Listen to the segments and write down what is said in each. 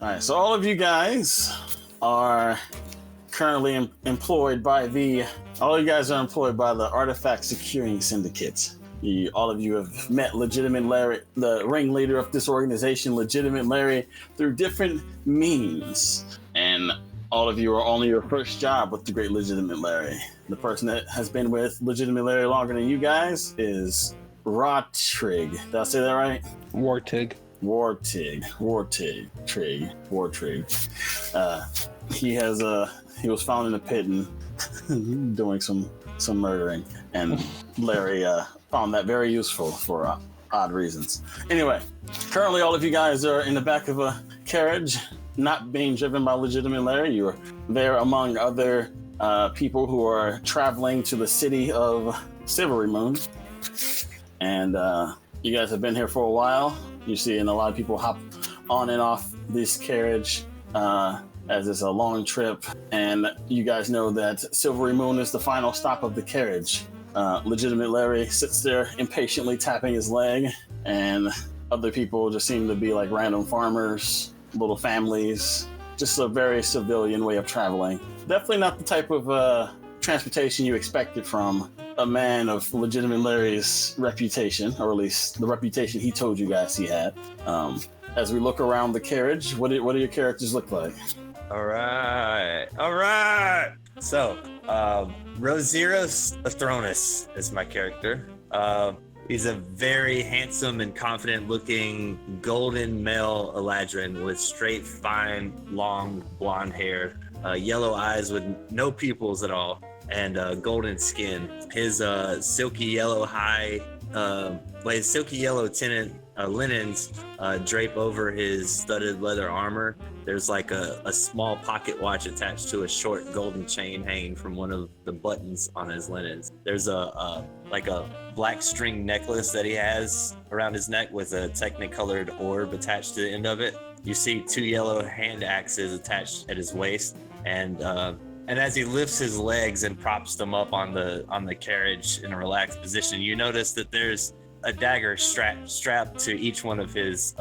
All right, so all of you guys are currently employed by the Artifact Securing Syndicate. All of you have met Legitimate Larry, the ringleader of this organization, Legitimate Larry, through different means. And all of you are on your first job with the great Legitimate Larry. The person that has been with Legitimate Larry longer than you guys is Wartrig. Did I say that right? Wartig. He was found in a pit and doing some murdering, and Larry found that very useful for odd reasons. Anyway, currently all of you guys are in the back of a carriage, not being driven by Legitimate Larry. You're there among other people who are traveling to the city of Silvery Moon, and you guys have been here for a while. You're seeing a lot of people hop on and off this carriage as it's a long trip, and you guys know that Silvery Moon is the final stop of the carriage. Legitimate Larry sits there impatiently tapping his leg, and other people just seem to be like random farmers, little families, just a very civilian way of traveling. Definitely not the type of transportation you expected from a man of Legitimate Larry's reputation, or at least the reputation he told you guys he had. As we look around the carriage, what do your characters look like? All right. So, Roseros Athronus is my character. He's a very handsome and confident-looking golden male Eladrin with straight, fine, long blonde hair, yellow eyes with no pupils at all, and golden skin. His silky yellow tinted linens drape over his studded leather armor. There's like a small pocket watch attached to a short golden chain hanging from one of the buttons on his linens. There's a black string necklace that he has around his neck with a technicolored orb attached to the end of it. You see 2 yellow hand axes attached at his waist, and as he lifts his legs and props them up on the carriage in a relaxed position, you notice that there's a dagger strapped to each one of his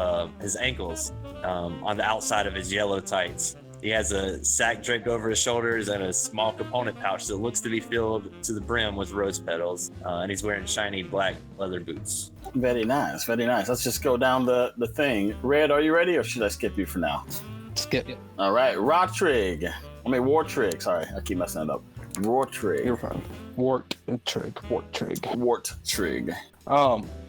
ankles on the outside of his yellow tights. He has a sack draped over his shoulders and a small component pouch that looks to be filled to the brim with rose petals, and he's wearing shiny black leather boots. Very nice. Let's just go down the thing. Red, are you ready, or should I skip you for now? Skip. All right, Wartrig. Sorry, I keep messing it up. Wartrig. You're fine. Wartrig.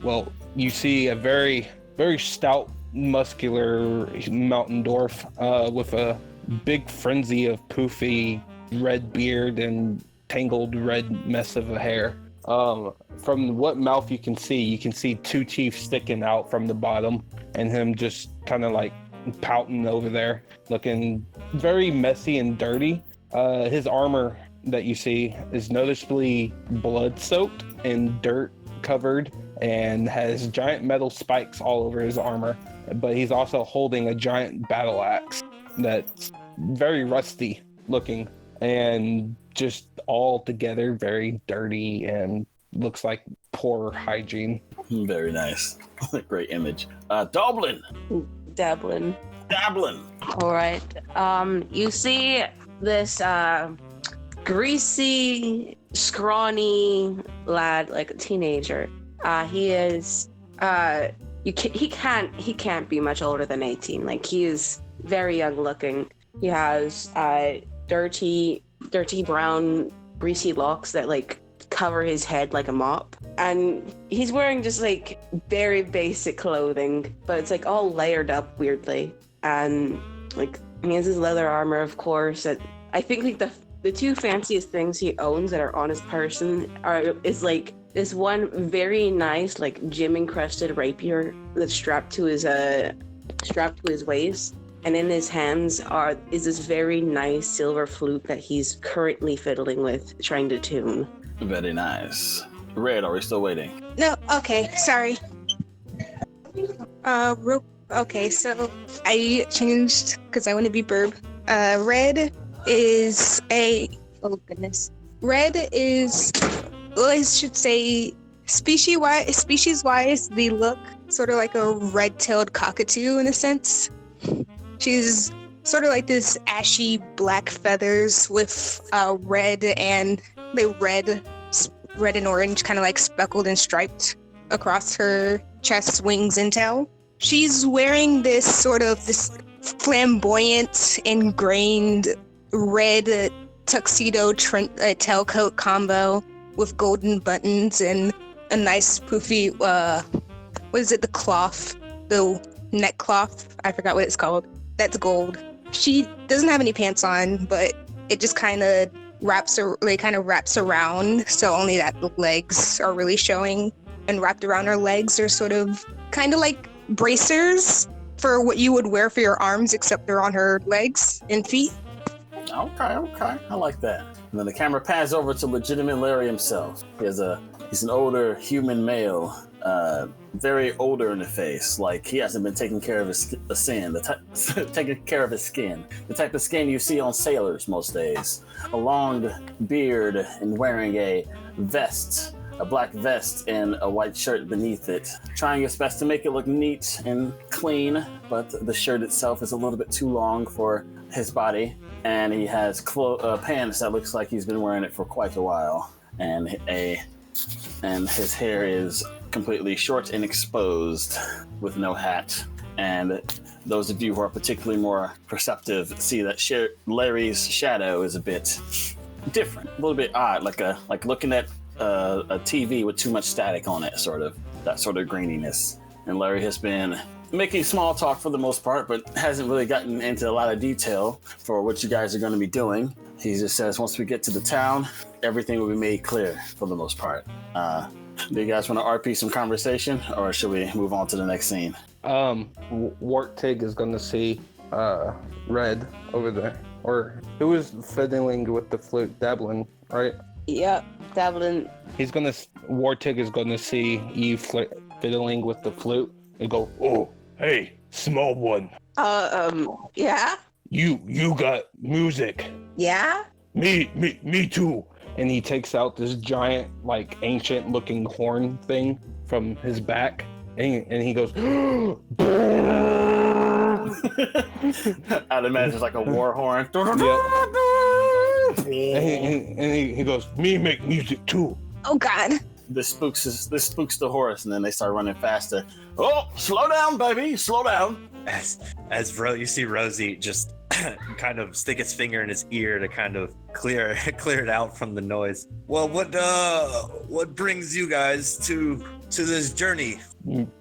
Well, you see a very, very stout, muscular mountain dwarf with a big frenzy of poofy red beard and tangled red mess of a hair. From what mouth you can see 2 teeth sticking out from the bottom, and him just kind of like pouting over there, looking very messy and dirty. His armor that you see is noticeably blood-soaked and dirt-covered, and has giant metal spikes all over his armor. But he's also holding a giant battle axe that's very rusty looking, and just all together very dirty and looks like poor hygiene. Very nice. Great image. Dublin. Dablin. All right. You see this greasy, scrawny lad, like a teenager. He is he can't be much older than 18. Like, he is very young looking. He has dirty brown greasy locks that like cover his head like a mop, and he's wearing just like very basic clothing, but it's like all layered up weirdly, and like he has his leather armor, of course. And I think like the 2 fanciest things he owns that are on his person is like this one very nice like gem encrusted rapier that's strapped to his waist, and in his hands is this very nice silver flute that he's currently fiddling with, trying to tune. Very nice. Red, are we still waiting? No, okay, sorry. Okay, so I changed because I want to be Burb. Red is Red is, I should say, species-wise, they look sort of like a red-tailed cockatoo in a sense. She's sort of like this ashy black feathers with red and orange, kind of like speckled and striped across her chest, wings, and tail. She's wearing this flamboyant, ingrained red tuxedo tailcoat combo with golden buttons and a nice poofy, the neck cloth. I forgot what it's called. That's gold. She doesn't have any pants on, but it just kind of wraps around, so only that the legs are really showing. And wrapped around her legs are sort of kind of like bracers for what you would wear for your arms, except they're on her legs and feet. Okay. I like that. And then the camera pans over to legitimate Larry himself. He's an older human male, very older in the face. Like he hasn't been taking care of his skin. The type of skin you see on sailors most days. A long beard and wearing a vest. A black vest and a white shirt beneath it, trying his best to make it look neat and clean, but the shirt itself is a little bit too long for his body, and he has pants that looks like he's been wearing it for quite a while, and his hair is completely short and exposed with no hat. And those of you who are particularly more perceptive see that Larry's shadow is a bit different, a little bit odd, like looking at a TV with too much static on it, that sort of graininess. And Larry has been making small talk for the most part, but hasn't really gotten into a lot of detail for what you guys are going to be doing. He just says once we get to the town, everything will be made clear for the most part. Do you guys want to RP some conversation, or should we move on to the next scene? Wartig is going to see Red over there, or who is fiddling with the flute, Dablin, right? Yep, Dablin. Wartig is going to see you fiddling with the flute and go, "Oh, hey, small one. Yeah? You got music. Yeah? Me too." And he takes out this giant, like, ancient-looking horn thing from his back, and he goes, I'd imagine it's like a war horn. And he goes, "Me make music too." Oh God! This spooks the horse, and then they start running faster. Oh, slow down, baby, slow down. You see Rosie just kind of stick his finger in his ear to kind of clear it out from the noise. Well, what brings you guys to this journey?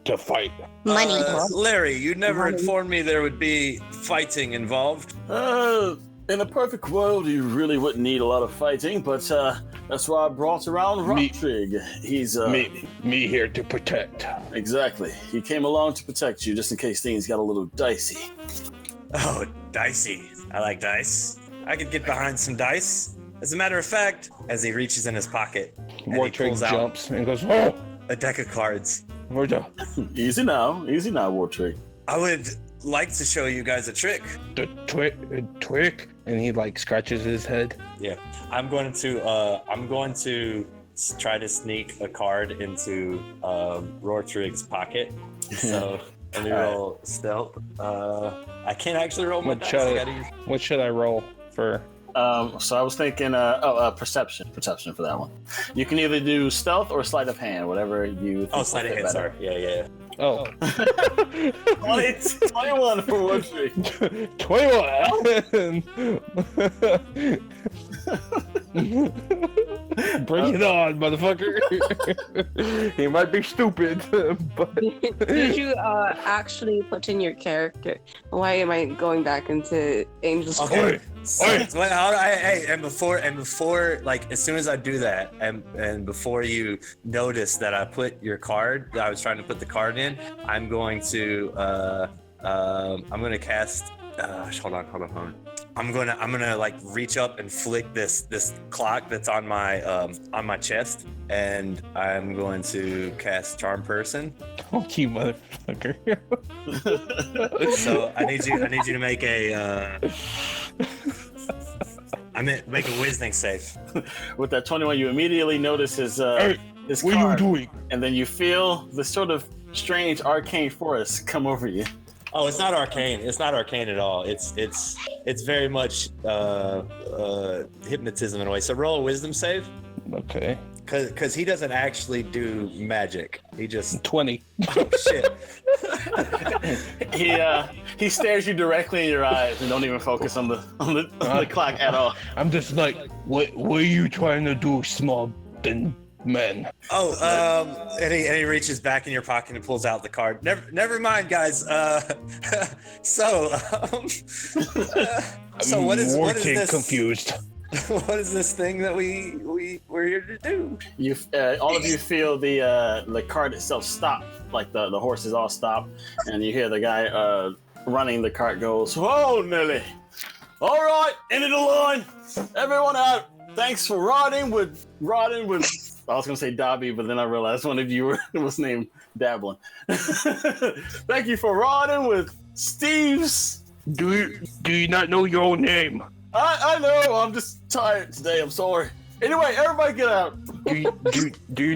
To fight. Money. Larry, you never informed me there would be fighting involved. In a perfect world, you really wouldn't need a lot of fighting, but that's why I brought around Rocktrigg. He's me here to protect. Exactly. He came along to protect you, just in case things got a little dicey. Oh, dicey. I like dice. I could get behind some dice. As a matter of fact, as he reaches in his pocket, Wartrigg jumps and goes, "Oh!" A deck of cards. Easy now, Wartrigg. I would like to show you guys a trick. The trick, and he like scratches his head. Yeah, I'm going to try to sneak a card into Rortrigg's pocket. So let me roll stealth. I can't actually roll my dice. What should I roll for? So I was thinking, perception for that one. You can either do stealth or sleight of hand, whatever you. Oh, sleight of hand. Sorry. Yeah. Oh. 21 for Wartrigg. 21. Bring it on, motherfucker. He might be stupid, but. Did you actually put in your character? Why am I going back into Angel's? Okay. And before, like, as soon as I do that, and before you notice that I put your card, that I was trying to put the card in, I'm going to cast. Hold on. I'm gonna like reach up and flick this clock that's on my chest, and I'm going to cast Charm Person. Oh, you motherfucker! So I need you to make a. Make a wisdom save. With that 21, you immediately notice his what card, are you doing? and then you feel this sort of strange arcane force come over you. Oh, it's not arcane. It's not arcane at all. It's very much hypnotism in a way. So roll a wisdom save. Okay. Because he doesn't actually do magic. He just 20. oh shit. He stares you directly in your eyes and don't even focus on the clock at all. I'm just like, what are you trying to do, small man? Oh, and he reaches back in your pocket and pulls out the card. Never mind, guys. So what is this? Confused. What is this thing that we're here to do? You all of you feel the cart itself stop, like the horses all stop, and you hear the guy running the cart goes, "Whoa, Nelly! All right, into the line, everyone out. Thanks for riding with." I was gonna say Dobby, but then I realized one of you was named Dablin. Thank you for riding with Steve's. Do you not know your own name? I know. I'm just tired today. I'm sorry. Anyway, everybody get out. Do you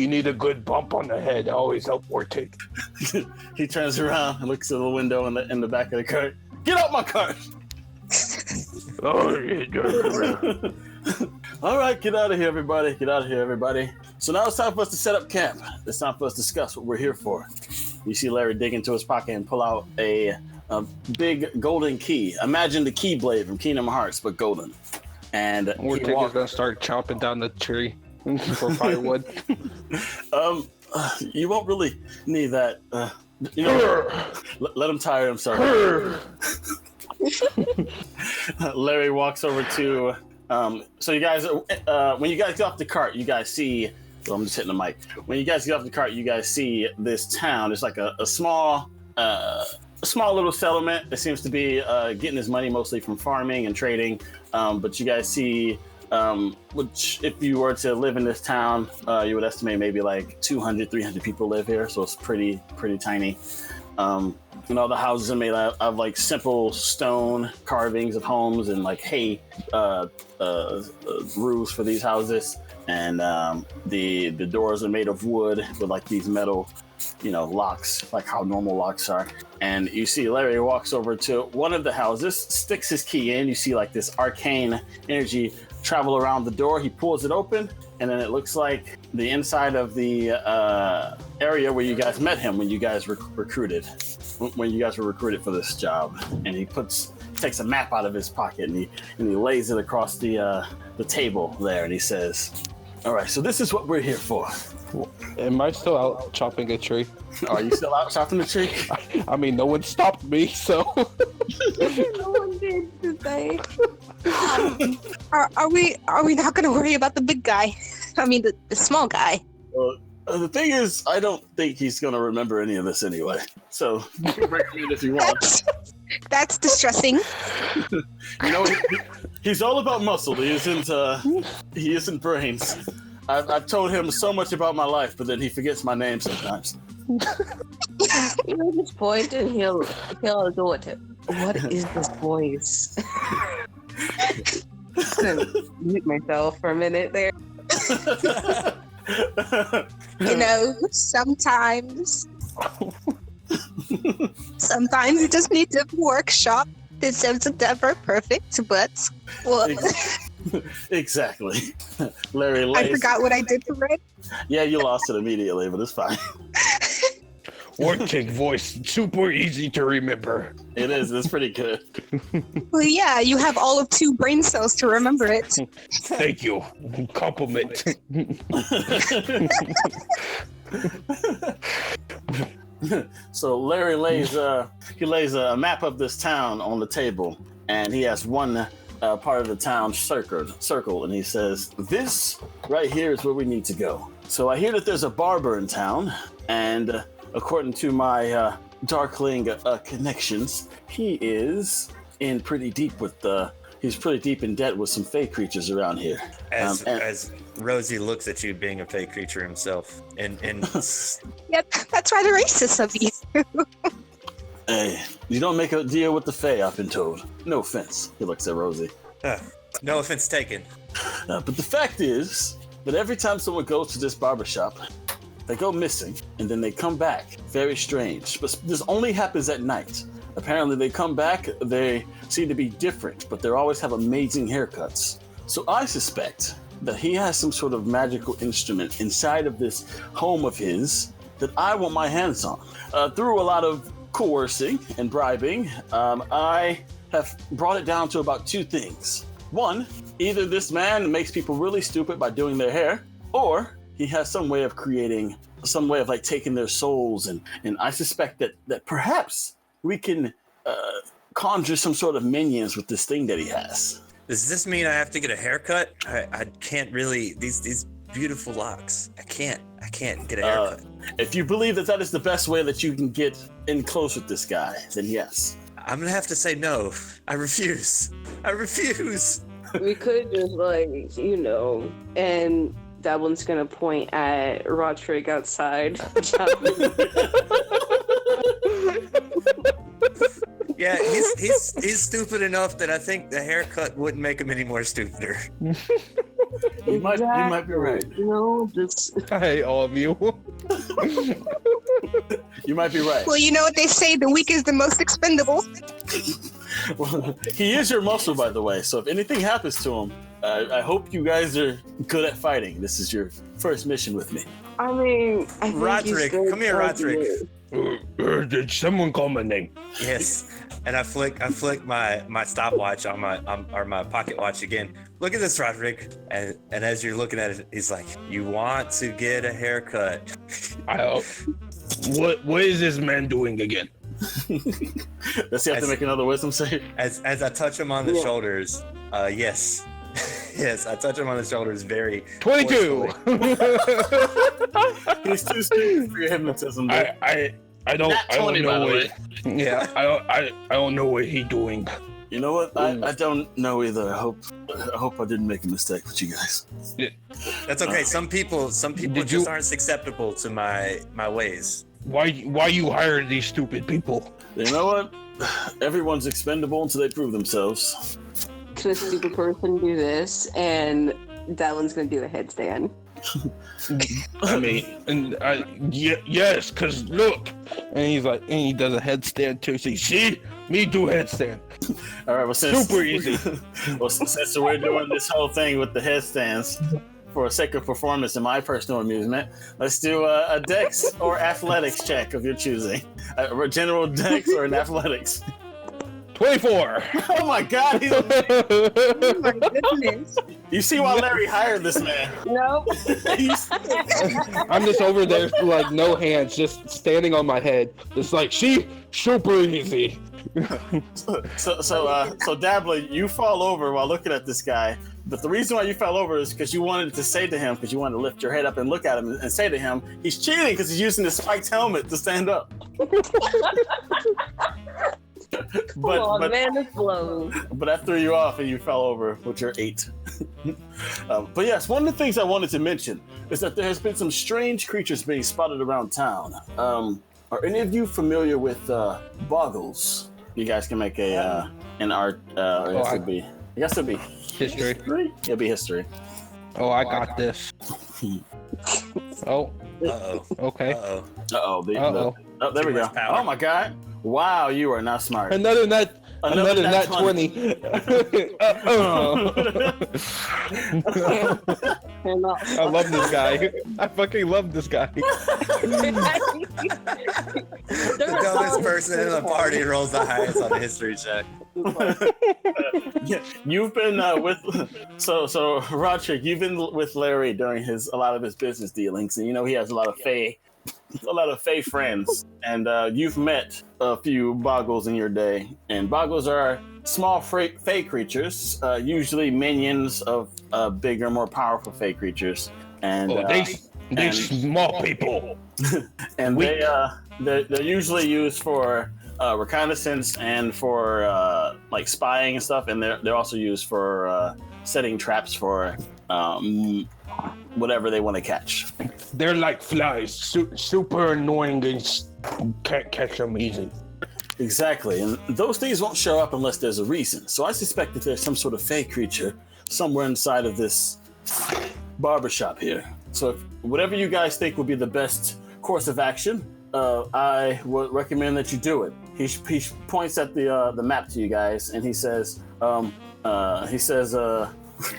need a good bump on the head? Always help or take. He turns around and looks at the window in the back of the cart. Get out my cart. Oh, yeah. All right, get out of here, everybody. Get out of here, everybody. So now it's time for us to set up camp. It's time for us to discuss what we're here for. You see Larry dig into his pocket and pull out a big golden key. Imagine the Keyblade from Kingdom Hearts, but golden. And We're gonna start chopping down the tree for firewood. You won't really need that. Let him tire. I'm sorry. Larry walks over to. So you guys, when you guys get off the cart, you guys see. Well, I'm just hitting the mic. When you guys get off the cart, you guys see this town. It's like a small little settlement. It seems to be getting his money mostly from farming and trading. But you guys see, which if you were to live in this town, you would estimate maybe like 200, 300 people live here. So it's pretty tiny. And all the houses are made out of like simple stone carvings of homes and like hay roofs for these houses. And the doors are made of wood with like these metal, locks, like how normal locks are. And you see Larry walks over to one of the houses, sticks his key in. You see like this arcane energy travel around the door. He pulls it open, and then it looks like the inside of the area where you guys met him when you guys recruited, when you guys were recruited for this job. And he takes a map out of his pocket and he lays it across the table there, and he says, "All right, so this is what we're here for." Am I still out chopping a tree? Are you still out chopping the tree? I mean, no one stopped me, so. No one did today. Are we not going to worry about the big guy? I mean, the small guy. The thing is, I don't think he's going to remember any of this anyway. So you can break him in if you want. That's distressing. He's all about muscle. He isn't brains. I've told him so much about my life, but then he forgets my name sometimes. You just point and he'll do it. What is this voice? I'm gonna mute myself for a minute there. Sometimes you just need to workshop. This isn't ever perfect, but well, exactly. Larry lays. I forgot what I did for Red. Yeah, you lost it immediately, but it's fine. Orchid voice, super easy to remember. It is. It's pretty good. Well, yeah, you have all of 2 brain cells to remember it. Thank you. Compliment. So Larry lays a map of this town on the table, and he has one part of the town circled, and he says, "This right here is where we need to go." So I hear that there's a barber in town, and according to my Darkling connections, he is in pretty deep he's pretty deep in debt with some fey creatures around here. As Rosie looks at you being a fey creature himself, and Yep, that's rather racist of you. Hey, you don't make a deal with the fey, I've been told. No offense. He looks at Rosie. no offense taken. But the fact is that every time someone goes to this barbershop, they go missing, and then they come back. Very strange. But this only happens at night. Apparently, they come back, they seem to be different, but they always have amazing haircuts. So I suspect that he has some sort of magical instrument inside of this home of his that I want my hands on. Through a lot of coercing and bribing, I have brought it down to about 2 things. One, either this man makes people really stupid by doing their hair, or he has some way of creating, some way of like taking their souls, and I suspect that perhaps we can conjure some sort of minions with this thing that he has. Does this mean I have to get a haircut? I can't really, these beautiful locks. I can't get a haircut. If you believe that is the best way that you can get in close with this guy, then yes. I'm gonna have to say no. I refuse. We could just and that one's gonna point at Roderick outside. Yeah, he's stupid enough that I think the haircut wouldn't make him any more stupider. You might be right. No, just I hate all of you. You might be right. Well, you know what they say, the weak is the most expendable. Well, he is your muscle, by the way, so if anything happens to him, I hope you guys are good at fighting. This is your first mission with me. I mean, I think Roderick, come here, Roderick. Did someone call my name? Yes, and I flick my stopwatch on my pocket watch again. Look at this, Roderick. And as you're looking at it, he's like, "You want to get a haircut?" What is this man doing again? Does he have to make another wisdom save? As I touch him on the shoulders, yes. Yes, I touch him on the shoulders very 22. He's too stupid for your hypnotism. Dude. I don't know what. Yeah, I don't know what he's doing. You know what? I don't know either. I hope I didn't make a mistake with you guys. That's okay. Some people just aren't acceptable to my ways. Why you hire these stupid people? You know what? Everyone's expendable until they prove themselves. Can a stupid person do this? And that one's gonna do a headstand. I mean, yes, cause look, and he does a headstand too. See, me do headstand. All right, well, Super easy. Well, since we're doing this whole thing with the headstands for a sake of performance and my personal amusement, let's do a dex or athletics check of your choosing. A general dex or an athletics. 24. Oh my God! Oh my goodness. You see why Larry hired this man? No. I'm just over there like no hands, just standing on my head. It's like super easy. So Dabbler, you fall over while looking at this guy. But the reason why you fell over is because you wanted to say to him, because you wanted to lift your head up and look at him and say to him, he's cheating because he's using the spiked helmet to stand up. But man, it's blown. But that threw you off and you fell over with your 8. But yes, one of the things I wanted to mention is that there has been some strange creatures being spotted around town. Are any of you familiar with boggles? You guys can make an art. I guess it'd be history. It'll be history. Oh, I got this. Oh. Uh-oh. Okay. Uh-oh. Oh, there we go. Power. Oh my God! Wow, you are not smart. Another nat 20. I love this guy. I fucking love this guy. The dumbest person in the party rolls the highest on the history check. Yeah, you've been so Roderick, you've been with Larry during a lot of his business dealings, and you know he has a lot of Fae friends, and you've met a few boggles in your day. And boggles are small Fae creatures, usually minions of bigger, more powerful Fae creatures. And they small people. And they're usually used for reconnaissance and for like spying and stuff. And they're also used for setting traps for whatever they want to catch. They're like flies, super annoying and can't catch them easy. Exactly, and those things won't show up unless there's a reason. So I suspect that there's some sort of fey creature somewhere inside of this barbershop here. So if whatever you guys think would be the best course of action, I would recommend that you do it. He points at the map to you guys, and he says,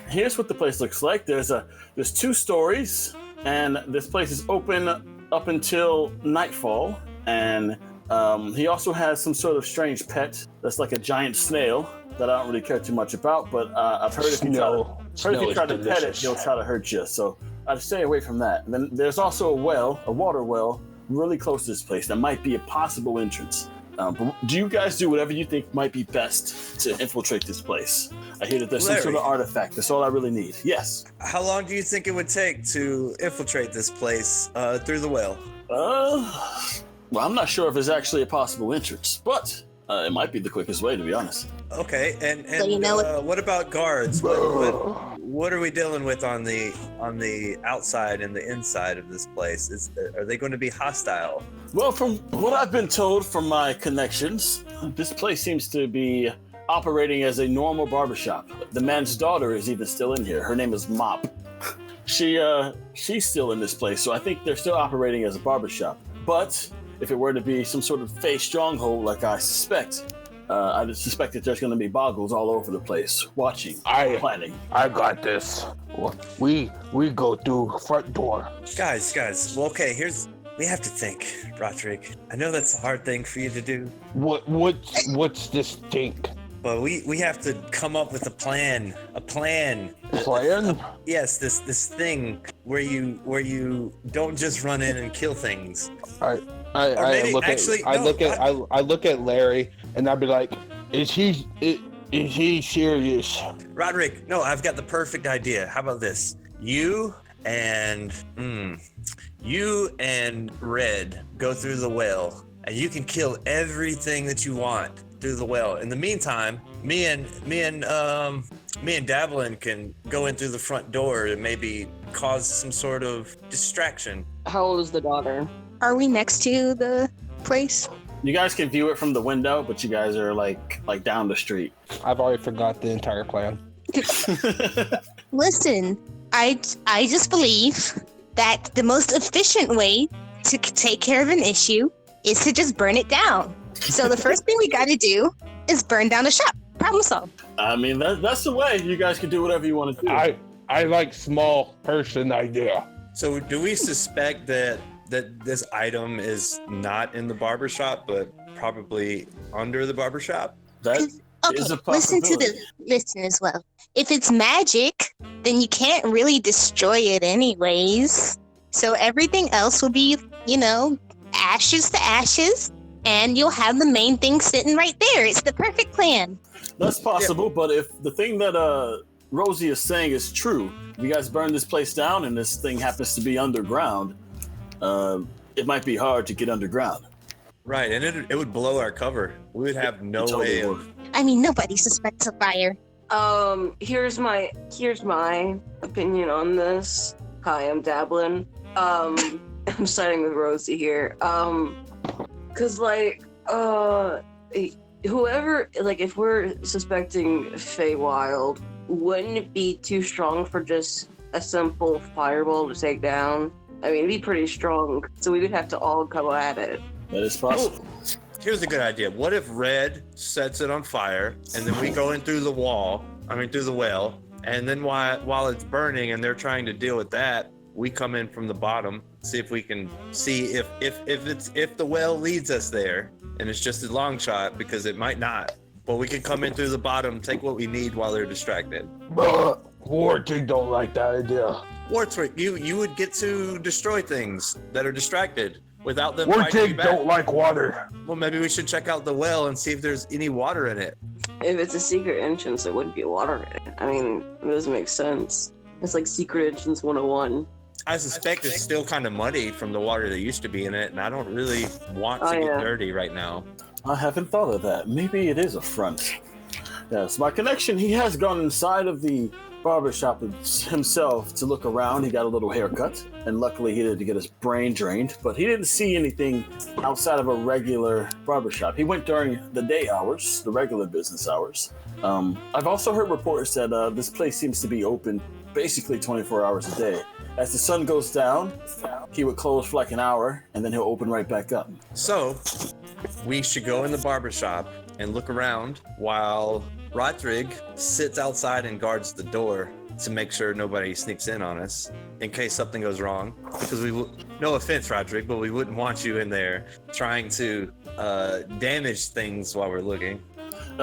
here's what the place looks like. There's 2 stories, and this place is open up until nightfall. And he also has some sort of strange pet that's like a giant snail that I don't really care too much about. But I've heard if you try to pet it, he'll try to hurt you. So I'd stay away from that. And then there's also a water well, really close to this place. That might be a possible entrance. But do you guys do whatever you think might be best to infiltrate this place? I hear that there's some sort of artifact. That's all I really need. Yes. How long do you think it would take to infiltrate this place through the well? Well, I'm not sure if there's actually a possible entrance, but it might be the quickest way, to be honest. Okay, and So what about guards? What are we dealing with on the outside and the inside of this place? Are they going to be hostile? Well, from what I've been told from my connections, this place seems to be operating as a normal barbershop. The man's daughter is even still in here. Her name is Mop. She's still in this place, so I think they're still operating as a barbershop. But if it were to be some sort of fey stronghold, like I suspect that there's going to be boggles all over the place, watching, planning. I got this. We go through front door. Guys. Well, okay. We have to think, Roderick. I know that's a hard thing for you to do. What's this think? But we have to come up with a plan. Plan? Yes, this thing where you don't just run in and kill things. I look at Larry and I'd be like, is he serious? Roderick, no, I've got the perfect idea. How about this? You and Red go through the well, and you can kill everything that you want through the well. In the meantime, me and Dablin can go in through the front door and maybe cause some sort of distraction. How old is the daughter? Are we next to the place? You guys can view it from the window, but you guys are like down the street. I've already forgot the entire plan. Listen, I just believe that the most efficient way to take care of an issue is to just burn it down. So the first thing we got to do is burn down the shop. Problem solved. I mean, that's the way. You guys can do whatever you want to do. I like small person idea. So do we suspect that this item is not in the barbershop, but probably under the barbershop? That is a possibility. Listen as well. If it's magic, then you can't really destroy it anyways. So everything else will be, ashes to ashes, and you'll have the main thing sitting right there. It's the perfect plan. That's possible, but if the thing that Rosie is saying is true, if you guys burn this place down and this thing happens to be underground, it might be hard to get underground. Right, and it would blow our cover. We would have no way of... I mean, nobody suspects a fire. Here's my opinion on this. Hi, I'm Dablin. I'm siding with Rosie here. Cause whoever, if we're suspecting Feywild, wouldn't it be too strong for just a simple fireball to take down? I mean, it'd be pretty strong, so we would have to all come at it. That is possible. Here's a good idea. What if Red sets it on fire, and then we go in through the well, and then while it's burning and they're trying to deal with that, we come in from the bottom, see if we can see if the well leads us there, and it's just a long shot because it might not. But we can come in through the bottom, take what we need while they're distracted. Wartig don't like that idea. Wartig, you would get to destroy things that are distracted without them fighting you Wartig back. don't like water. Well, maybe we should check out the well and see if there's any water in it. If it's a secret entrance, there wouldn't be water in it. I mean, it doesn't make sense. It's like Secret Entrance 101. I suspect it's still kind of muddy from the water that used to be in it, and I don't really want to get dirty right now. I haven't thought of that. Maybe it is a front. Yes, my connection, he has gone inside of the barbershop himself to look around. He got a little haircut, and luckily he did to get his brain drained, but he didn't see anything outside of a regular barbershop. He went during the day hours, the regular business hours. I've also heard reports that this place seems to be open basically 24 hours a day. As the sun goes down, he would close for like an hour, and then he'll open right back up. So, we should go in the barbershop and look around while Rodrigue sits outside and guards the door to make sure nobody sneaks in on us in case something goes wrong. Because no offense, Rodrigue, but we wouldn't want you in there trying to damage things while we're looking.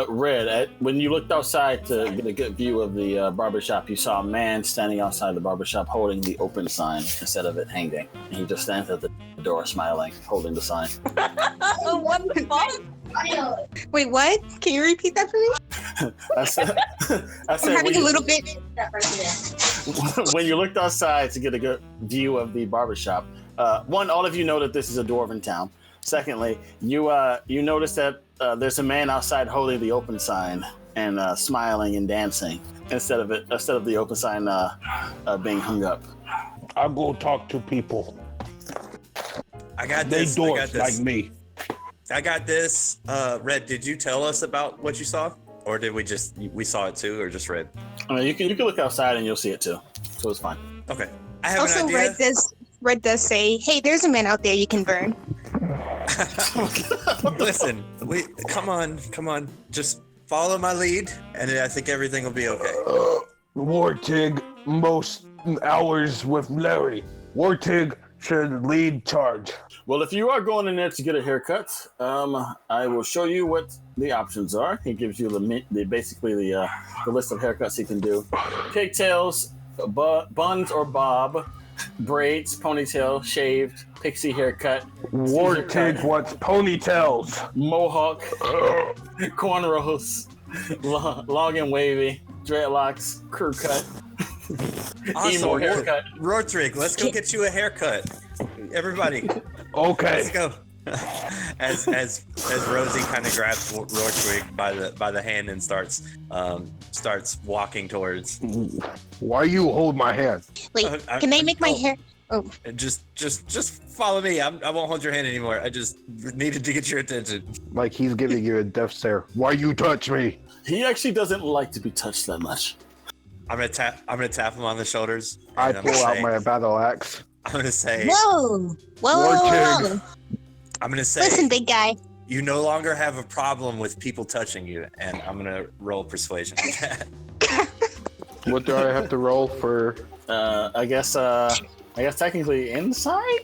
Red, when you looked outside to get a good view of the barbershop, you saw a man standing outside the barbershop holding the open sign instead of it hanging. And he just stands at the door smiling, holding the sign. What the fuck? Wait, what? Can you repeat that for me? I said I'm having a little bit. when you looked outside to get a good view of the barbershop, one, all of you know that this is a dwarven town. Secondly, you notice that there's a man outside holding the open sign and smiling and dancing instead of the open sign being hung up. I'll go talk to people. I got They this. dorks like me. I got this. Red, did you tell us about what you saw? Or did we saw it too, or just Red? I mean, you can look outside and you'll see it too. So it's fine. Okay. I have Also, an idea. Red does say, "Hey, there's a man out there you can burn." Listen, come on. Just follow my lead, and I think everything will be okay. Wartig, most hours with Larry. Wartig should lead charge. Well, if you are going in there to get a haircut, I will show you what the options are. He gives you basically the list of haircuts he can do: pigtails, buns or bob, braids, ponytail, shaved, pixie haircut, Wartig wants ponytails. mohawk, cornrows, long and wavy, dreadlocks, crew cut, emo haircut. Rodrigue, let's go get you a haircut. Everybody, Okay. let's go. As Rosie kind of grabs Rodrigue by the hand and starts walking towards. Why you hold my hand? Wait, can I make my hair? Oh, Just follow me. I won't hold your hand anymore. I just needed to get your attention. Like he's giving you a death stare. Why you touch me? He actually doesn't like to be touched that much. I'm gonna tap him on the shoulders. I and I'm pull gonna out say- my battle axe. I'm gonna say. whoa! Wartig. I'm gonna say. Listen, big guy. You no longer have a problem with people touching you, and I'm gonna roll persuasion. What do I have to roll for? I guess technically inside.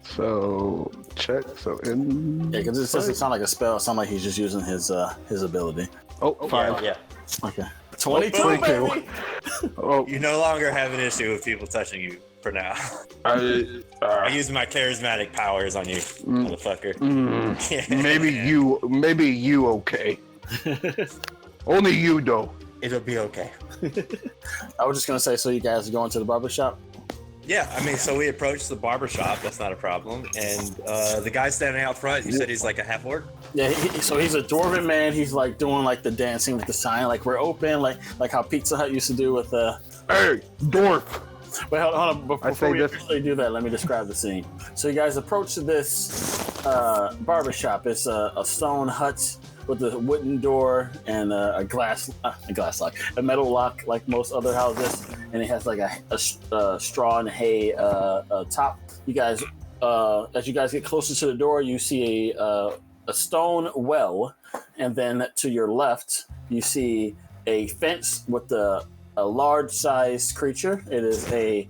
So check. So in. Yeah, because it doesn't sound like a spell. It sounds like he's just using his ability. Oh, 5. Yeah. Okay. 22, 22. baby. Oh, You no longer have an issue with people touching you for now. I use my charismatic powers on you, motherfucker. maybe you okay. Only you though. It'll be okay. I was just gonna say, so you guys are going to the barbershop? Yeah, I mean, so we approached the barbershop. That's not a problem. And the guy standing out front, you said he's like a half orc? Yeah. So he's a dwarven man. He's like doing like the dancing with the sign, like we're open, like how Pizza Hut used to do with the. Hey, dwarf. Wait, hold on. Before we this- officially do that, let me describe the scene. So you guys approach this barbershop. It's a stone hut with a wooden door and a glass lock, a metal lock like most other houses, and it has like a straw and hay top. You guys, as you guys get closer to the door, you see a stone well, and then to your left, you see a fence with a large-sized creature. It is a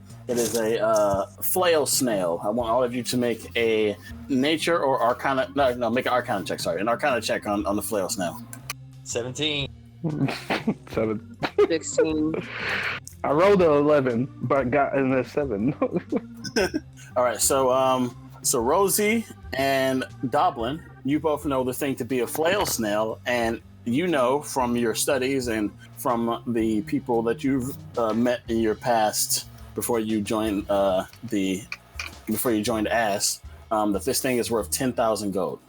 flail snail. I want all of you to make a nature or arcana. No, make an arcana check. Sorry, an arcana check on the flail snail. 17. 7. 16. I rolled an 11, but got in a 7. All right, so Rosie and Doblin, you both know the thing to be a flail snail, and you know from your studies and from the people that you've met in your past before you joined AS, that this thing is worth 10,000 gold,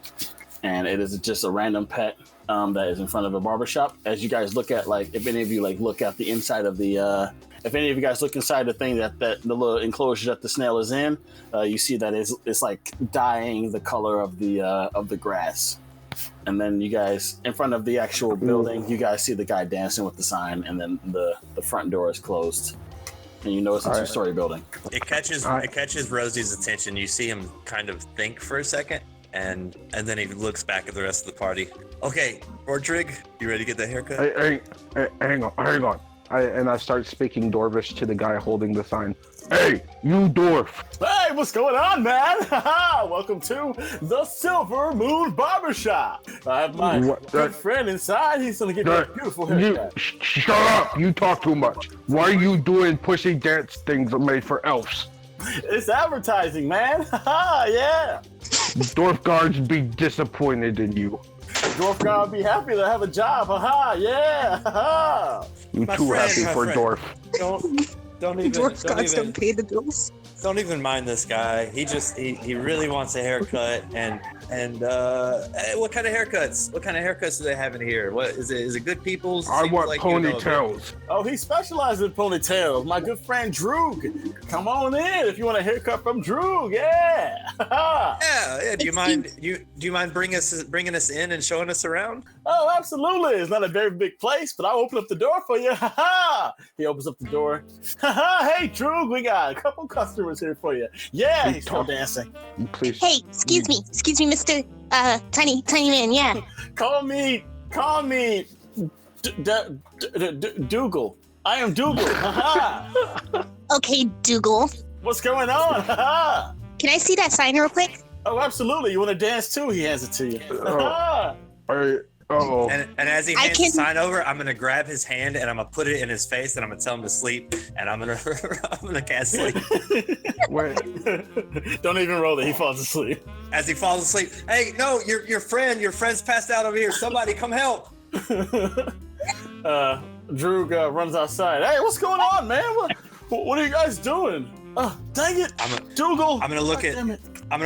and it is just a random pet that is in front of a barbershop. As you guys look at, like, if any of you look at the inside of the, if any of you guys look inside the thing that the little enclosure that the snail is in, you see that it's like dyeing the color of the grass. And then you guys, in front of the actual building, you guys see the guy dancing with the sign, and then the front door is closed. and you know it's a All right. two-story building. It catches Rosie's attention. You see him kind of think for a second, and then he looks back at the rest of the party. Okay, Rodrig, you ready to get that haircut? Hey, hang on. I start speaking Dwarvish to the guy holding the sign. Hey, you dwarf! Hey, what's going on, man? Welcome to the Silver Moon Barbershop. I have my good friend inside. He's gonna get me a beautiful haircut. Shut up! You talk too much. Why are you doing pussy dance things made for elves? It's advertising, man. Yeah. Dwarf guards be disappointed in you. Dwarf guy would be happy to have a job. Yeah. You My too friend, happy my for friend. dwarf. Dwarf gods don't pay the bills. Don't even mind this guy. He really wants a haircut. And what kind of haircuts? What kind of haircuts do they have in here? What is it? Is it good people's? I Seems want like you know a bit. ponytails. Oh, he specializes in ponytails. My good friend Droog. Come on in if you want a haircut from Droog. Yeah. Yeah. Do you mind bringing us in and showing us around? Oh, absolutely. It's not a very big place, but I'll open up the door for you. He opens up the door. Hey, Droog, we got a couple customers here for you. Yeah, he's still dancing. Please. Hey, excuse me, Mr. Tiny Man. Yeah. Call me Dougal. I am Dougal. Okay, Dougal. What's going on? Can I see that sign real quick? Oh, absolutely. You want to dance too? He hands it to you. Uh-oh. And as he hands the sign over, I'm gonna grab his hand and I'm gonna put it in his face and I'm gonna tell him to sleep and I'm gonna cast sleep. Wait. Don't even roll it. He falls asleep. As he falls asleep, hey, no, your friend's passed out over here. Somebody come help. Droog runs outside. Hey, what's going on, man? What are you guys doing? Oh, dang it, Dougal. I'm gonna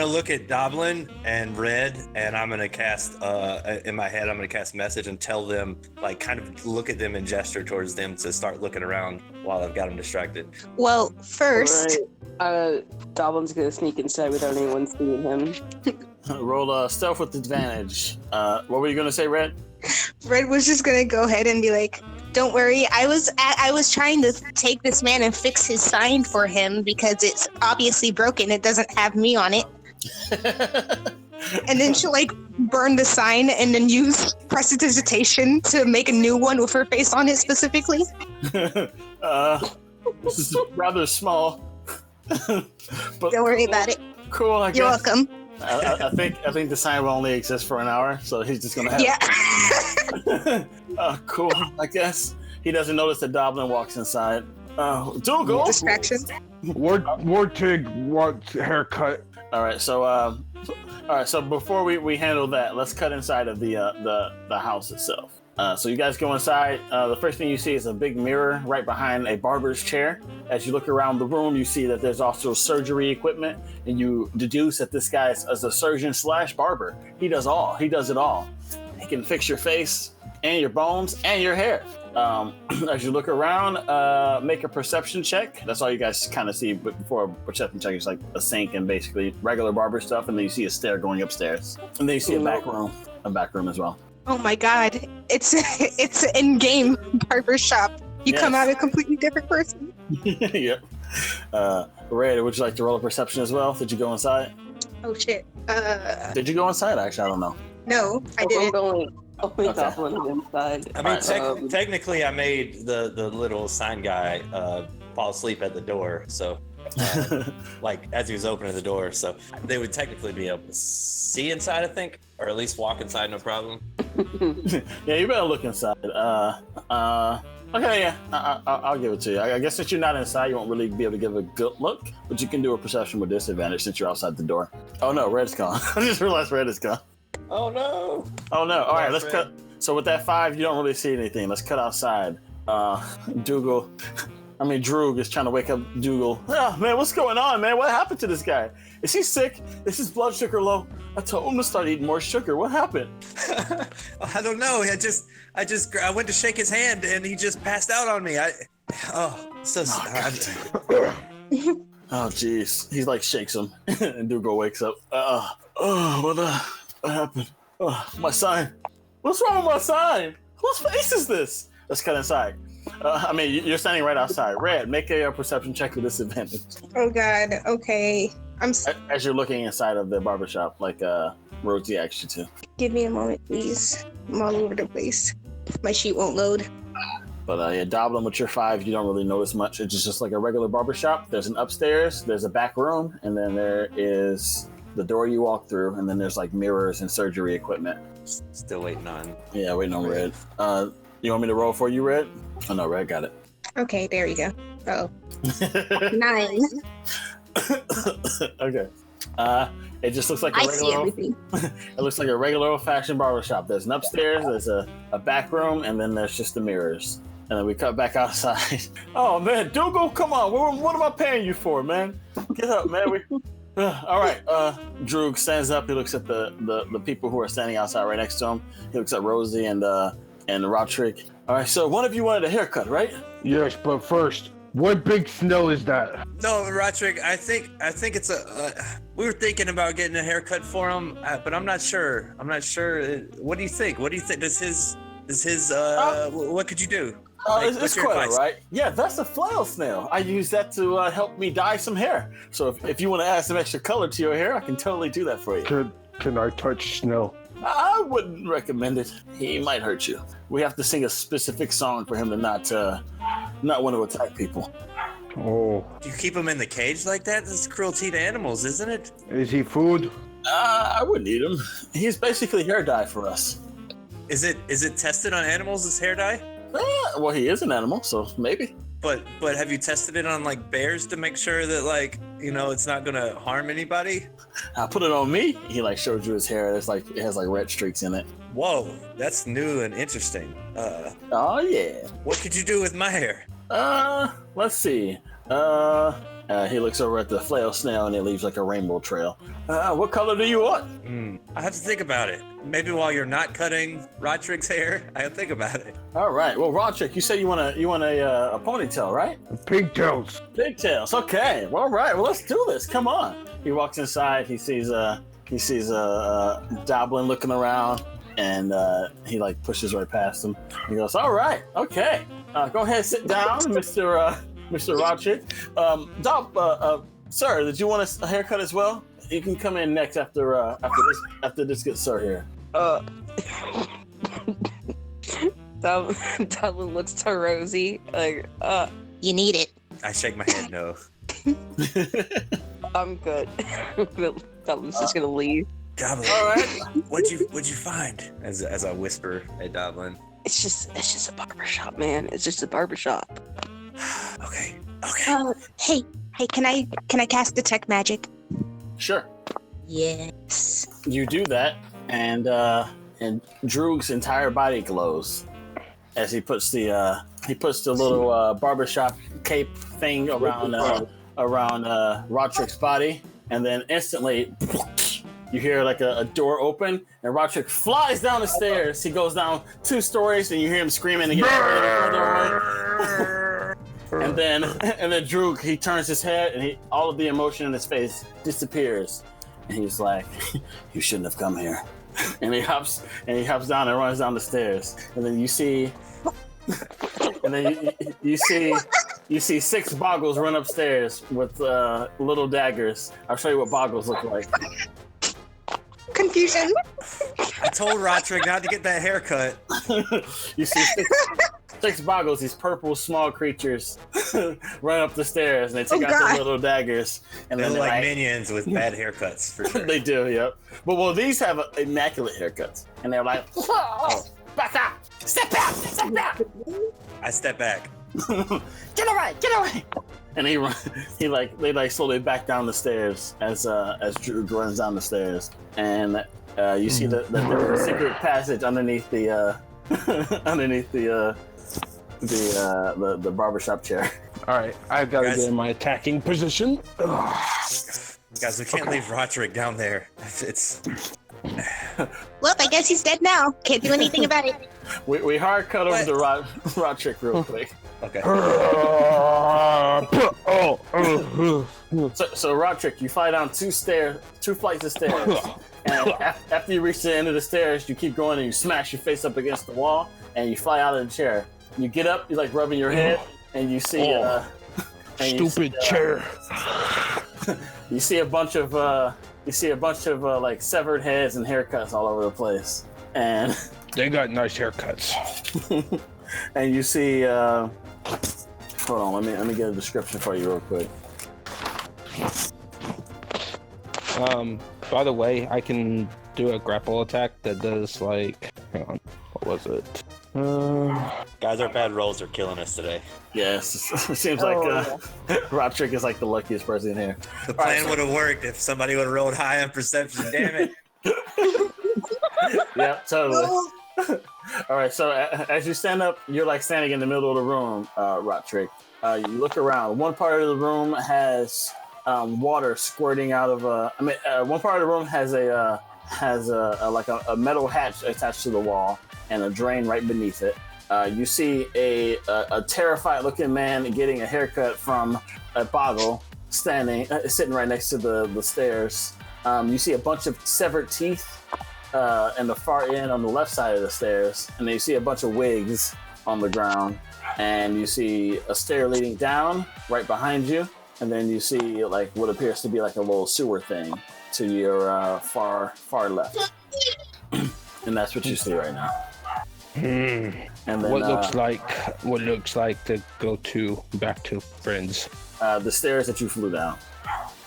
look at Doblin and Red, and I'm gonna cast in my head. I'm gonna cast message and tell them, like, kind of look at them and gesture towards them to start looking around while I've got them distracted. Well, first, Doblin's gonna sneak inside without anyone seeing him. Roll stealth with advantage. What were you gonna say, Red? Red was just gonna go ahead and be like, "Don't worry, I was trying to take this man and fix his sign for him because it's obviously broken. It doesn't have me on it." And then she'll like burn the sign and then use prestidigitation to make a new one with her face on it specifically. This is rather small. But Don't worry about it. Cool, I guess. You're welcome. I think the sign will only exist for an hour, so he's just gonna have. Yeah. Cool. I guess he doesn't notice that Doblin walks inside. Dougal. Distraction. Wartig wants haircut. All right. So before we handle that, let's cut inside of the house itself. So you guys go inside. The first thing you see is a big mirror right behind a barber's chair. As you look around the room, you see that there's also surgery equipment, and you deduce that this guy is a surgeon / barber. He does it all. He can fix your face and your bones and your hair. As you look around, make a perception check. That's all you guys kind of see. But before a perception check, it's like a sink and basically regular barber stuff, and then you see a stair going upstairs, and then you see a back room as well. Oh my God! It's an in-game barbershop. You come out a completely different person. Yep. Red, would you like to roll a perception as well? Did you go inside? Oh shit. Did you go inside? Actually, I don't know. No, I didn't. Only Okay. Doblin inside. I mean, technically, I made the little sign guy fall asleep at the door. So, like, as he was opening the door, so they would technically be able to see inside, I think, or at least walk inside, no problem. Yeah, you better look inside. Okay, yeah, I'll give it to you. I guess since you're not inside, you won't really be able to give a good look, but you can do a perception with disadvantage since you're outside the door. Oh no, Red's gone. I just realized Red is gone. Oh no! All right, let's cut. So with that 5, you don't really see anything. Let's cut outside. Droog is trying to wake up Dougal. Oh, man, what's going on, man? What happened to this guy? Is he sick? Is his blood sugar low? I told him to start eating more sugar. What happened? I don't know. I went to shake his hand and he just passed out on me. Oh, jeez. He like shakes him, and Dougal wakes up. What happened? My sign. What's wrong with my sign? Whose face is this? Let's cut inside. I mean, you're standing right outside. Red, make a perception check with disadvantage. Oh God. Okay. As you're looking inside of the barbershop, like Rosie asked you to. Give me a moment, please. I'm all over the place. My sheet won't load. But yeah, dabbling with your 5, you don't really notice much. It's just like a regular barbershop. There's an upstairs, there's a back room, and then there is the door you walk through, and then there's like mirrors and surgery equipment. Still waiting on. Yeah, waiting on Red. You want me to roll for you, Red? Oh no, Red got it. Okay, there you go. Oh. 9. Okay. It just looks like I see everything. it looks like a regular old-fashioned barbershop. There's an upstairs, there's a back room, and then there's just the mirrors. And then we cut back outside. Oh man, Dougal, come on! What am I paying you for, man? Get up, man. All right. Droog stands up. He looks at the people who are standing outside right next to him. He looks at Rosie and Roderick. All right. So one of you wanted a haircut, right? Yes, but first, what big snow is that? No, Roderick, I think it's we were thinking about getting a haircut for him, but I'm not sure. What do you think? Does his what could you do? It's quite all right. Yeah, that's a flail snail. I use that to help me dye some hair. So if you want to add some extra color to your hair, I can totally do that for you. Can I touch snow? I wouldn't recommend it. He might hurt you. We have to sing a specific song for him to not want to attack people. Oh. Do you keep him in the cage like that? This is cruelty to animals, isn't it? Is he food? I wouldn't eat him. He's basically hair dye for us. Is it tested on animals as hair dye? Well, he is an animal, so maybe. But have you tested it on like bears to make sure that it's not gonna harm anybody? I put it on me. He showed you his hair. It has red streaks in it. Whoa, that's new and interesting. Oh yeah. What could you do with my hair? Let's see. He looks over at the flail snail and it leaves like a rainbow trail. What color do you want? I have to think about it. Maybe while you're not cutting Roderick's hair, I have to think about it. All right. Well, Roderick, you said you want a ponytail, right? Pigtails. Pigtails. Okay. Well, all right. Well, let's do this. Come on. He walks inside. He sees Doblin looking around, and he pushes right past him. He goes, "All right. Okay. Go ahead, sit down, Mr. Roderick. Sir, did you want a haircut as well? You can come in next after this good sir here." Dublin looks to Rosie You need it. I shake my head no. I'm good. Dublin's just gonna leave. Doblin, All right. what'd you find? As I whisper at Doblin. It's just a barbershop, man. It's just a barbershop. Okay. Hey, can I cast detect magic? Sure. Yes. You do that, and Droog's entire body glows as he puts the little barbershop cape thing around Roderick's body, and then instantly you hear a door open, and Roderick flies down the stairs. He goes down 2 stories, and you hear him screaming and get further away. And then Droog, he turns his head, and all of the emotion in his face disappears. And he's like, "You shouldn't have come here." And he hops down and runs down the stairs. And then you see you see 6 boggles run upstairs with little daggers. I'll show you what boggles look like. Confusion. I told Roderick not to get that haircut. You see 6 boggles, these purple small creatures, run up the stairs, and they take out their little daggers. And They're then like minions with bad haircuts, for sure. They do, yep. But these have immaculate haircuts, and they're like, "Back up! Step out! Step out!" I step back. Get away! And they slowly back down the stairs as Drew runs down the stairs, and you see that there's a secret passage underneath the the barbershop chair. All right, I've got to get in my attacking position. Guys, we can't leave Roderick down there. It's. Well, I guess he's dead now. Can't do anything about it. We hard cut over to Roderick real quick. Okay. So Roderick, you fly down 2 flights of stairs, and after you reach the end of the stairs, you keep going and you smash your face up against the wall, and you fly out of the chair. you get up, you're like rubbing your head, and you see Stupid chair. You see a bunch of like severed heads and haircuts all over the place, and They got nice haircuts. and you see. Hold on, let me get a description for you real quick. By the way, I can do a grapple attack that does like, hang on, what was it? Guys, our bad rolls are killing us today. Yes, it seems like Roderick is like the luckiest person in here. The plan would have worked if somebody would have rolled high on perception. Damn it. Yeah, totally. All right, so as you stand up, you're like standing in the middle of the room, Roderick. You look around. One part of the room has water squirting out of one part of the room has a metal hatch attached to the wall and a drain right beneath it. You see a terrified looking man getting a haircut from a boggle sitting right next to the stairs. You see a bunch of severed teeth in the far end on the left side of the stairs, and then you see a bunch of wigs on the ground, and you see a stair leading down right behind you, and then you see like what appears to be like a little sewer thing to your far left, and that's what you see right now. And then, what looks like to go back to friends. the stairs that you flew down.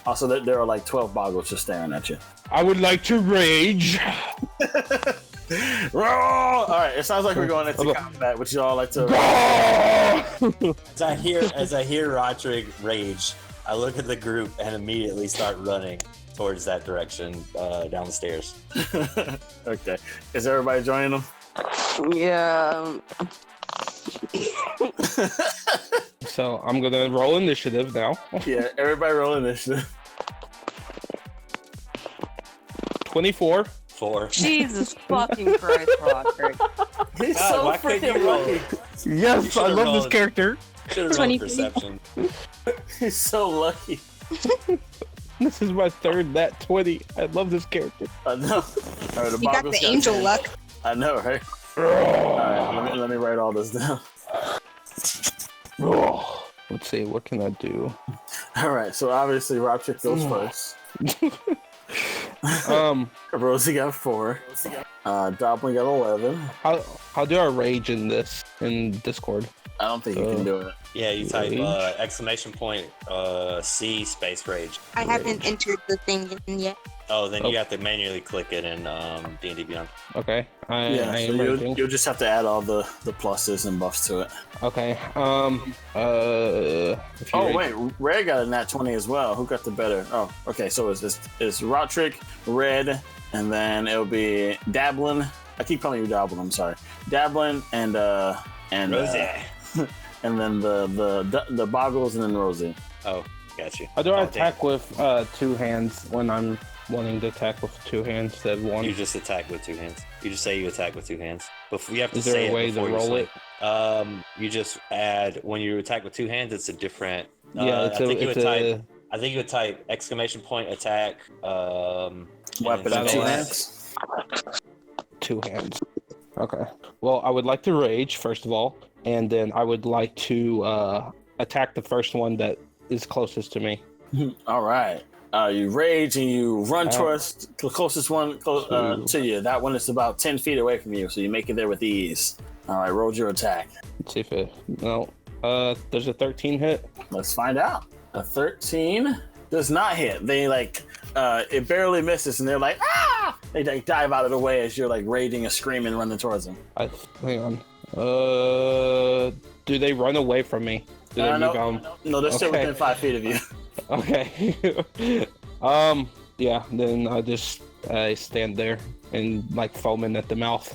Also, there are like 12 boggles just staring at you. I would like to rage. Roll! All right, it sounds like we're going into combat, which y'all like to. As I hear Roderick rage, I look at the group and immediately start running towards that direction down the stairs. Okay, is everybody joining them? Yeah. So I'm gonna roll initiative now. Yeah, everybody roll initiative. 24. 4. Jesus fucking Christ, Roderick. He's God, so why couldn't freaking you roll? lucky. Yes, I love this character. Should have rolled perception. He's so lucky. This is my third nat 20. I love this character. I know. All right, You got the angel luck. I know, right? All right, let me write all this down. Let's see, what can I do? All right, so obviously Roderick goes first. Rosie got 4. Doblin got 11. How do I rage in Discord? I don't think you can do it. Yeah, you type Rage. C space rage. I haven't entered the thing in yet. Oh, then you have to manually click it in D&D Beyond. Okay, I So am raging. you'll just have to add all the pluses and buffs to it. Okay, if you Oh rage- wait, Red got a nat 20 as well. Who got the better? Oh, okay. So it's Roderick, Red, and then it'll be Dablin. I keep calling you Dablin. I'm sorry, Dablin and Rosie. and then the Boggles and then Rosie. Oh, got you. How do I Oh, attack with 2 hands when I'm wanting to attack with 2 hands instead of 1? You just attack with 2 hands. You just say you attack with 2 hands. But you have to Is there say a way it to before you roll say it? You just add when you attack with 2 hands. It's a different. Yeah, I think you would type exclamation point attack. Weapon and in 2 space. hands. 2 hands. Okay. Well, I would like to rage first of all, and then I would like to attack the first one that is closest to me. All right. You rage and you run towards the closest one to you. That one is about 10 feet away from you, so you make it there with ease. All right, roll your attack. Let's see if it. No. There's a 13 hit. Let's find out. A 13 does not hit. They it barely misses, and they're like, ah! They like dive out of the way as you're like raging and screaming, running towards them. Hang on. Do they run away from me? Do they move on? No, they're still Okay. within 5 feet of you. Okay. Yeah. Then I stand there and like foaming at the mouth.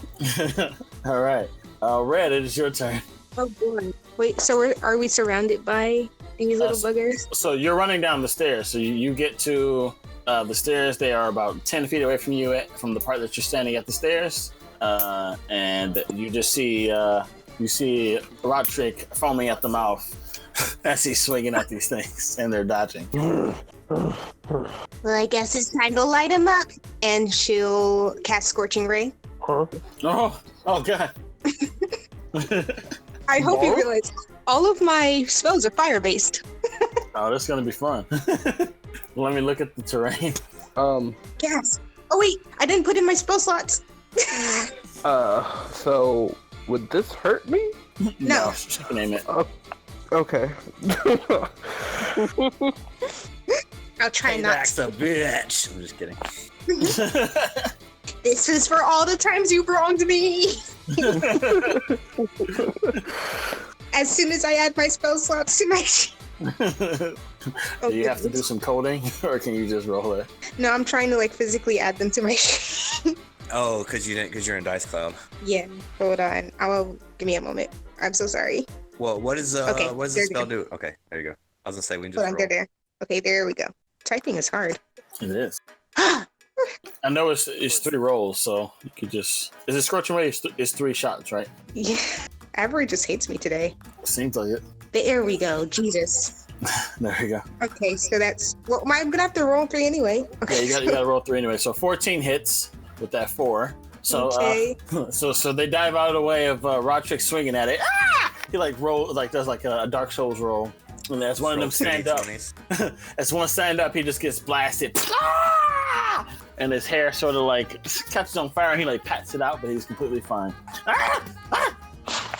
All right. Red, it is your turn. Oh boy. Wait, so are we surrounded by these little buggers? So you're running down the stairs. So you get to the stairs. They are about 10 feet away from you, from the part that you're standing at the stairs. And you just see Roderick foaming at the mouth as he's swinging at these things, and they're dodging. Well, I guess it's time to light him up. And she'll cast Scorching Ray. Oh God. I hope you Both? realize all of my spells are fire-based. Oh, this is gonna be fun. Let me look at the terrain. Yes. Oh wait, I didn't put in my spell slots. So would this hurt me? No. She can name it. Okay. I'll try not. Payback's a bitch. I'm just kidding. This is for all the times you wronged me. As soon as I add my spell slots to my. Do you have to do some coding, or can you just roll it? No, I'm trying to like physically add them to my. Oh, because you're in Dice Cloud. Yeah. Hold on. Give me a moment. I'm so sorry. Well, what does Okay, what does there the you spell go. do? Okay, there you go. I was gonna say we can Hold just on. roll. There. Okay, there we go. Typing is hard. It is. I know it's 3 rolls, so you could just. Is it scorching ray? It's 3 shots, right? Yeah. Avery just hates me today. Seems like it. There we go. Jesus. There we go. Okay, so that's well. I'm gonna have to roll 3 anyway. Okay. Yeah, you got to roll 3 anyway. So 14 hits with that 4. So Okay. so they dive out of the way of Roderick swinging at it. Ah! He does a Dark Souls roll, and as one of them stand up, as one stand up, he just gets blasted. Ah! And his hair sort of like catches on fire, and he like pats it out, but he's completely fine. Ah! Ah!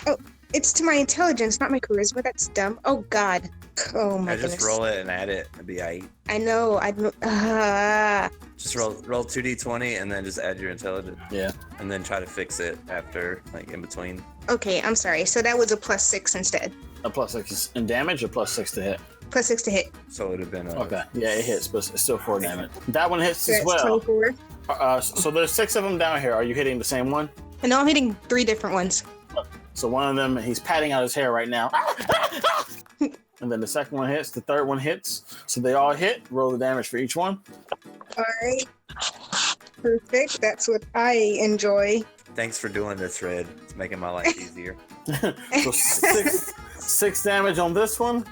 Oh, it's to my intelligence, not my charisma. That's dumb. Oh God. Oh my I just goodness. roll it and add it. It'd be aight. I know. Just roll 2d20 and then just add your intelligence. Yeah. And then try to fix it after, like in between. Okay, I'm sorry. So that was a +6 instead. A +6 in damage or +6 to hit? +6 to hit. So it would have been Okay. Yeah, it hits, but it's still 4 damage. That one hits So as that's well. 24. So there's 6 of them down here. Are you hitting the same one? And now I'm hitting 3 different ones. So one of them, he's patting out his hair right now. And then the second one hits, the third one hits. So they all hit. Roll the damage for each one. All right. Perfect. That's what I enjoy. Thanks for doing this, Red. It's making my life easier. So 6 damage on this one.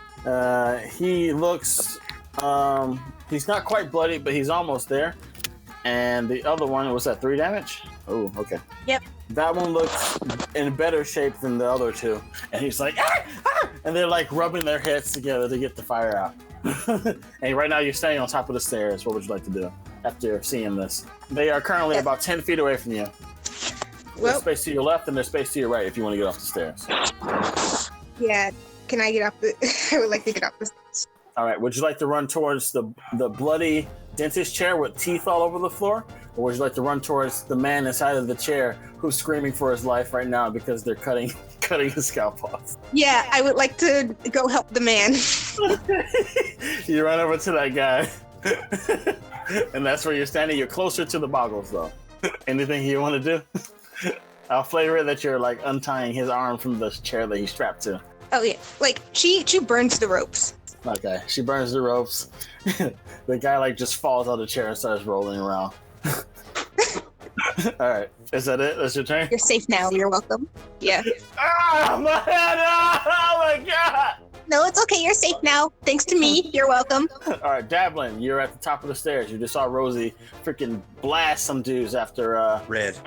He looks, he's not quite bloody, but he's almost there. And the other one, was that 3 damage? Oh, okay. Yep. That one looks in better shape than the other 2. And he's like, ah! Ah! And they're like rubbing their heads together to get the fire out. And right now you're standing on top of the stairs. What would you like to do after seeing this? They are currently about 10 feet away from you. There's Well, space to your left and there's space to your right if you want to get off the stairs. yeah. Can I get off the? I would like to get off the stairs. All right. Would you like to run towards the bloody dentist chair with teeth all over the floor? Or would you like to run towards the man inside of the chair who's screaming for his life right now because they're cutting his scalp off? Yeah, I would like to go help the man. You run over to that guy. And that's where you're standing. You're closer to the boggles, though. Anything you want to do? I'll flavor it that you're like untying his arm from the chair that he's strapped to. Oh yeah, like she burns the ropes. Okay, she burns the ropes. The guy like just falls out of the chair and starts rolling around. All right, is that it? That's your turn? You're safe now. You're welcome. Yeah. Ah, my head! Oh my god! No, it's okay. You're safe now. Thanks to me. You're welcome. All right, Dablin, you're at the top of the stairs. You just saw Rosie freaking blast some dudes after Red.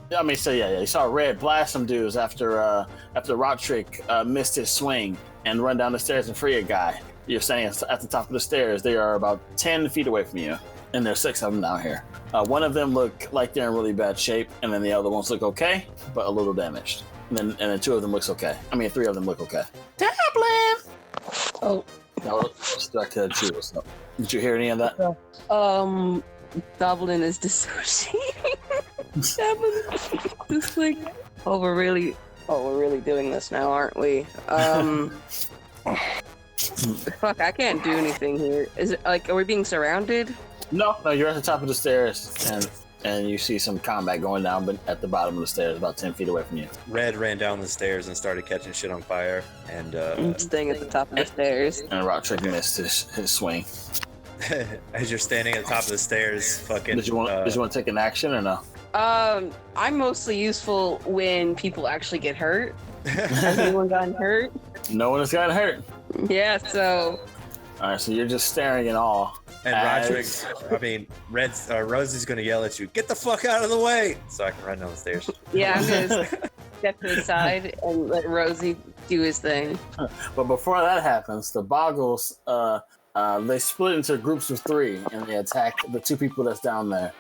You saw Red blast some dudes after Roderick missed his swing and run down the stairs and free a guy. You're standing at the top of the stairs. They are about 10 feet away from you, and there's 6 of them down here. One of them look like they're in really bad shape, and then the other ones look okay, but a little damaged. And then 2 of them looks okay. 3 of them look okay. Dablin! Oh, No, stuck to the what's up? Did you hear any of that? Goblin is dissociating. Just like, we're really doing this now, aren't we? Fuck, I can't do anything here. Is it like, are we being surrounded? No, you're at the top of the stairs, and you see some combat going down, but at the bottom of the stairs, about 10 feet away from you. Red ran down the stairs and started catching shit on fire. And I'm staying at the top of the stairs. And Roderick missed his swing. as you're standing at the top of the stairs, fucking. Did you want to take an action or no? I'm mostly useful when people actually get hurt. Has anyone gotten hurt? No one has gotten hurt. Yeah, so. All right, so you're just staring in awe. And Rosie's gonna yell at you, "Get the fuck out of the way!" So I can run down the stairs. Yeah, I'm gonna step to the side and let Rosie do his thing. But before that happens, the Boggles, they split into groups of 3 and they attack the 2 people that's down there.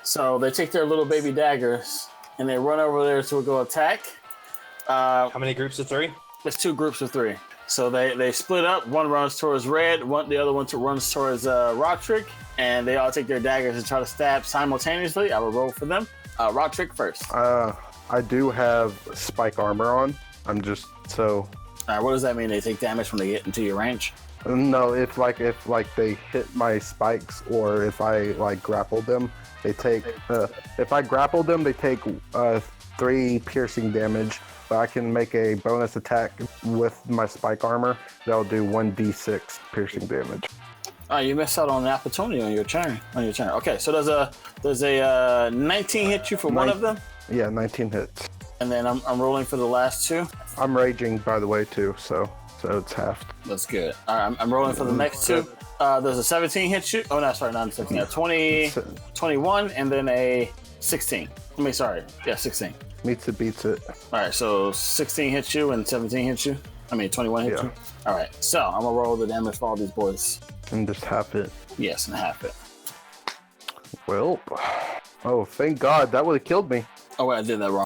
So they take their little baby daggers and they run over there to go attack. How many groups of 3? There's 2 groups of 3. So they split up. One runs towards Red, the other one runs towards Roderick, and they all take their daggers and try to stab simultaneously. I will roll for them. Roderick first. I do have spike armor on. I'm just so. What does that mean? They take damage when they get into your range? No, if they hit my spikes, or if I grapple them, they take. If I grapple them, they take 3 piercing damage. But I can make a bonus attack with my spike armor. That'll do 1d6 piercing damage. You missed out on the opportunity on your turn. Okay, so does a 19 hit you for one of them? Yeah, 19 hits. And then I'm rolling for the last 2. I'm raging, by the way, too. So it's halved. That's good. All right, I'm rolling for the next 2. There's a 17 hit you. Oh no, sorry, not 17. 21, and then a 16. Yeah, 16. Meets it, beats it. All right, so 16 hits you and 17 hits you. 21 hits you. All right, so I'm gonna roll the damage for all these boys. And just half it. Yes, and half it. Well, oh, thank God, that would have killed me. Oh wait, I did that wrong.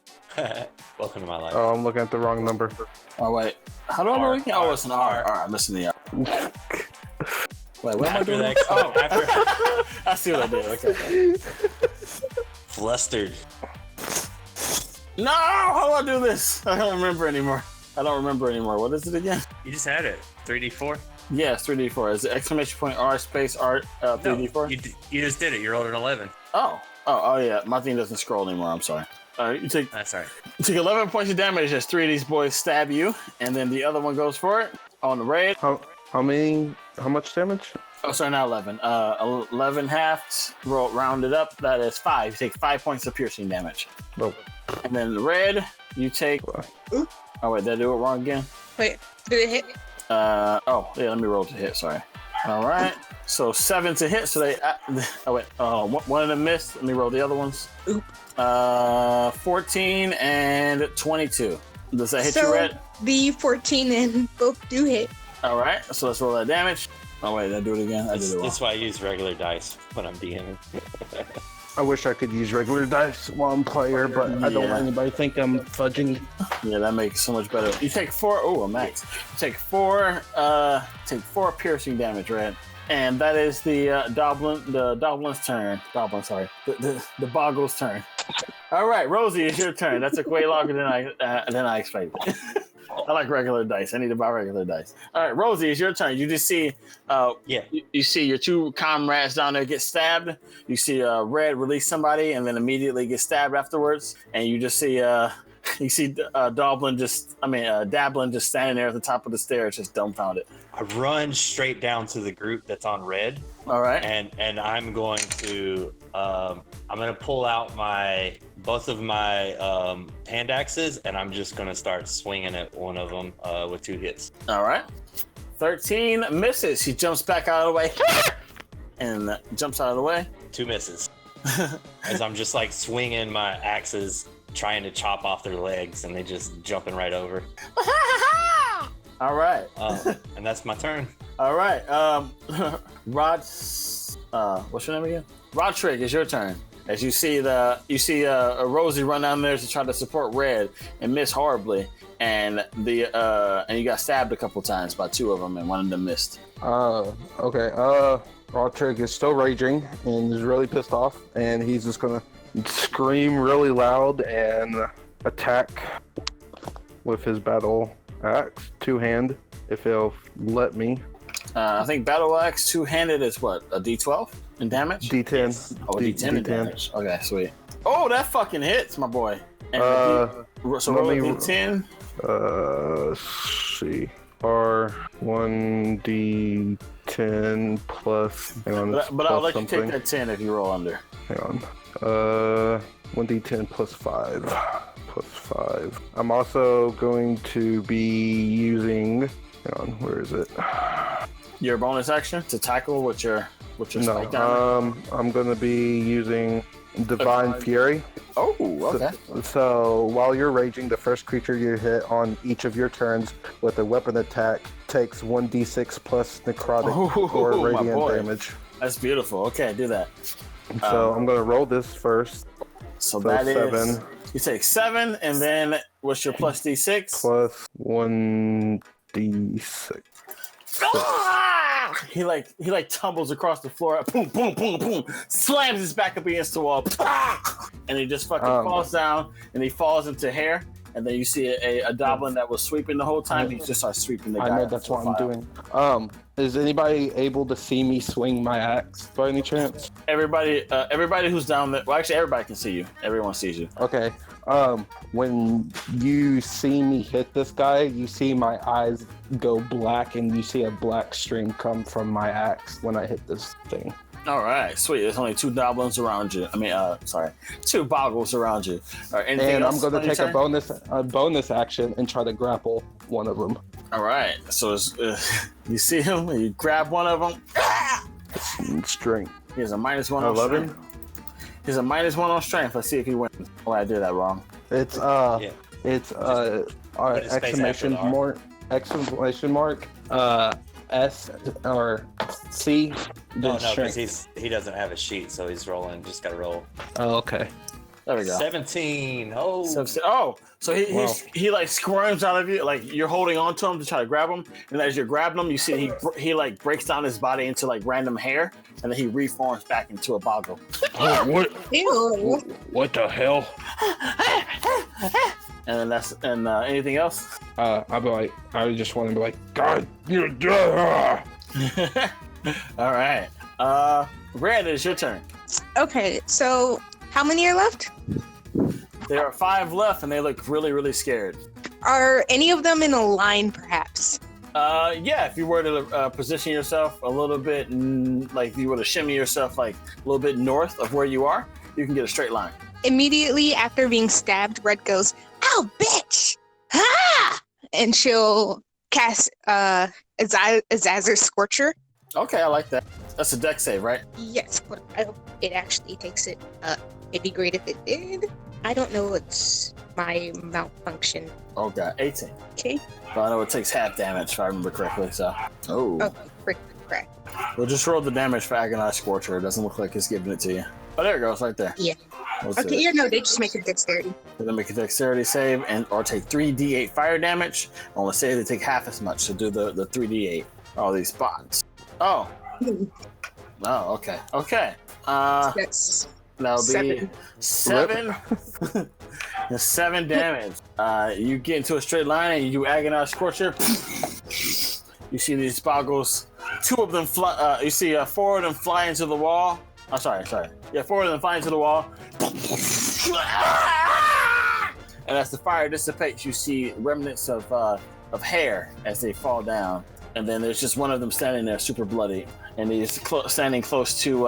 Welcome to my life. Oh, I'm looking at the wrong number. Oh wait, how do I know again? Oh, it's an R. All right, I'm missing the R. Wait, what am I doing? I see what I did. Okay. Flustered. No, how do I do this? I don't remember anymore. What is it again? You just had it. 3d4? Yes, 3d4. Is it exclamation point R space art 3d4? No, you just did it. You rolled an 11. Oh, yeah. My thing doesn't scroll anymore. I'm sorry. All right, That's all right. You take 11 points of damage as 3 of these boys stab you, and then the other one goes for it on the raid. How much damage? Oh, sorry, not 11. 11 halves, rounded up. That is 5. You take 5 points of piercing damage. Oh. And then the red, you take. Oh wait, did I do it wrong again? Wait, did it hit? Let me roll to hit. Sorry. All right. So 7 to hit. So they. One of them missed. Let me roll the other ones. Oop. 14 and 22. Does that hit you, Red? The 14 and both do hit. All right. So let's roll that damage. Oh wait, did I do it again? I did it wrong. That's why I use regular dice when I'm DMing. I wish I could use regular dice while I'm player, but I don't want anybody to think I'm fudging. Yeah, that makes so much better. You take 4. Oh, a max. You take 4. Take 4 piercing damage, Red. And that is the Doblin's turn. The Boggle's turn. All right, Rosie, it's your turn. That took way longer than I expected. I like regular dice. I need to buy regular dice. All right, Rosie, it's your turn. You just see, you see your 2 comrades down there get stabbed. You see Red release somebody and then immediately get stabbed afterwards. And you just see, Dablin just standing there at the top of the stairs, just dumbfounded. I run straight down to the group that's on red. All right. And I'm going to pull out both of my hand axes, and I'm just going to start swinging at one of them with 2 hits. All right. 13 misses. He jumps back out of the way and jumps out of the way. 2 misses. As I'm just like swinging my axes, trying to chop off their legs, and they just jumping right over. All right. And that's my turn. All right. What's your name again? Roderick, it's your turn. As you see Rosie run down there to try to support Red and miss horribly, and you got stabbed a couple times by 2 of them, and one of them missed. Okay. Roderick is still raging and is really pissed off, and he's just gonna scream really loud and attack with his battle axe, 2-hand, if he'll let me. I think battle axe 2-handed is what, a D12 in damage? D10. Yes. Oh, a D10 in damage. Okay, sweet. Oh, that fucking hits, my boy. And so roll a D10. Let's see. R1D10 plus. Hang on, But I'll let you take that 10 if you roll under. Hang on. 1D10 plus 5. Plus 5. I'm also going to be using. Hang on, where is it? Your bonus action to tackle with your What's your No, spike damage? I'm gonna be using Divine Fury. Oh, okay. So while you're raging, the first creature you hit on each of your turns with a weapon attack takes 1d6 plus necrotic or my radiant boy. damage. That's beautiful. Okay, do that. So I'm gonna roll this first. So that is 7 you take 7, and then what's your plus d6? plus 1d6. Ah! He tumbles across the floor, boom, boom, boom, boom, slams his back up against the wall, and he just fucking falls down, and he falls into hair. And then you see a goblin that was sweeping the whole time. He just starts sweeping the guy. I know that's what I'm doing. Is anybody able to see me swing my axe by any chance? Everybody who's down there. Well, actually, everybody can see you. Everyone sees you. Okay. When you see me hit this guy, you see my eyes go black, and you see a black stream come from my axe when I hit this thing. All right, sweet. There's only 2 goblins around you. 2 boggles around you. All right, anything And else I'm going on to your take turn? a bonus action and try to grapple one of them. All right, so you see him, and you grab one of them. Strength. He has a -1 on 11. strength. He's a -1 on strength. Let's see if he wins. Oh, I did that wrong. It's Yeah. it's Put his face after the R. exclamation mark S or C. No, then because strength. he doesn't have a sheet, so he's rolling. Just gotta roll. Oh, okay. There we go. 17. Oh, So he like squirms out of you, like you're holding on to him to try to grab him, and as you're grabbing him, you see he like breaks down his body into like random hair, and then he reforms back into a boggle. What? Ew. What the hell? And then anything else? I just want to be like, God, you're All right. Red, it's your turn. Okay, so how many are left? There are 5 left, and they look really, really scared. Are any of them in a line, perhaps? Yeah, if you were to position yourself a little bit, like you were to shimmy yourself like a little bit north of where you are, you can get a straight line. Immediately after being stabbed, Red goes, "Ow, bitch! Ah!" And she'll cast Azazer Scorcher. Okay, I like that. That's a deck save, right? Yes, but I don't, it actually takes it. It'd be great if it did. I don't know what's my malfunction. Okay, 18. Okay. But I know it takes half damage if I remember correctly, so. Oh. Oh, frick, crap. We'll just roll the damage for Agonized Scorcher. It doesn't look like it's giving it to you. Oh, there it goes, right there. Yeah. What's Okay, it? yeah, no, they just make a dexterity. Then make a dexterity save or take 3d8 fire damage. On the save, they take half as much, so do the 3d8. All these spots. Oh. Oh, okay. Okay. That's That'll be 7. 7 damage. You get into a straight line and you do Agonized Scorcher. You see these boggles. 2 of them fly. You see 4 of them fly into the wall. Oh, sorry. Yeah, 4 of them fly into the wall. And as the fire dissipates, you see remnants of hair as they fall down. And then there's just one of them standing there, super bloody, and he's standing close to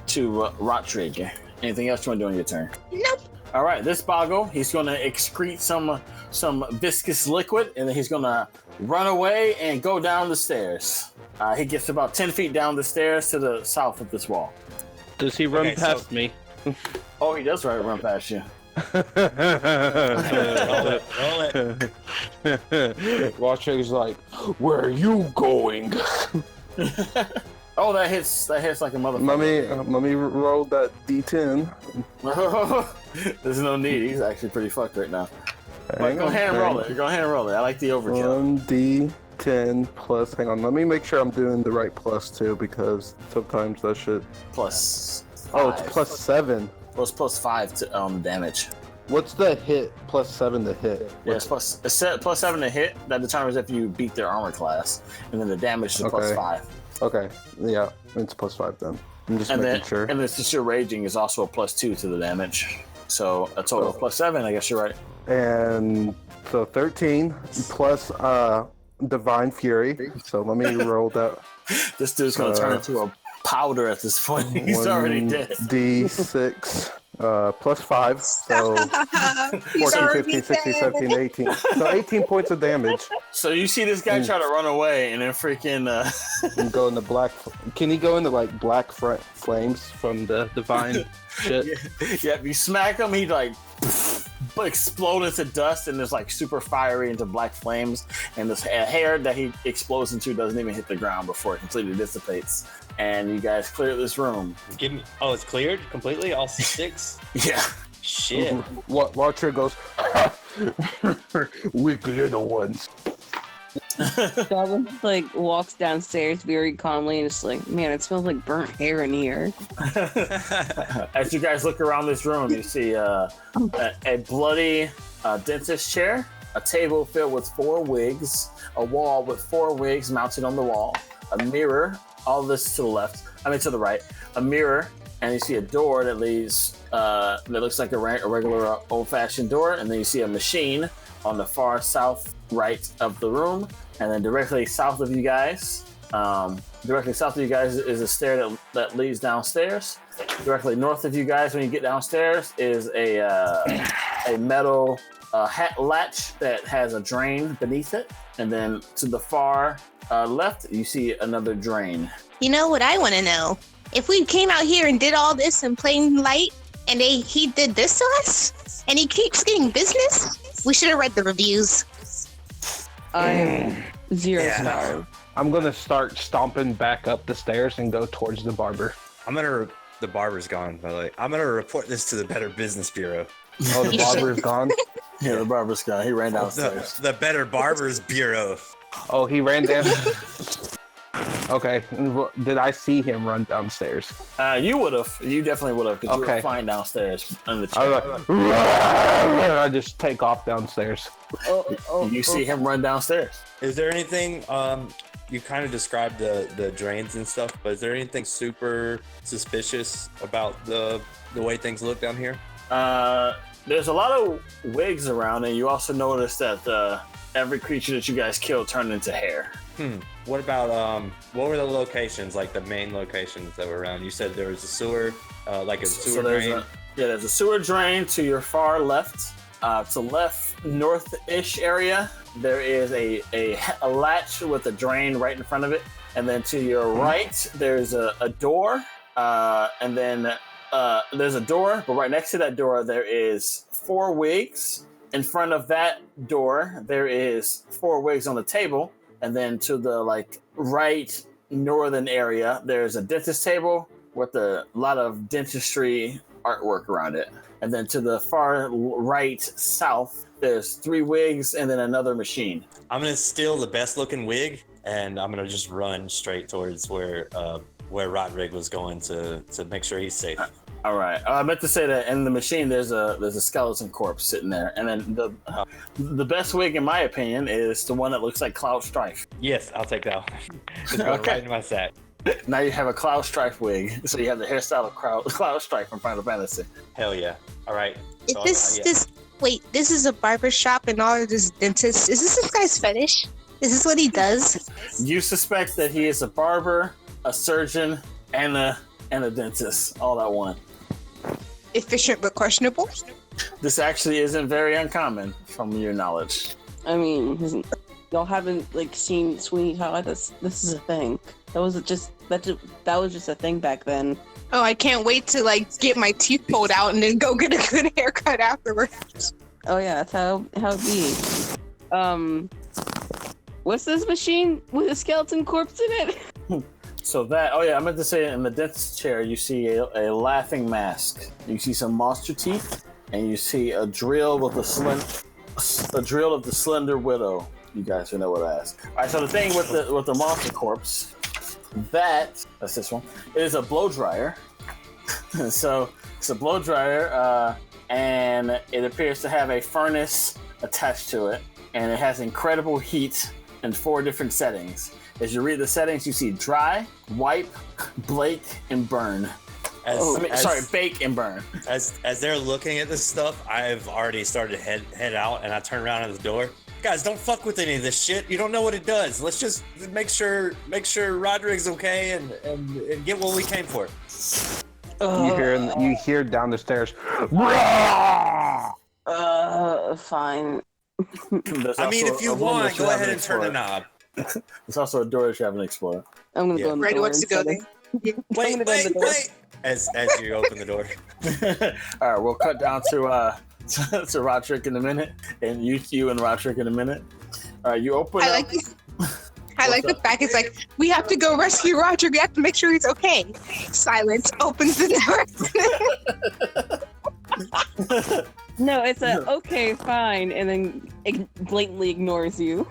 Rottrig. Anything else you want to do on your turn? Nope. All right, this boggle, he's going to excrete some viscous liquid, and then he's going to run away and go down the stairs. He gets about 10 feet down the stairs to the south of this wall. Does he run Okay, past me? Oh, he does run past you. roll it. Watcher's like, where are you going? Oh, that hits like a motherfucker. Let me roll that D10. There's no need. He's actually pretty fucked right now. Hang Go on, ahead and hang roll on. it. Go ahead and roll it. I like the overkill. 1d10 plus. Hang on, let me make sure I'm doing the right plus too, because sometimes that shit. Plus 5. Oh, it's plus 7. Well, it's plus 5 to damage. What's the hit? Plus 7 to hit. Yeah, it's plus 7 to hit. That determines if you beat their armor class, and then the damage is plus Okay. 5. Okay, yeah, it's plus 5 then. I'm just And making then, sure. and then since you're raging, is also a plus 2 to the damage. So a total of plus 7. I guess you're right. And so 13 plus Divine Fury. So let me roll that. This dude's gonna turn into a powder at this point. He's already dead. D6 +5, so 14, 15, 16, 17, 18. So 18 points of damage. So you see this guy try to run away, and then freaking And go into black. Can he go into like black flames from the divine shit? yeah, you smack him, he like explode into dust, and there's like super fiery into black flames, and this hair that he explodes into doesn't even hit the ground before it completely dissipates. And you guys clear this room. Give me. Oh, it's cleared completely. All 6. Yeah. Shit. Watcher goes, we clear the ones. Goblin like walks downstairs very calmly and just like, man, it smells like burnt hair in here. As you guys look around this room, you see a bloody dentist chair, a table filled with 4 wigs, a wall with 4 wigs mounted on the wall, a mirror, all this to the left, to the right, a mirror, and you see a door that leads, that looks like a regular old-fashioned door, and then you see a machine on the far south right of the room, and then directly south of you guys is a stair that leads downstairs. Directly north of you guys, when you get downstairs, is a metal hat latch that has a drain beneath it, and then to the far left, you see another drain. You know what I want to know? If we came out here and did all this in plain light, and he did this to us, and he keeps getting business, we should have read the reviews. I'm 0 star. I'm gonna start stomping back up the stairs and go towards the barber. The barber's gone, by the way. I'm gonna report this to the Better Business Bureau. Oh, the barber's gone? Yeah, the barber's gone. He ran downstairs. The Better Barbers Bureau. Oh, he ran down. Okay. Did I see him run downstairs? You would have. You definitely would have, because you were fine downstairs in the chair. I was like, I just take off downstairs. You see him run downstairs. Is there anything, you kind of described the drains and stuff, but is there anything super suspicious about the way things look down here? There's a lot of wigs around, and you also notice that every creature that you guys killed turned into hair. What about, what were the locations, like the main locations that were around? You said there was a sewer, like a sewer drain? There's a sewer drain to your far left. To left north-ish area, there is a latch with a drain right in front of it. And then to your right, there's a door. And then there's a door, but right next to that door, there is 4 wigs. In front of that door, there is 4 wigs on the table. And then to the right northern area, there's a dentist table with a lot of dentistry artwork around it. And then to the far right south, there's 3 wigs and then another machine. I'm gonna steal the best looking wig, and I'm gonna just run straight towards where Roderick was going to make sure he's safe. All right. I meant to say that in the machine, there's a skeleton corpse sitting there, and then the best wig, in my opinion, is the one that looks like Cloud Strife. Yes, I'll take that one. Just go right in my sack. Now you have a Cloud Strife wig, so you have the hairstyle of Cloud Strife from Final Fantasy. Hell yeah! All right. So, This is a barbershop and all of this dentist. Is this guy's fetish? Is this what he does? You suspect that he is a barber, a surgeon, and a dentist, all at one. Efficient but questionable. This actually isn't very uncommon, from your knowledge. I mean, y'all haven't seen Sweeney Todd. This is a thing. That was just a thing back then. Oh, I can't wait to get my teeth pulled out and then go get a good haircut afterwards. Oh yeah, that's how it be. What's this machine with a skeleton corpse in it? So I meant to say, in the dentist chair, you see a laughing mask. You see some monster teeth, and you see a drill of the slender widow. You guys know what I ask. All right, so the thing with the monster corpse, that's this one. It is a blow dryer. So it's a blow dryer, and it appears to have a furnace attached to it, and it has incredible heat in 4 different settings. As you read the settings, you see dry, wipe, bake, and burn. Bake and burn. As they're looking at this stuff, I've already started to head out, and I turn around at the door. Guys, don't fuck with any of this shit. You don't know what it does. Let's just make sure Roderick's okay and get what we came for. You hear down the stairs. Fine. I mean, if you want, go ahead and turn the knob. There's also a door that you haven't explored. I'm gonna go in the Ready door wants to go instead there. of- Wait. As you open the door. All right, we'll cut down to to Roderick in a minute, and you and Roderick in a minute. All right, you open. I up. like the fact it's like, we have to go rescue Roger. We have to make sure he's okay. Silence opens the door. No, it's a okay, fine, and then blatantly ignores you.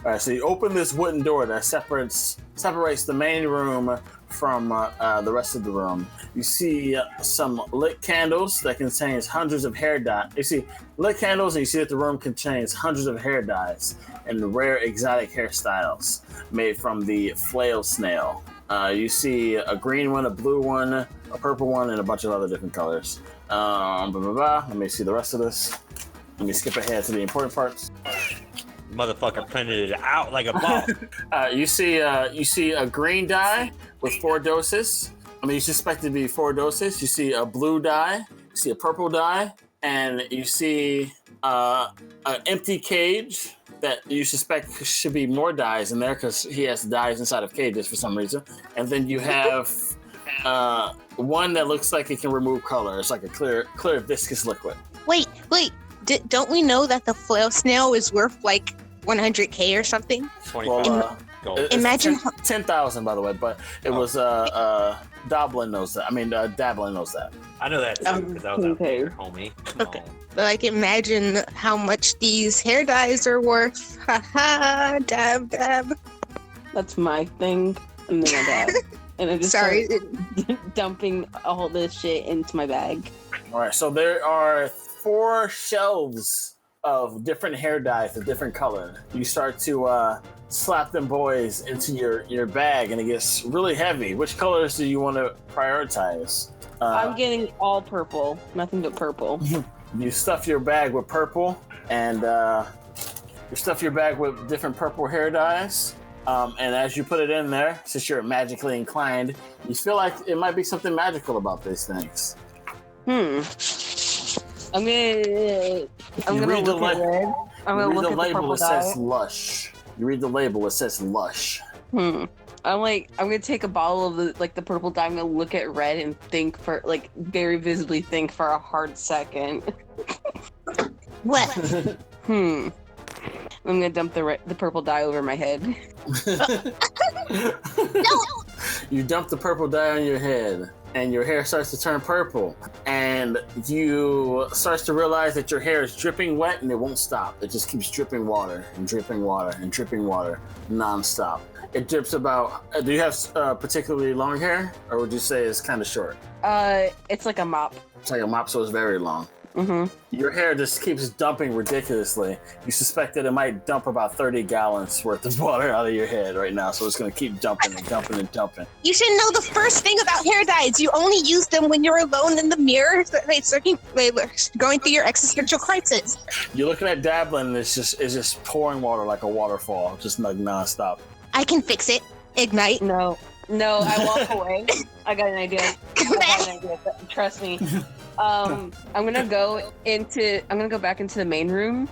All right, so you open this wooden door that separates the main room from the rest of the room. You see some lit candles that contains hundreds of hair dyes. You see lit candles, and you see that the room contains hundreds of hair dyes and rare exotic hairstyles made from the flail snail. You see a green one, a blue one, a purple one, and a bunch of other different colors. Let me see the rest of this. Let me skip ahead to the important parts. Motherfucker printed it out like a ball. You see a green dye with 4 doses. I mean, you suspect it to be 4 doses. You see a blue dye. You see a purple dye, and you see an empty cage that you suspect should be more dyes in there because he has dyes inside of cages for some reason. And then you have one that looks like it can remove color. It's like a clear viscous liquid. Wait. Don't we know that the flail snail is worth like 100K or something? 25 gold. Imagine 10,000, by the way, but it was Doblin knows that. I mean, Dablin knows that. I know that too because I was out there, homie. Come Okay. on. Like, imagine how much these hair dyes are worth. Haha, dab. That's my thing. And then I dab. And I just Sorry. start dumping all this shit into my bag. All right, so there are 4 shelves of different hair dyes of different color. You start to slap them boys into your bag, and it gets really heavy. Which colors do you want to prioritize? I'm getting all purple. Nothing but purple. You stuff your bag with purple, and you stuff your bag with different purple hair dyes. And as you put it in there, since you're magically inclined, you feel like it might be something magical about these things. I'm gonna read the look at red. I'm gonna You read look the at the label, purple it says dye. lush. You read the label, it says lush. I'm gonna take a bottle of the purple dye. I'm gonna look at red and think for very visibly think for a hard second. What? I'm gonna dump the purple dye over my head. You dump the purple dye on your head, and your hair starts to turn purple, and you start to realize that your hair is dripping wet, and it won't stop. It just keeps dripping water and dripping water and dripping water nonstop. It drips about. Do you have particularly long hair, or would you say it's kind of short? It's like a mop. It's like a mop, so it's very long. Your hair just keeps dumping ridiculously. You suspect that it might dump about 30 gallons worth of water out of your head right now, so it's going to keep dumping and dumping and dumping. You should know the first thing about hair dyes. You only use them when you're alone in the mirror, going through your existential crisis. You're looking at Dablin, and it's just pouring water like a waterfall, just nonstop. I can fix it. Ignite. No, I walk away. I got an idea. Trust me. I'm gonna go back into the main room.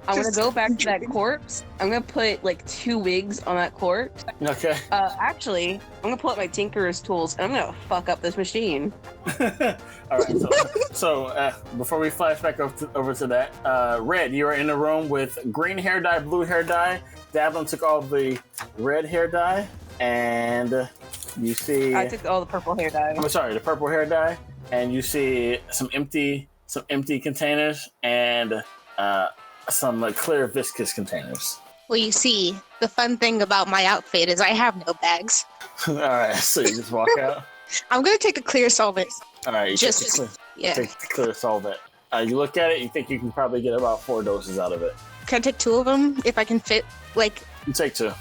I'm gonna go back to that corpse. I'm gonna put 2 wigs on that corpse. Okay. Actually, I'm gonna pull out my tinkerer's tools and I'm gonna fuck up this machine. All right. So before we flash back over to that, Red, you are in a room with green hair dye, blue hair dye. Dablin took all the red hair dye, and you see. I took all the purple hair dye. I'm sorry, the purple hair dye, and you see some empty containers and some clear viscous containers. Well, you see, the fun thing about my outfit is I have no bags. All right, so you just walk out. I'm gonna take a clear solvent. All right, you Just- take the clear solvent. You look at it, you think you can probably get about 4 doses out of it. Can I take 2 of them if I can fit? You take 2.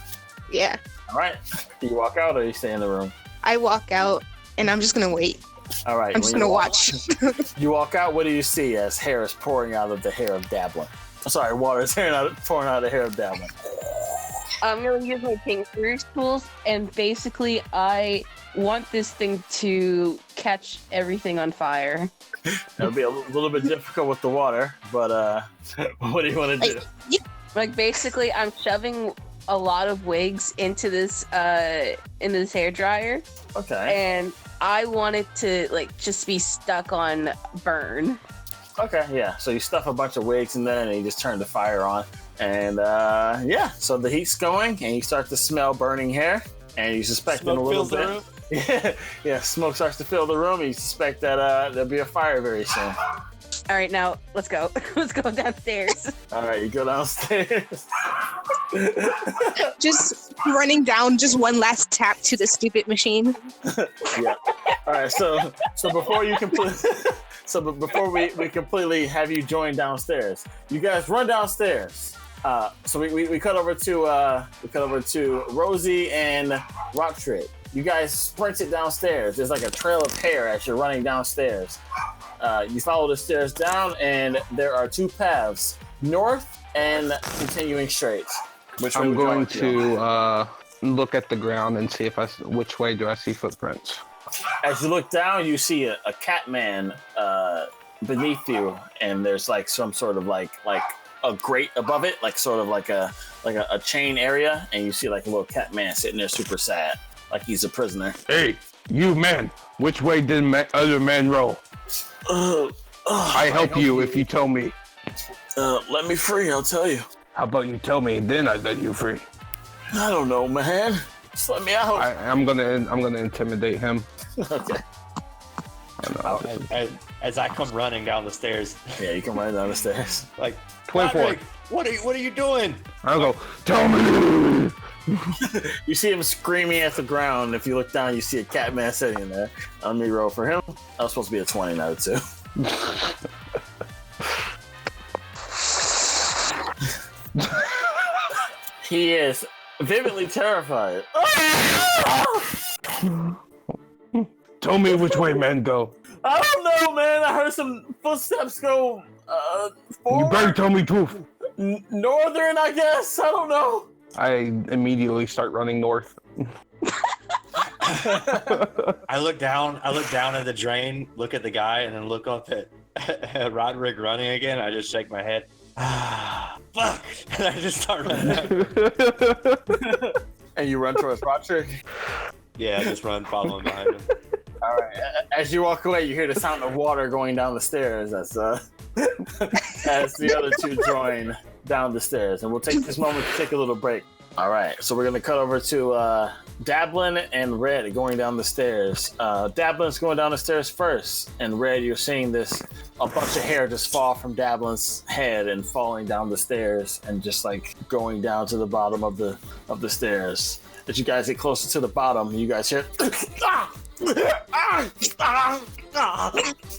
Yeah. All right. Do you walk out or you stay in the room? I walk out and I'm just gonna wait. All right. I'm just when gonna you watch. You walk out. What do you see as hair is pouring out of the hair of Dablin? I'm sorry, water is pouring out of the hair of Dablin. I'm gonna use my Tinker's tools, and basically, I want this thing to catch everything on fire. It'll be a little bit difficult with the water, but what do you want to do? Like basically, I'm shoving a lot of wigs into this hair dryer, Okay. and I want it to like just be stuck on burn. Okay, yeah. So you stuff a bunch of wigs in there, and you just turn the fire on, and yeah. So the heat's going, and you start to smell burning hair, and you suspect in a Smoke little fills the bit. room. Yeah. Smoke starts to fill the room, and you suspect that there'll be a fire very soon. All right, now let's go. Let's go downstairs. All right, you go downstairs. Just running down, just one last tap to the stupid machine. Yeah. All right. So before you complete, before we completely have you join downstairs, you guys run downstairs. So we cut over to Rosie and Rocktrip. You guys sprinted downstairs. There's like a trail of hair as you're running downstairs. You follow the stairs down, and there are two paths, north and continuing straight. Which way I'm would you going like to to look at the ground and see which way do I see footprints. As you look down, you see a cat man beneath you, and there's like some sort of like a grate above it, like sort of like a chain area, and you see like a little cat man sitting there super sad, like he's a prisoner. Hey, you man, which way did other man roll? I help you if you tell me. Let me free, I'll tell you. How about you tell me, then I let you free. I don't know, man. Just let me out. I'm gonna intimidate him. Okay. As I come running down the stairs, Yeah, you can run down the stairs. like 24. Roderick, what are you doing? I'll go, tell me! You see him screaming at the ground. If you look down, you see a cat man sitting there. Let me roll for him. That was supposed to be a 20, not a 2. He is vividly terrified. Tell me which way men go. I don't know, man. I heard some footsteps go forward. You better tell me truth. Northern, I guess. I don't know. I immediately start running north. I look down at the drain, look at the guy, and then look up at Roderick running again. I just shake my head. Fuck! And I just start running. And you run towards Roderick. Yeah, I just run following behind him. All right. As you walk away, you hear the sound of water going down the stairs as as the other two join down the stairs. And we'll take this moment to take a little break. All right. So we're going to cut over to Dablin and Red going down the stairs. Dablin's going down the stairs first. And Red, you're seeing a bunch of hair just fall from Dablin's head and falling down the stairs and just like going down to the bottom of the stairs. As you guys get closer to the bottom, you guys hear as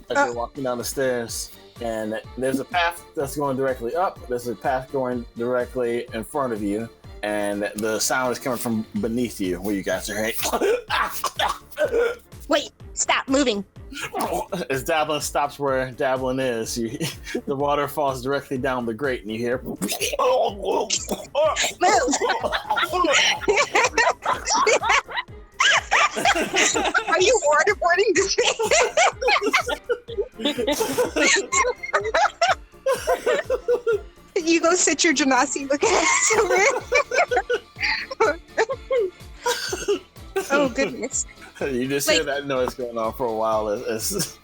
you're walking down the stairs, and there's a path that's going directly up. There's a path going directly in front of you, and the sound is coming from beneath you, where you guys are hearing. Wait, stop moving. As Dablin stops where Dablin is, the water falls directly down the grate, and you hear. Move. Are you waterboarding this thing? You go sit your Janasi, look at it. Oh goodness. You just hear that noise going on for a while as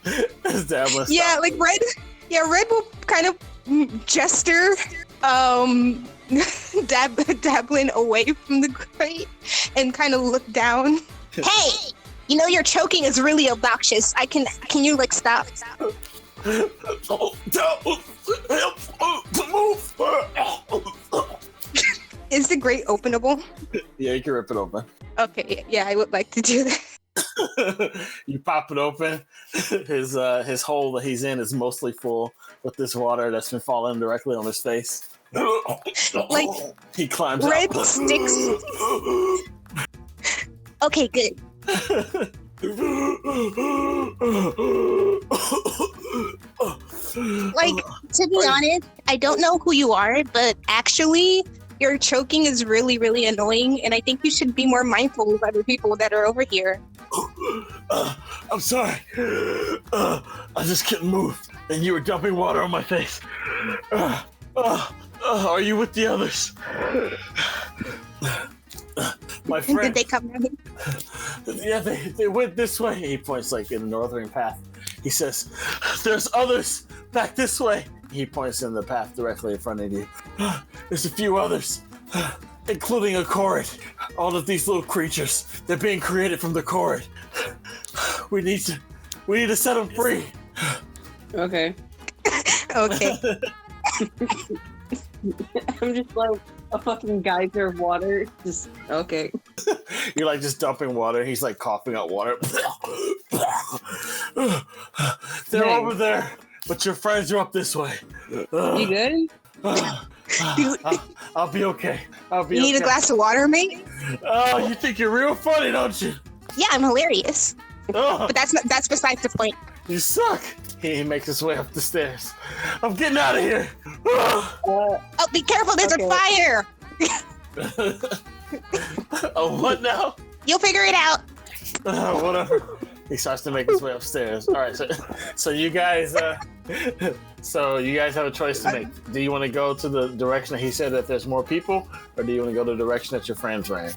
Dablin. Yeah, like Red. Yeah, Red will kind of gesture, dabbling away from the grate and kind of look down. Hey, you know your choking is really obnoxious. Can you like stop? Is the grate openable? Yeah, you can rip it open. Okay, yeah, I would like to do that. You pop it open. His hole that he's in is mostly full with this water that's been falling directly on his face. Like he climbs Red up. sticks. Okay, good. Like, to be honest, I don't know who you are, but actually, Your choking is really, really annoying, and I think you should be more mindful of other people that are over here. I'm sorry. I just couldn't move, and you were dumping water on my face. Are you with the others? My friend. Did they come out? Yeah, they went this way. He points like in the northern path. He says, "There's others back this way." He points in the path directly in front of you. There's a few others, including a Chord. All of these little creatures, they're being created from the Chord. We need to set them free. Okay. Okay. I'm just like a fucking geyser of water. Just okay. You're like just dumping water. He's like coughing out water. They're over there, but your friends are up this way. You good? I'll be okay. You need a glass of water, mate? Oh, you think you're real funny, don't you? Yeah, I'm hilarious. Oh, But that's besides the point. you suck. He makes his way up the stairs. I'm getting out of here. Oh, Oh, be careful, there's Okay. a fire! oh, what now? You'll figure it out. Whatever. He starts to make his way upstairs. All right, so you guys, have a choice to make. Do you want to go to the direction that he said that there's more people, or do you want to go the direction that your friends ran?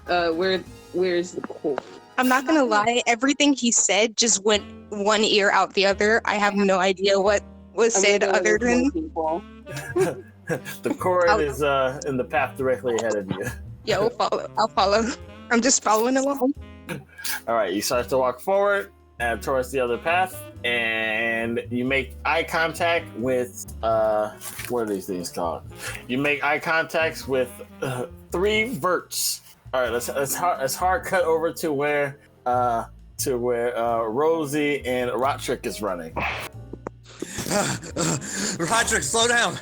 Where's the pool? I'm not gonna lie, everything he said just went one ear out the other. I have no idea what was said other than... people. The Chord is in the path directly ahead of you. Yeah, I'll follow. I'm just following along. All right, you start to walk forward towards the other path, and you make eye contact with what are these things called? You make eye contacts with 3 verts. All right, let's hard cut over to where Rosie and Rotrick is running. Roderick, slow down.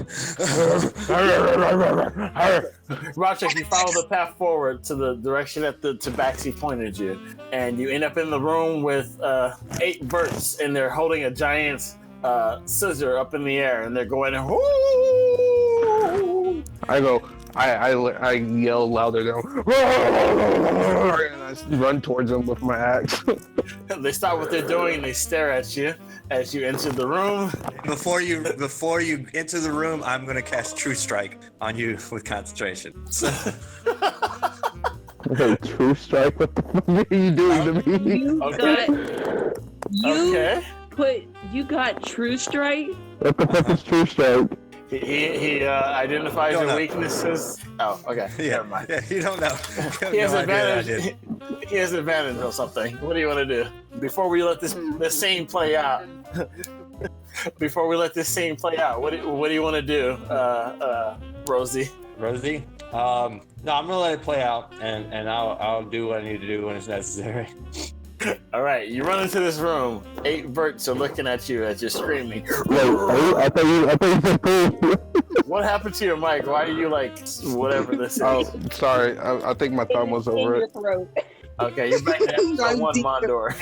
Rotrick, you follow the path forward to the direction that the Tabaxi pointed you, and you end up in the room with 8 verts, and they're holding a giant scissor up in the air, and they're going. I yell louder now. And I run towards them with my axe. They stop what they're doing and they stare at you as you enter the room. Before you enter the room, I'm gonna cast True Strike on you with concentration. So, Okay, True Strike? What the fuck are you doing to me? Okay. You got True Strike? What the fuck is True Strike? He identifies Don't your know. weaknesses. Oh, okay. yeah, Never mind. yeah, you don't know. He has No idea that I advantage. did. He has advantage or something. What do you want to do before we let this scene play out? Before we let this scene play out, what do you want to do, Rosie? Rosie? No, I'm gonna let it play out, and I'll do what I need to do when it's necessary. All right, you run into this room. 8 verts are looking at you as you're screaming. Wait, I thought you said cool. What happened to your mic? Why are you like whatever this is? Oh, sorry. I think my thumb was over it. Okay, you're back to episode 1, Mondor.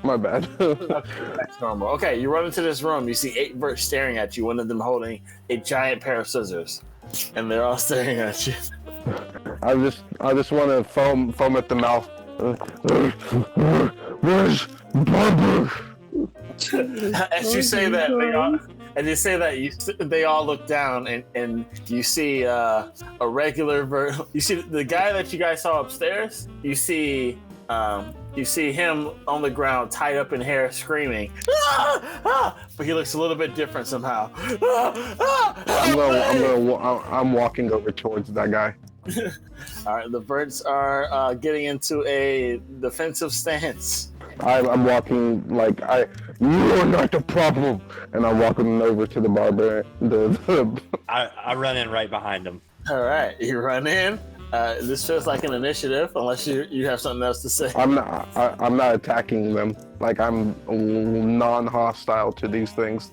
My bad. That's normal. Okay, you run into this room. You see 8 verts staring at you. One of them holding a giant pair of scissors, and they're all staring at you. I just want to foam at the mouth. Where's Barber? As you say that, they all look down, and you see a regular vert. You see the guy that you guys saw upstairs. You see him on the ground, tied up in hair, screaming. "Ah! Ah!" But he looks a little bit different somehow. "Ah! Ah! I'm walking over towards that guy. All right, the birds are getting into a defensive stance. I'm walking like you are not the problem, and I'm walking over to the barber. I run in right behind him. All right, you run in. This feels like an initiative, unless you have something else to say. I'm not attacking them. Like I'm non-hostile to these things.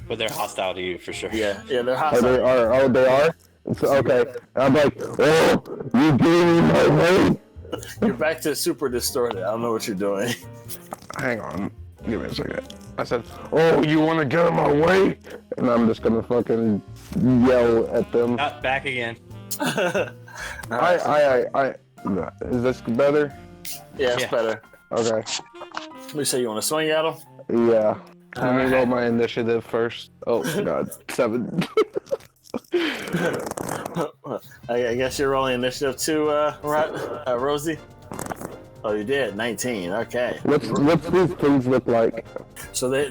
But they're hostile to you for sure. Yeah, they're Oh, hostile. they are. It's, okay. I'm like, oh, you gave me my way. You're back to super distorted. I don't know what you're doing. Hang on. Give me a second. I said, "Oh, you want to get in my way?" And I'm just gonna fucking yell at them. Back again. Is this better? Yeah, it's better. Okay. You say you want to swing at him? Yeah. Let me roll my initiative first. Oh god, 7. I guess you're rolling initiative too, Rosie. Oh, you did 19. Okay. What's these things look like? So they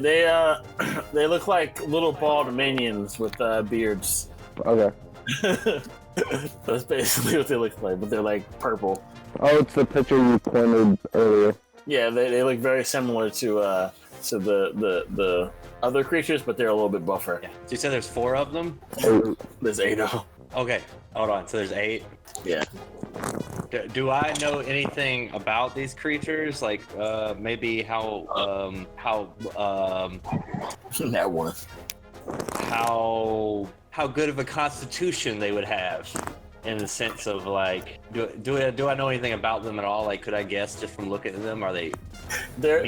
they look like little bald minions with beards. Okay. That's basically what they look like, but they're like purple. Oh, it's the picture you pointed earlier. Yeah, they look very similar to the other creatures, but they're a little bit buffer. Yeah. So you said there's 4 of them? There's 8 of them. Okay, hold on. So there's 8. Yeah. Do I know anything about these creatures? Like maybe how That one. how good of a constitution they would have, in the sense of like, do I know anything about them at all? Like, could I guess just from looking at them? Are they? They're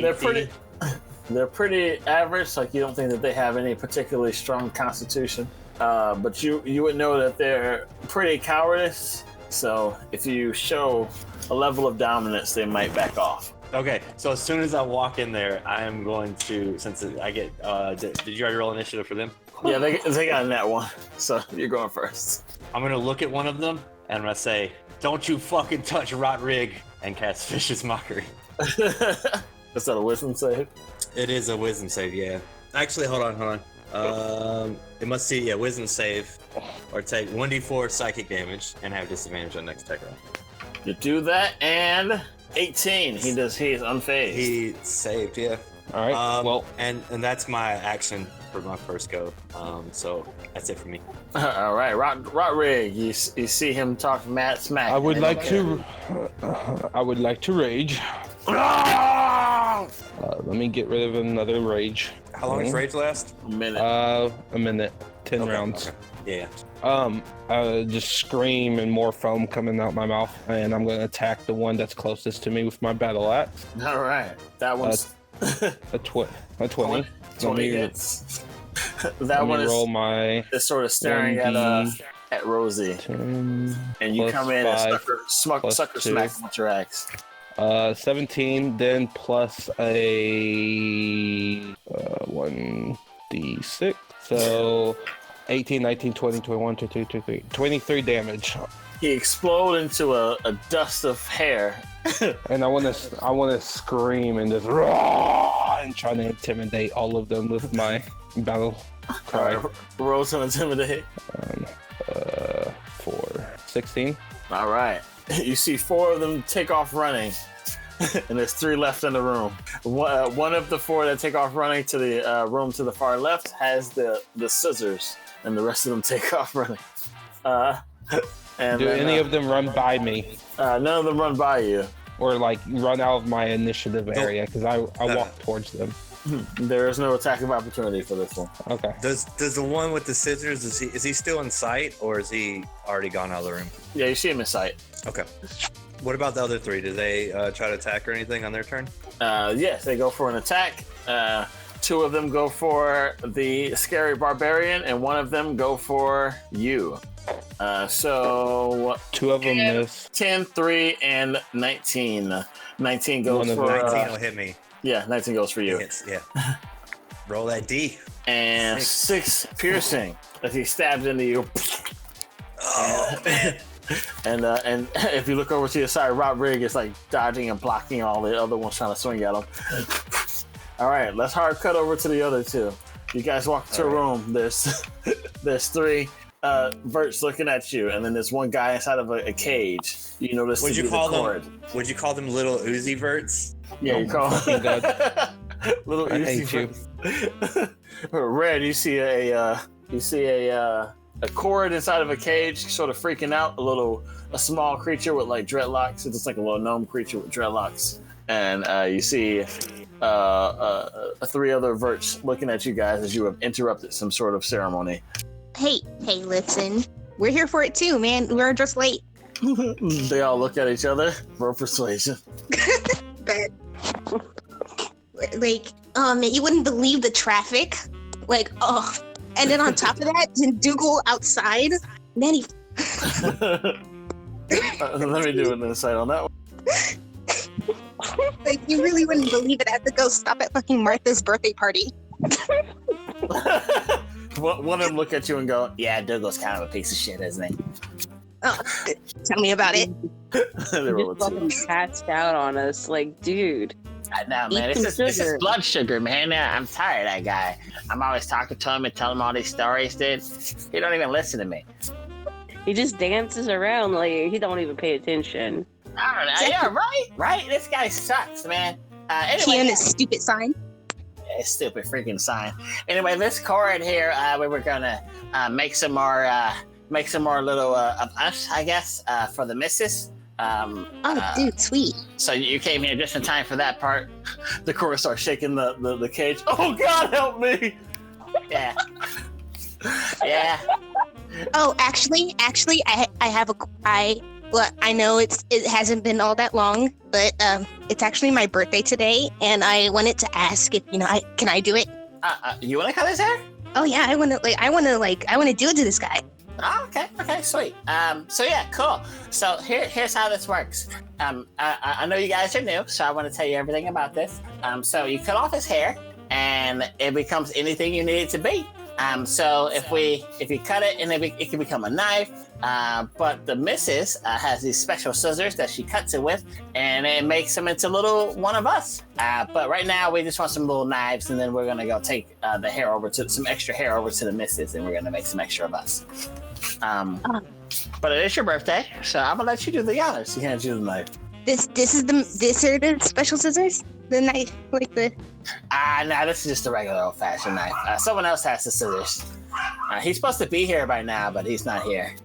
pretty average. Like, you don't think that they have any particularly strong constitution, but you would know that they're pretty cowardice. So if you show a level of dominance, they might back off. Okay, so as soon as I walk in there, I am going to, since I get, did you already roll initiative for them? Yeah, they got in that one. So you're going first. I'm gonna look at one of them and I'm gonna say, "Don't you fucking touch Rodrig," and cast Vicious Mockery. Is that a wisdom save? It is a wisdom save, yeah. Actually, hold on. It must see, yeah, wisdom save, or take 1d4 psychic damage and have disadvantage on next attack roll. You do that, and 18. He is unfazed. He saved, yeah. All right. Well, and that's my action for my first go. So that's it for me. All right, Rodrig. You see him talk mad smack. I would like to rage. Let me get rid of another rage. How long does rage last? A minute. A minute. 10 rounds. Okay. Yeah. Just scream and more foam coming out my mouth, and I'm gonna attack the one that's closest to me with my battle axe. All right, that one's a 20. 20 hits. That one is sort of staring at Rosie, 10, and you come in 5, and sucker smack him with your axe. 17, then plus a 1d6. So 18, 19, 20, 21, 22, 23. 23 damage. He explodes into a dust of hair. And I want to scream and just roar and try to intimidate all of them with my battle cry. Roll to intimidate. 16. All right. You see 4 of them take off running, and there's 3 left in the room. One of the 4 that take off running to the room to the far left has the scissors, and the rest of them take off running. Do any of them run by me? None of them run by you. Or like run out of my initiative area, because I walk towards them. There is no attack of opportunity for this one. Okay. Does the one with the scissors, is he still in sight, or is he already gone out of the room? Yeah, you see him in sight. Okay. What about the other 3? Do they try to attack or anything on their turn? Yes, they go for an attack. 2 of them go for the scary barbarian, and 1 of them go for you. So 2 of them miss. 10, 3, and 19. 19 goes for 19 will hit me. Yeah, 19 goes for you. Hits, yeah. Roll that D. And 6 piercing as he stabs into you. Oh man. And if you look over to your side, Rodrig is like dodging and blocking all the other ones trying to swing at him. All right, let's hard cut over to the other 2. You guys walk into a room. There's 3 verts looking at you, and then there's 1 guy inside of a cage. You notice Would you call them little Uzi verts? Yeah, you call them little I Uzi hate you. Red, you see a cord inside of a cage, sort of freaking out. A small creature with like dreadlocks. It's just like a little gnome creature with dreadlocks. And you see 3 other verts looking at you guys as you have interrupted some sort of ceremony. Hey, listen. We're here for it too, man. We're just late. They all look at each other. Roll persuasion. But, like, Man, you wouldn't believe the traffic. Like, oh. And then on top of that, Dougal outside. Man, he... Let me do an insight on that one. Like, you really wouldn't believe it. I had to go stop at fucking Martha's birthday party. One of them look at you and go, "Yeah, Dougal's kind of a piece of shit, isn't he?" Oh, tell me about it. They roll Just a two. fucking passed out on us, like, dude. I know, man. Eat This some is sugar. blood sugar, man. I'm tired of that guy. I'm always talking to him and telling him all these stories, dude. He don't even listen to me. He just dances around like he don't even pay attention. I don't know. Yeah, right. This guy sucks, man. He Anyway, and his stupid sign. stupid freaking sign. Anyway, this chord here, we were gonna make some more little of us, I guess, for the missus. Dude, sweet. So you came here just in time for that part. The chorus starts shaking the cage. Oh God, help me! Yeah, yeah. Oh, actually, I have I know it hasn't been all that long, but it's actually my birthday today, and I wanted to ask if can I do it? You want to cut his hair? Oh yeah, I want to do it to this guy. Oh, okay, sweet. So yeah, cool. So here's how this works. I know you guys are new, so I want to tell you everything about this. So you cut off his hair, and it becomes anything you need it to be. So if you cut it, and it can become a knife. But the missus has these special scissors that she cuts it with, and it makes them into little one of us. But right now we just want some little knives, and then we're gonna go take the hair over to some extra hair over to the missus, and we're gonna make some extra of us. But it is your birthday, so I'm gonna let you do the honors. You can't do the knife. This are the special scissors? The knife, like the... No, this is just a regular old-fashioned knife. Someone else has the scissors. He's supposed to be here by now, but he's not here.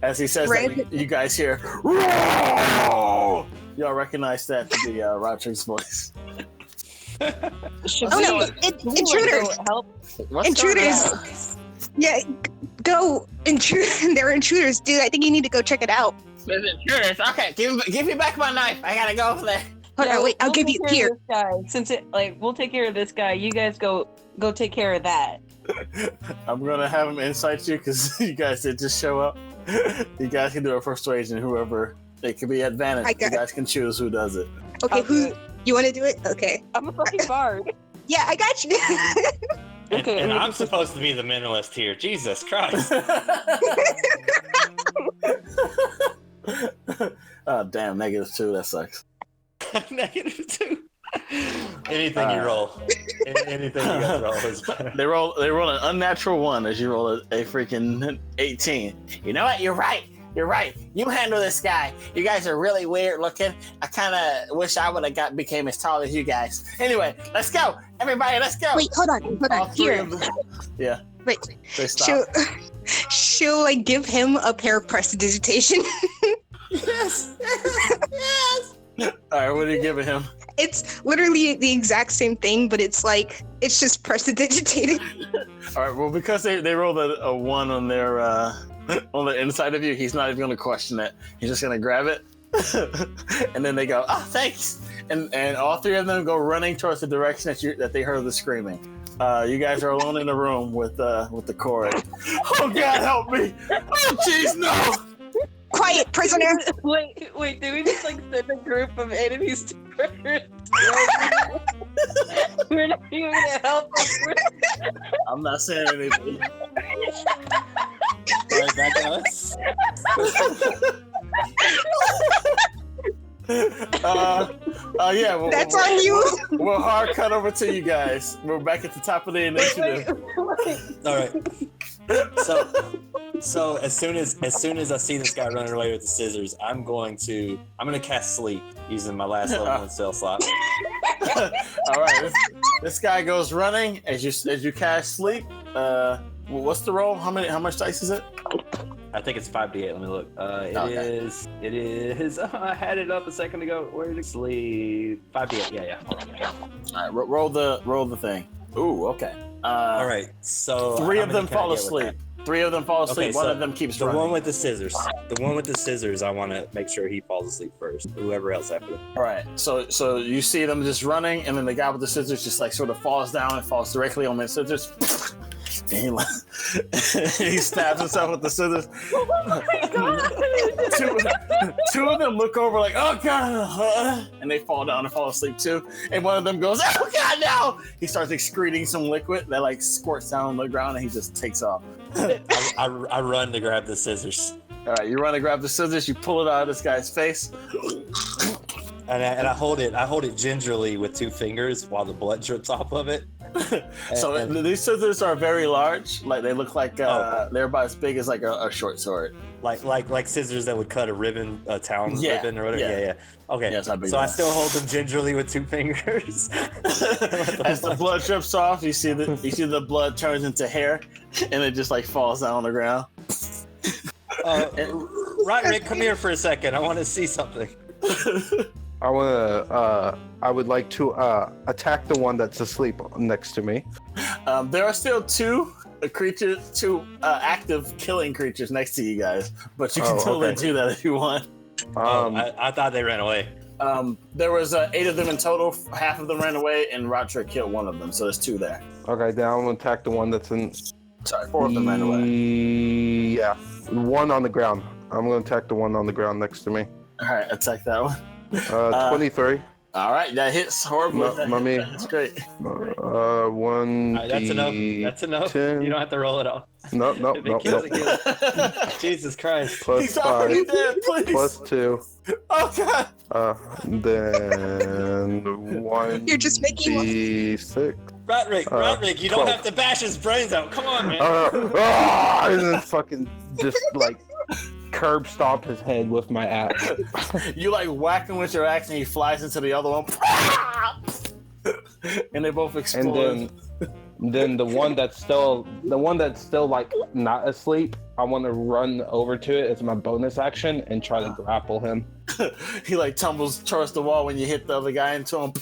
As he says that, you guys hear, "Roar!" Y'all recognize that to be Roderick's voice. Oh no, intruders! What's Intruders! Yeah, go! They're intruders, dude. I think you need to go check it out. There's intruders. Okay, give me back my knife. I gotta go over there. Hold on, wait. I'll give you here. This guy. Since we'll take care of this guy. You guys go take care of that. I'm gonna have him insight you because you guys did just show up. You guys can do a persuasion. Whoever it could be advantage. You guys can choose who does it. Okay, who you want to do it? Okay. I'm a fucking bard. Yeah, I got you. Okay, and I'm supposed to be the mentalist here. Jesus Christ. Oh damn, -2. That sucks. -2. Anything you roll. Anything you guys roll is better. They roll an unnatural 1 as you roll a freaking 18. You know what? You're right. You handle this guy. You guys are really weird looking. I kind of wish I would have became as tall as you guys. Anyway, let's go. Everybody, let's go. Wait, hold on. Here. Yeah. Wait. They stop. She'll like give him a pair of prestidigitation. Yes. All right, what are you giving him? It's literally the exact same thing, but it's just prestidigitated. All right, well, because they rolled a 1 on their on the inside of you, he's not even going to question it. He's just going to grab it, and then they go, "Oh, thanks!" And all three of them go running towards the direction that they heard the screaming. You guys are alone in the room with the cord. Oh God, help me! Oh jeez, no! Quiet, prisoner. Wait, do we just send a group of enemies to murder? We're not even gonna help them. I'm not saying anything. Like that us? Yeah. That's on you. We'll hard cut over to you guys. We're back at the top of the initiative. All right. So as soon as I see this guy running away with the scissors, I'm gonna cast sleep using my last level 1 spell slot. All right. This guy goes running as you cast sleep. What's the roll? How much dice is it? I think it's 5d8. Let me look. It is. I had it up a second ago. Where did it sleep? 5d8. Yeah. All right. Roll the thing. Ooh. Okay. All right. So 3 of them fall asleep. 3 of them fall asleep. Okay, One so of them keeps The running. one with the scissors. The one with the scissors. I want to make sure he falls asleep first. Whoever else after. All right. So you see them just running, and then the guy with the scissors just like sort of falls down and falls directly on the scissors. And he stabs himself with the scissors. Oh my god! Two of them look over like, oh god, and they fall down and fall asleep too. And one of them goes, oh god, no! He starts excreting some liquid that like squirts down on the ground, and he just takes off. I run to grab the scissors. All right, you run to grab the scissors, you pull it out of this guy's face. And I hold it gingerly with 2 fingers while the blood drips off of it. So these scissors are very large. Like they look like they're about as big as like a short sword. Like scissors that would cut a ribbon, a town ribbon or whatever. Yeah. Okay. Yeah, how big so they I are. still hold them gingerly with 2 fingers. As the blood drips off, you see the blood turns into hair, and it just like falls down on the ground. Roderick, come here for a second. I want to see something. I would like to attack the one that's asleep next to me. There are still 2 active killing creatures next to you guys, but you can totally do that if you want. I thought they ran away. There was 8 of them in total. Half of them ran away, and Roderick killed one of them, so there's 2 there. Okay, then I'm gonna attack the one that's in. Sorry, 4 of them ran away. Yeah, one on the ground. I'm gonna attack the one on the ground next to me. All right, attack that one. 23. All right, that hits horribly. That's great. 1. That's enough. That's enough. 10. You don't have to roll it off. No. If it kills, it kills. Jesus Christ. Plus He's already 5. dead, please. Plus 2. Oh god. Then 1. You're just making one. D6. Roderick, you don't 12. have to bash his brains out. Come on, man. And then fucking just like curb stomp his head with my axe. You like whack him with your axe, and he flies into the other one. And they both explode. And then the one that's still like not asleep, I want to run over to it as my bonus action and try to grapple him. He like tumbles towards the wall when you hit the other guy into him.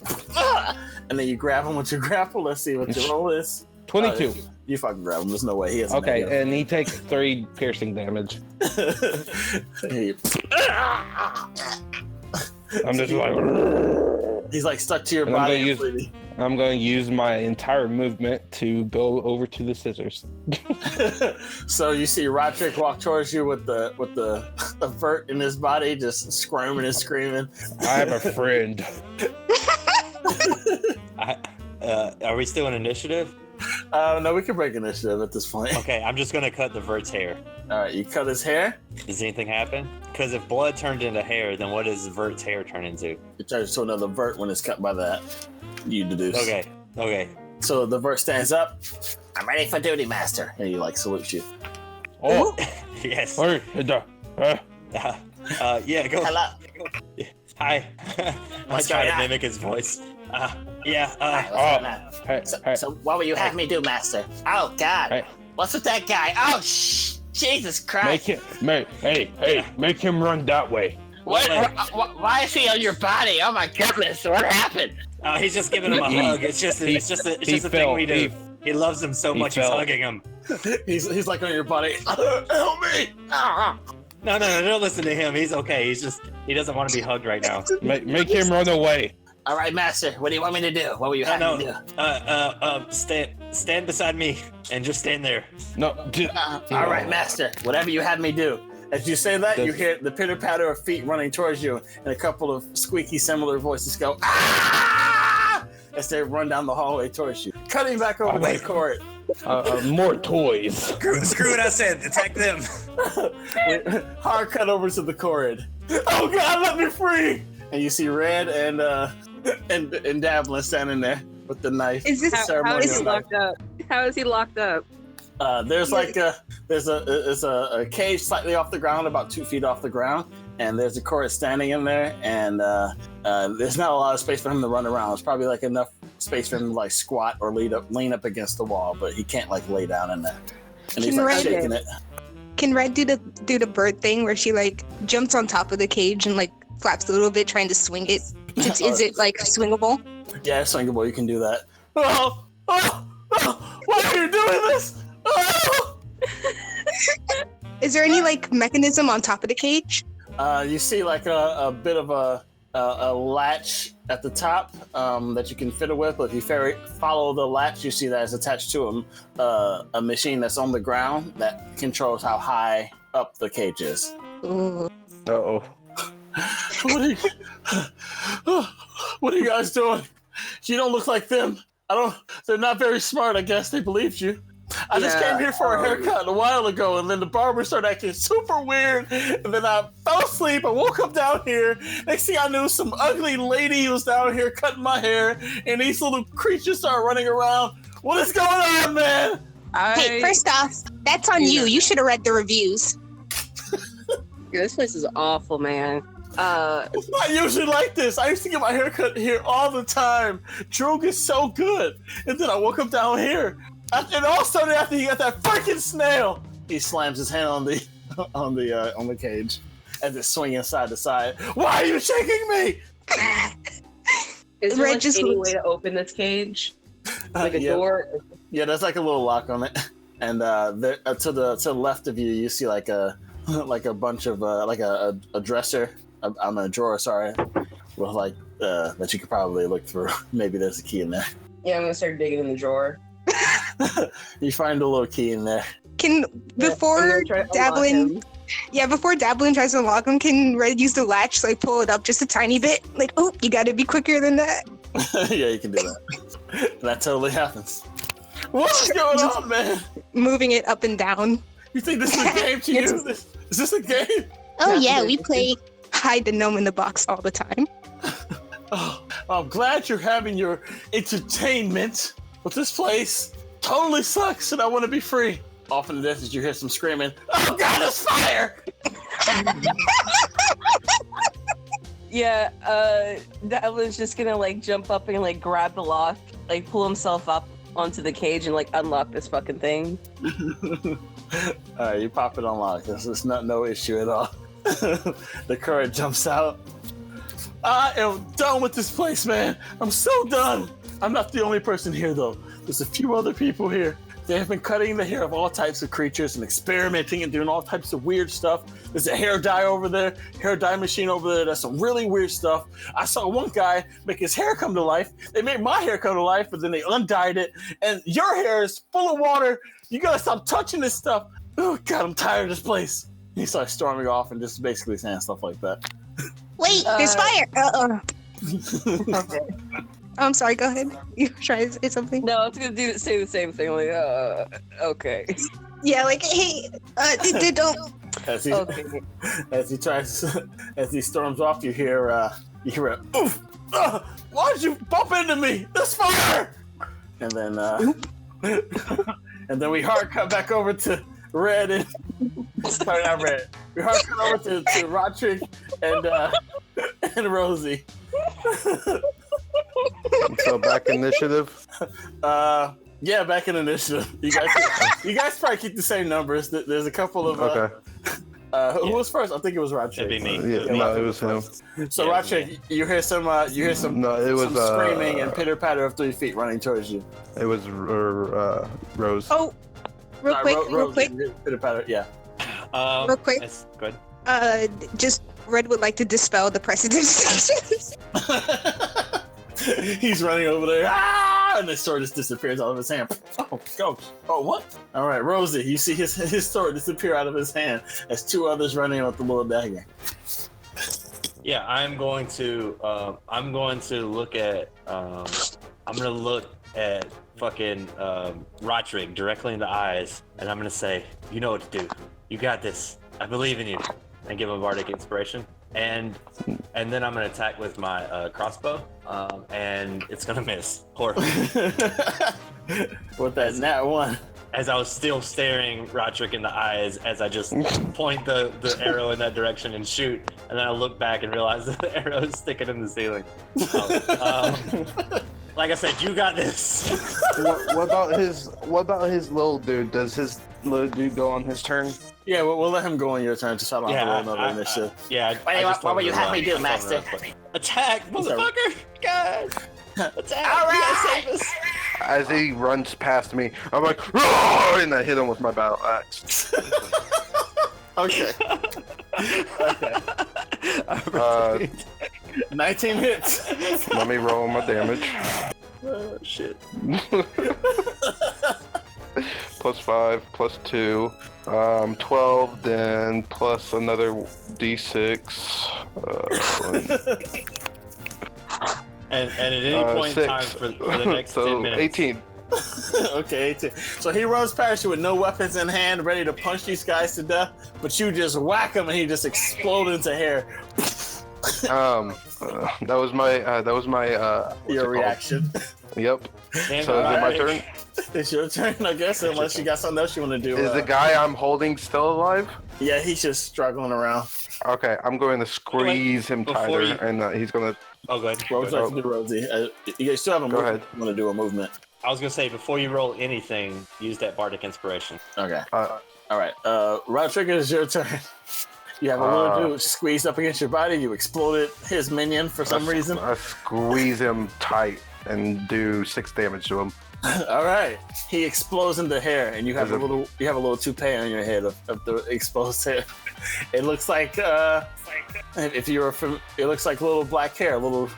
And then you grab him with your grapple. Let's see what your roll is. 22. You fucking grab him. There's no way he has. Okay, and he takes 3 piercing damage. I'm just like. He's like stuck to your And body. I'm going to use my entire movement to go over to the scissors. So you see Roderick walk towards you with the vert in his body, just squirming and screaming. I have a friend. Are we still in initiative? No, we can break initiative at this point. Okay, I'm just gonna cut the Vert's hair. All right, you cut his hair. Does anything happen? Because if blood turned into hair, then what does Vert's hair turn into? It turns to another vert when it's cut by that. You deduce. Okay. So the vert stands up. I'm ready for duty, master. And he like salutes you. Oh, Yes. hey, Yeah, go. Hello. Hi. I What's try going to on? mimic his voice. What's going on? hey, So what will you have me do, master? Oh God. Hey. What's with that guy? Oh Jesus Christ. make him run that way. Why is he on your body? Oh my goodness, what happened? He's just giving him a hug. It's just a thing we do. He loves him so much. He's fell. hugging him. He's like on your body. Help me! No, don't listen to him. He's okay. He doesn't want to be hugged right now. Make him run away. All right, master. What do you want me to do? What will you have me do? Stand beside me and just stand there. No. All right, master. Whatever you have me do. As you say that, you hear the pitter patter of feet running towards you, and a couple of squeaky, similar voices go ah! As they run down the hallway towards you, cutting back over the court. More toys. Screw what I said. Attack them. Hard cut over to the corridor. Oh God, let me free! And you see Red and Dablin standing there with the knife. Is this How is he locked up? How is he locked up? There's a cage slightly off the ground, about 2 feet off the ground, and there's a Chorus standing in there, and there's not a lot of space for him to run around. It's probably like enough space for him to like squat or lean up against the wall, but he can't like lay down in there. And he's like shaking it. Can Red do the bird thing where she like jumps on top of the cage and like flaps a little bit trying to swing it? Is it like swingable? Yeah, it's swingable. You can do that. Oh, why are you doing this? Oh! Is there any like mechanism on top of the cage? You see like a bit of a latch at the top that you can fiddle with, but if you follow the latch, you see that it's attached to a machine that's on the ground that controls how high up the cage is. Ooh. Uh-oh. What are you guys doing? You don't look like them. They're not very smart, I guess. They believed you. I just came here for a haircut a while ago, and then the barber started acting super weird, and then I fell asleep. I woke up down here. Next thing I knew, some ugly lady was down here cutting my hair, and these little creatures started running around. What is going on, man? Hey, first off, that's on you. You should have read the reviews. Yeah, this place is awful, man. It's not usually like this. I used to get my hair cut here all the time. Droog is so good. And then I woke up down here. And all started after he got that freaking snail. He slams his hand on the cage as it's swinging side to side. Why are you shaking me? Is there Red any way to open this cage? Like a door? Yeah, there's like a little lock on it. And to the left of you, you see like a bunch of like a dresser. I'm a drawer, sorry, with like that you could probably look through. Maybe there's a key in there. Yeah, I'm gonna start digging in the drawer. You find a little key in there. Before Dablin tries to unlock him, can Red use the latch, like pull it up just a tiny bit? Like, oh, you gotta be quicker than that. Yeah, you can do that. That totally happens. What's going on, man? Moving it up and down. You think this is a game to you? Is this a game? Oh yeah, we play hide the gnome in the box all the time. Oh, I'm glad you're having your entertainment, but this place totally sucks and I want to be free. Off in the distance, you hear some screaming, "Oh God, it's fire!" Yeah, Devlin's just gonna like jump up and like grab the lock, like pull himself up onto the cage and like unlock this fucking thing. Alright, you pop it on lock. This is no issue at all. The current jumps out. I am done with this place, man. I'm so done. I'm not the only person here, though. There's a few other people here. They have been cutting the hair of all types of creatures and experimenting and doing all types of weird stuff. There's a hair dye over there, hair dye machine over there. That's some really weird stuff. I saw one guy make his hair come to life. They made my hair come to life, but then they undyed it. And your hair is full of water. You gotta stop touching this stuff. Oh, God, I'm tired of this place. He starts storming off and just basically saying stuff like that. Wait, there's fire! Okay. I'm sorry, go ahead. You try to say something? No, I was gonna say the same thing. Like, okay. Yeah, like, hey, don't. As he storms off, you hear a oof! Why'd you bump into me? There's fire! And then and then we hard cut back over to Red and sorry, not Red. We hard cut over to Roderick and Rosie. So back initiative. Yeah, back in initiative. You guys probably keep the same numbers. There's a couple of Okay. Who was first? I think it was Roderick. It'd be me. No, it was him. So Yeah, Roderick, you hear some No, it some was screaming and pitter patter of 3 feet running towards you. It was Rose. Oh, real quick. Pitter patter, yeah. Real quick. That's good. Just Red would like to dispel the prestidigitation. He's running over there, ah! And the sword just disappears out of his hand. Oh, gosh. Oh, what? All right, Rosie, you see his sword disappear out of his hand as 2 others running with the little dagger. Yeah, I'm going to look at fucking Roderick directly in the eyes, and I'm gonna say, "You know what to do. You got this. I believe in you." And give him a bardic inspiration, and then I'm gonna attack with my crossbow, and it's gonna miss horribly. With that nat 1. As I was still staring Roderick in the eyes, as I just point the arrow in that direction and shoot, and then I look back and realize that the arrow is sticking in the ceiling. Like I said, you got this. What about his little dude? Does his little dude go on his turn? Yeah, we'll let him go on your turn to start off another initiative. What will you have me do, Master? Attack, motherfucker! God! Attack! All right! Save us! As he runs past me, I'm like, "Roar!" and I hit him with my battle axe. Okay. Okay. 19 hits. Let me roll my damage. Oh shit. +5, +2, 12, then plus another d6. And at any point in time for the next 10 minutes. 18. Okay, 18. So he runs past you with no weapons in hand, ready to punch these guys to death, but you just whack him and he just explodes into hair. That was my Your reaction. Yep. And So is it my turn? It's your turn, I guess, unless you got something else you want to do. Is the guy I'm holding still alive? Yeah, he's just struggling around. Okay, I'm going to squeeze him before tighter, you- and he's gonna. Oh, go ahead. What would you like to do, Rosie? You still have a Go movement. ahead. You want to do a movement? I was gonna say before you roll anything, use that bardic inspiration. Okay. Uh, All right. Rodrigo, it's your turn. You have a little dude squeezed up against your body. You exploded his minion for some reason. I squeeze him tight and do 6 damage to him. All right. He explodes into hair, and you have Is a it- little toupee on your head of the exposed hair. It looks like if you were from, it looks like little black hair, little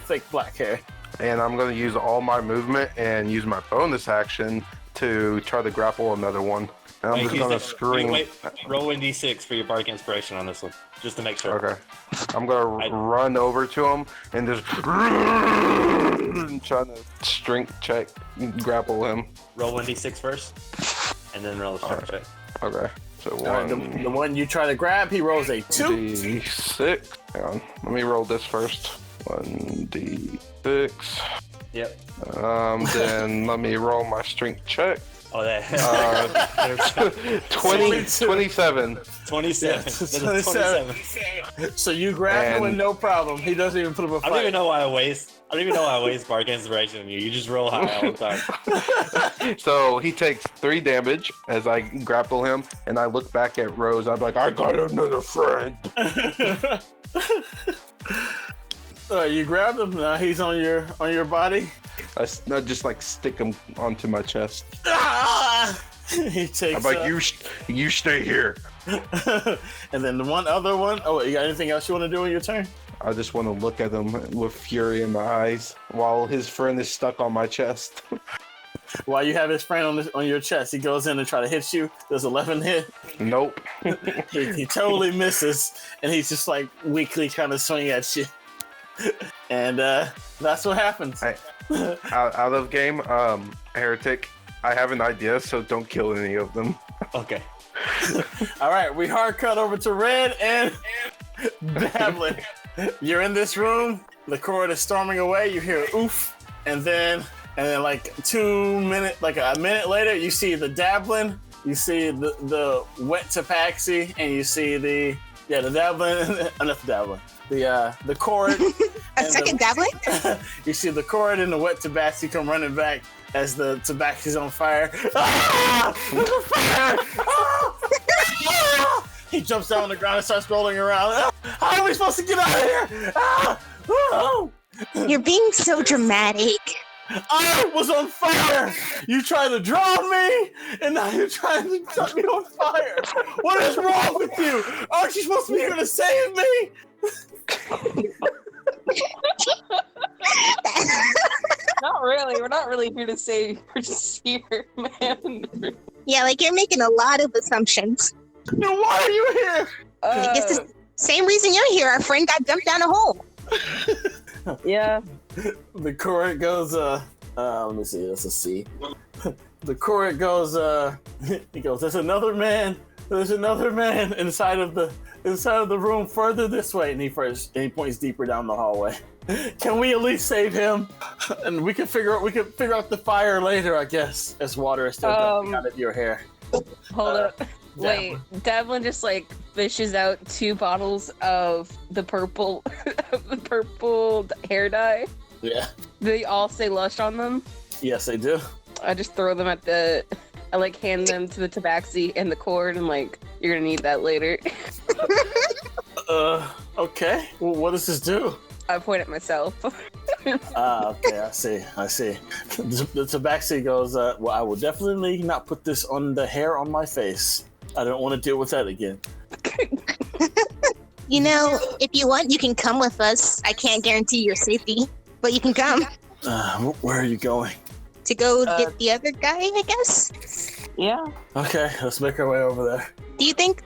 thick black hair. And I'm gonna use all my movement and use my bonus action to try to grapple another one. And I'm Wait, just use gonna that- scream. Wait, roll in d6 for your bardic inspiration on this one, just to make sure. Okay. I'm gonna run over to him and just trying to strength check, grapple him. Roll 1d6 first, and then roll a strength check. Okay. So All right, one the one you try to grab, he rolls a 2. d6. Hang on. Let me roll this first. 1d6. Yep. Then let me roll my strength check. Oh, that. 27. 27. Yeah, That is 27. So you grab him with And- no problem. He doesn't even put up a I fight. don't even know why I waste. Bardic inspiration on you. You just roll high all the time. So he takes 3 damage as I grapple him, and I look back at Rose. I'm like, I got another friend. You grabbed him. Now he's on your body. I just like stick him onto my chest. Ah! He takes. I'm like, you stay here. And then the one other one. Oh, you got anything else you want to do in your turn? I just want to look at him with fury in my eyes while his friend is stuck on my chest. While you have his friend on your chest, he goes in and try to hit you. Does 11 hit? Nope. He totally misses, and he's just like weakly trying to swing at you. And that's what happens. Out of game, heretic. I have an idea, so don't kill any of them. Okay. All right, we hard cut over to Red and Dablin. You're in this room. The court is storming away. You hear oof, and then like a minute later, you see the Dablin. You see the wet tabaxi, and you see the Dablin. Enough Dablin. The cord. A second dabbling? You see the cord and the wet tabaxi come running back as the tabaxi's on fire. Ah! There's a fire! Ah! He jumps down on the ground and starts rolling around. Ah! How are we supposed to get out of here? Ah! Oh! You're being so dramatic. I was on fire! You tried to drown me, and now you're trying to set me on fire! What is wrong with you? Aren't you supposed to be here to save me? Not really. We're not really here to save. We're just here, man. Yeah, like you're making a lot of assumptions. Then why are you here? I guess the same reason you're here. Our friend got dumped down a hole. Yeah. The court goes, let me see, that's a C. The court goes, he goes, there's another man inside of the room further this way. And he points deeper down the hallway. Can we at least save him? And we can figure out the fire later, I guess, as water is still coming out of your hair. Hold up. Wait, Devlin just like fishes out 2 bottles of the purple hair dye. Yeah. They all say Lush on them. Yes, they do. I just throw them I like hand them to the tabaxi and the cord and like, you're gonna need that later. Okay. Well, what does this do? I point at myself. Okay, I see. The tabaxi goes, well, I will definitely not put this on the hair on my face. I don't want to deal with that again. You know, if you want, you can come with us. I can't guarantee your safety, but you can come Where are you going? to go get the other guy, I guess. Yeah. Okay, let's make our way over there. Do you think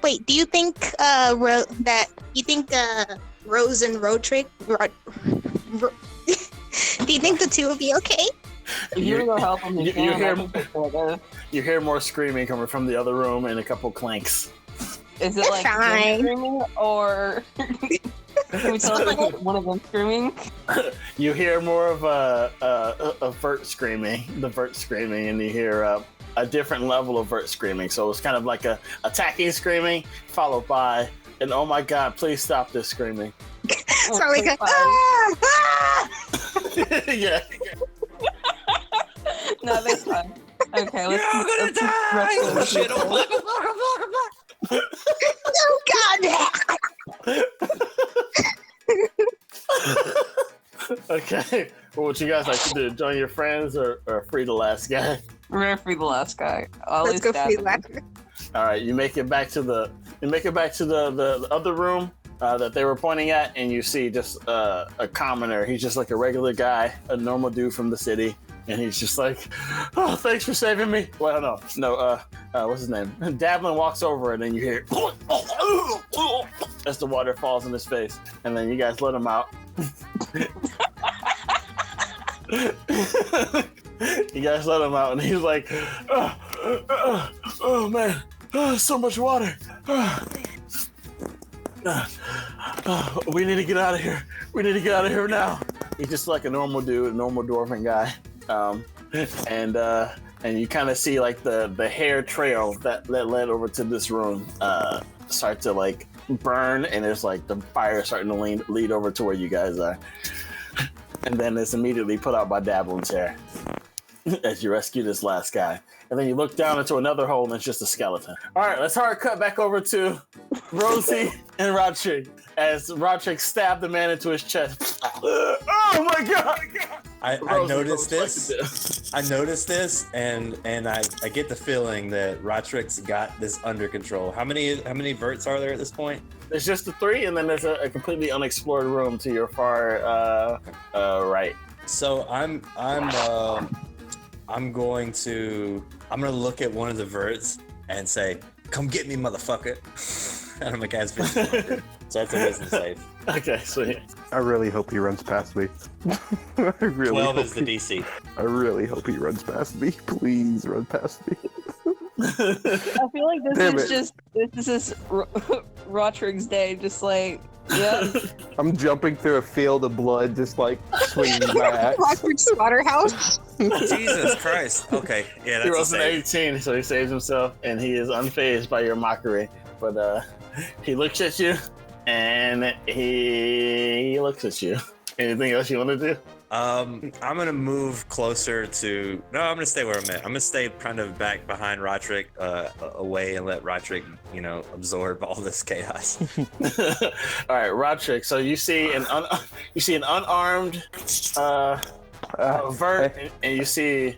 Rose and Roderick, do you think the two will be okay? If you go help them, you hear more screaming coming from the other room and a couple clanks. Is it They're like them fine. screaming, or can we tell it's like one of them screaming? You hear more of a Vert screaming, and you hear a different level of Vert screaming. So it's kind of like a attacking screaming, followed by an "Oh my God, please stop this" screaming. So like a Yeah. No, that's fine. Okay, let's. You're gonna let's die! Oh, shit! Oh, oh God! Okay. Well, what you guys like to do? Join your friends or free the last guy? We're gonna free the last guy. I'll Let's go stab free him. laughter. All right. You make it back to the other room that they were pointing at, and you see just a commoner. He's just like a regular guy, a normal dude from the city. And he's just like, "Oh, thanks for saving me." Well, no. What's his name? Dablin walks over, and then you hear as the water falls in his face, and then you guys let him out. You guys let him out, and he's like, "Oh man, so much water. We need to get out of here. We need to get out of here now." He's just like a normal dude, a normal dwarven guy. And you kind of see like the hair trail that led over to this room start to like burn, and there's like the fire starting to lead over to where you guys are, and then it's immediately put out by Dabblin's hair as you rescue this last guy. And then you look down into another hole, and it's just a skeleton. All right, let's hard cut back over to Rosie and Roderick as Roderick stabbed the man into his chest. Oh my God! I Rosie, noticed what would you this. like to do? I noticed this, and I get the feeling that Roderick's got this under control. How many verts are there at this point? There's just the three, and then there's a completely unexplored room to your far right. So I'm going to look at one of the verts and say, "Come get me, motherfucker!" And I'm like, "As vision." So that's a wisdom save. Okay, sweet. I really hope he runs past me. I really 12 hope is the DC. I really hope he runs past me. Please run past me. I feel like Damn this it. is Roderick's day. Just like, yeah. I'm jumping through a field of blood, just like swinging my axe. Rockford Slaughterhouse. Jesus Christ. Okay, yeah, He that's a rolls an save. 18, so he saves himself, and he is unfazed by your mockery. But he looks at you, and he looks at you. Anything else you want to do? I'm gonna move closer to. No, I'm gonna stay where I'm at. I'm gonna stay kind of back behind Roderick, away, and let Roderick, absorb all this chaos. All right, Roderick. So you see an unarmed vert, and you see